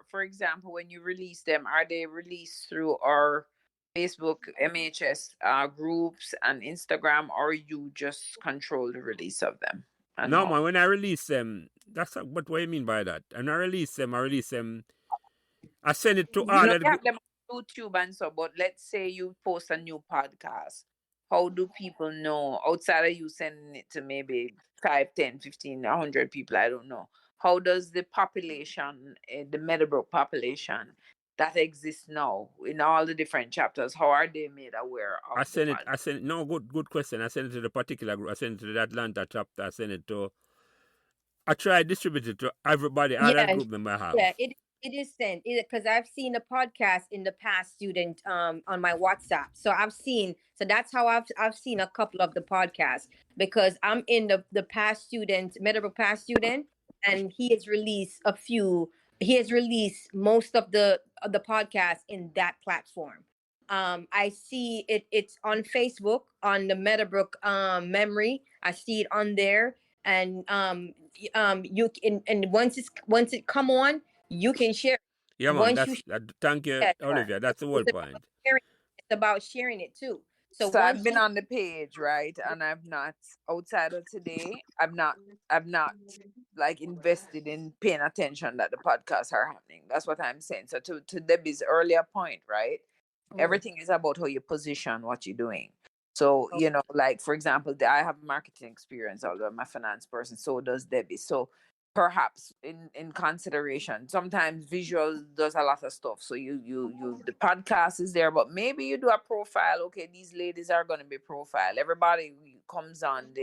for example, when you release them, are they released through our Facebook MHS groups and Instagram, or you just control the release of them?
No, man, when I release them, but what do you mean by that? And I release them, I send it to all of the
have them on YouTube and so, but let's say you post a new podcast. How do people know, outside of you sending it to maybe 5, 10, 15, 100 people, I don't know. How does the population, the Meadowbrook population that exists now in all the different chapters, how are they made aware of
good question. I send it to the particular group. I send it to the Atlanta chapter. I send it to, I try to distribute it to everybody, all that group member have.
Yeah, it is sent because I've seen a podcast in the past, student, on my WhatsApp. So that's how I've seen a couple of the podcasts, because I'm in the past student, Meadowbrook past student, and he has released most of the podcasts in that platform. I see it's on Facebook on the Meadowbrook memory. I see it on there, and you can, and once it come on, you can share.
Yeah, man. Thank you, Olivia. That's the whole point.
It's about sharing it too.
So I've been on the page, right? And I've not, outside of today, I've not like invested in paying attention that the podcasts are happening. That's what I'm saying. So to Debbie's earlier point, right? Everything is about how you position what you're doing. So, you know, like, for example, I have marketing experience, although I'm a finance person, so does Debbie. So perhaps in consideration, sometimes visual does a lot of stuff. So you the podcast is there, but maybe you do a profile. Okay, these ladies are going to be profile. Everybody comes on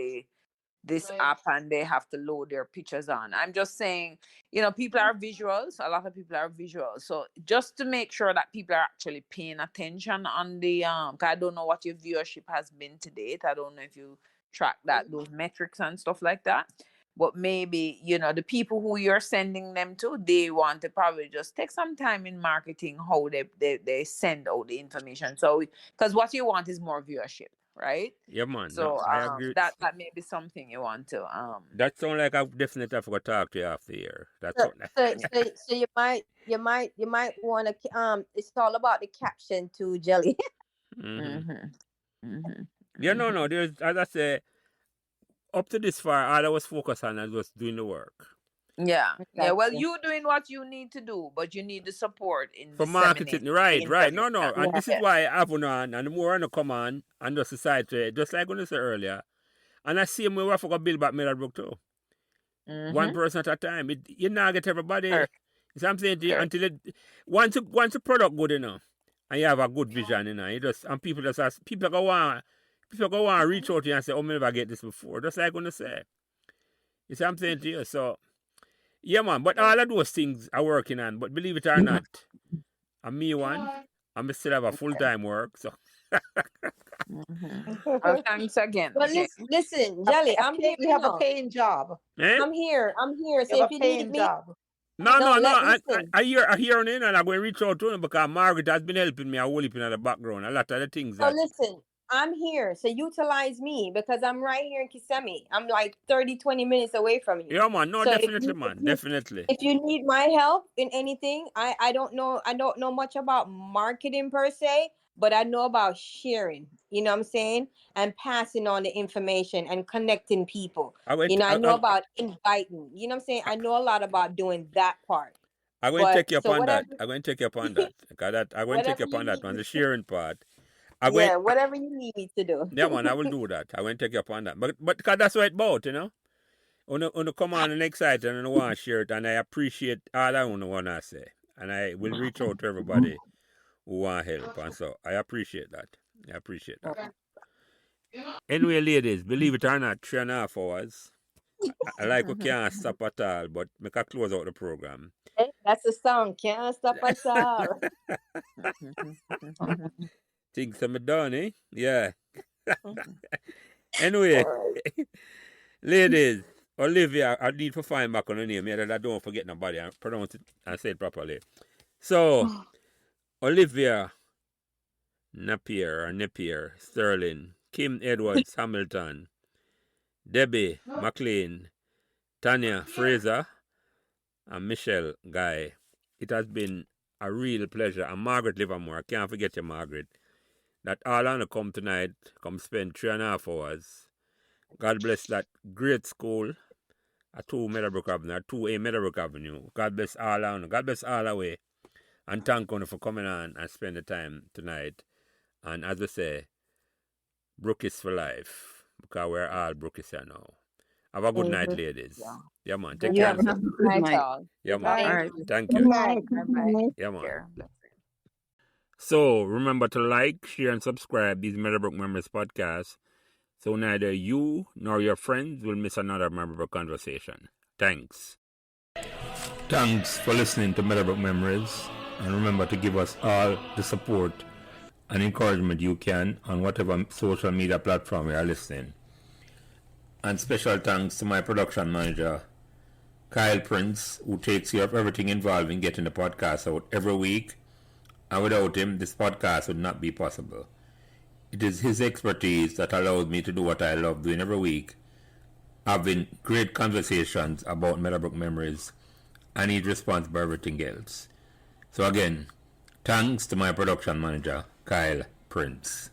this app and they have to load their pictures on. I'm just saying, you know, people are visuals. A lot of people are visuals. So just to make sure that people are actually paying attention on the 'cause I don't know what your viewership has been to date. I don't know if you track those metrics and stuff like that. But maybe, you know, the people who you're sending them to, they want to probably just take some time in marketing how they send out the information. So, because what you want is more viewership, right?
Yeah, man.
So
I agree.
that may be something you want to.
That sounds like I definitely have to talk to you after here.
So you might want to. It's all about the caption too, Jelly.
Yeah, no. There's, as I say, up to this far, all I was focused on was doing the work.
Yeah. Well, you doing what you need to do, but you need the support
for marketing. Right. No. And this is why I have on, and the more I come on and just decide to, just like when I said earlier, and I see me have to go build back Meadowbrook too. One person at a time. You now get everybody. You see what I'm saying to you? Until once the product good enough, and you have a good vision, you know, people go on reach out to you and say, oh, maybe I get this before. Just like when I say. You see what I'm saying to you? So, yeah, man. But all of those things are working on. But believe it or not, I'm still have a full-time work. So.
Thanks again.
But listen, Jelly, I'm here.
You have a paying job.
I'm here. So if you need me,
No,
No,
I
listen.
hear on in and I'm going to reach out to him because Margaret has been helping me a whole heap in the background. A lot of the things
So
that.
listen, I'm here. So utilize me because I'm right here in Kissimmee. I'm like 30, 20 minutes away from you.
Yeah, man. No,
So
definitely, man. Definitely.
if you need my help in anything, I don't know much about marketing per se, but I know about sharing, you know what I'm saying? And passing on the information and connecting people.
I went.
You know, I know about inviting, you know what I'm saying? I know a lot about doing that part.
I'm going to take you up
So
on that.
whatever,
I'm going to take you up on that. Because I'm going to take
whatever
you up
you
on that
need
one.
me
The
to,
sharing part.
yeah, whatever you need me to do.
Yeah, man, I will do that. I'm going to take you up on that. But because that's what it's about, you know? On come on and excited and I want to share it. And I appreciate all I want to say. And I will reach out to everybody who want help. And so I appreciate that. I appreciate that. Anyway, ladies, believe it or not, 3.5 hours. I like we can't stop at all, but make a close out the program.
Hey, that's a song. Can't stop us all.
Things are done, eh? Yeah. Anyway, ladies, Olivia, I need to find back on the name that I don't forget nobody. I pronounce it and say it properly. So, Olivia Napier, Sterling, Kim Edwards Hamilton, Debbie Mclean, Tania Fraiser, and Michelle Guy. It has been a real pleasure. And Margaret Livermore, I can't forget you, Margaret, that all on come tonight, come spend 3.5 hours. God bless that great school at 2 Meadowbrook Avenue, at 2A Meadowbrook Avenue. God bless all on. God bless all the way. And thank you for coming on and spend the time tonight. And as I say, Brook is for life. Because we're all Brookies here now. Have a good night, ladies. Yeah, man. Take
You
care
have
of
a
yourself.
good night, all.
Yeah,
Good
man.
night.
All right.
Thank
Good
you.
night.
Bye-bye.
Yeah, man.
Care.
So remember to like, share, and subscribe these Meadowbrook Memories podcasts so neither you nor your friends will miss another Meadowbrook conversation. Thanks. Thanks for listening to Meadowbrook Memories. And remember to give us all the support and encouragement you can on whatever social media platform you are listening. And special thanks to my production manager, Kyle Prince, who takes care of everything involved in getting the podcast out every week. And without him, this podcast would not be possible. It is his expertise that allows me to do what I love doing every week, having great conversations about Meadowbrook Memories, and he's responsible for everything else. So again, thanks to my production manager, Kyle Prince.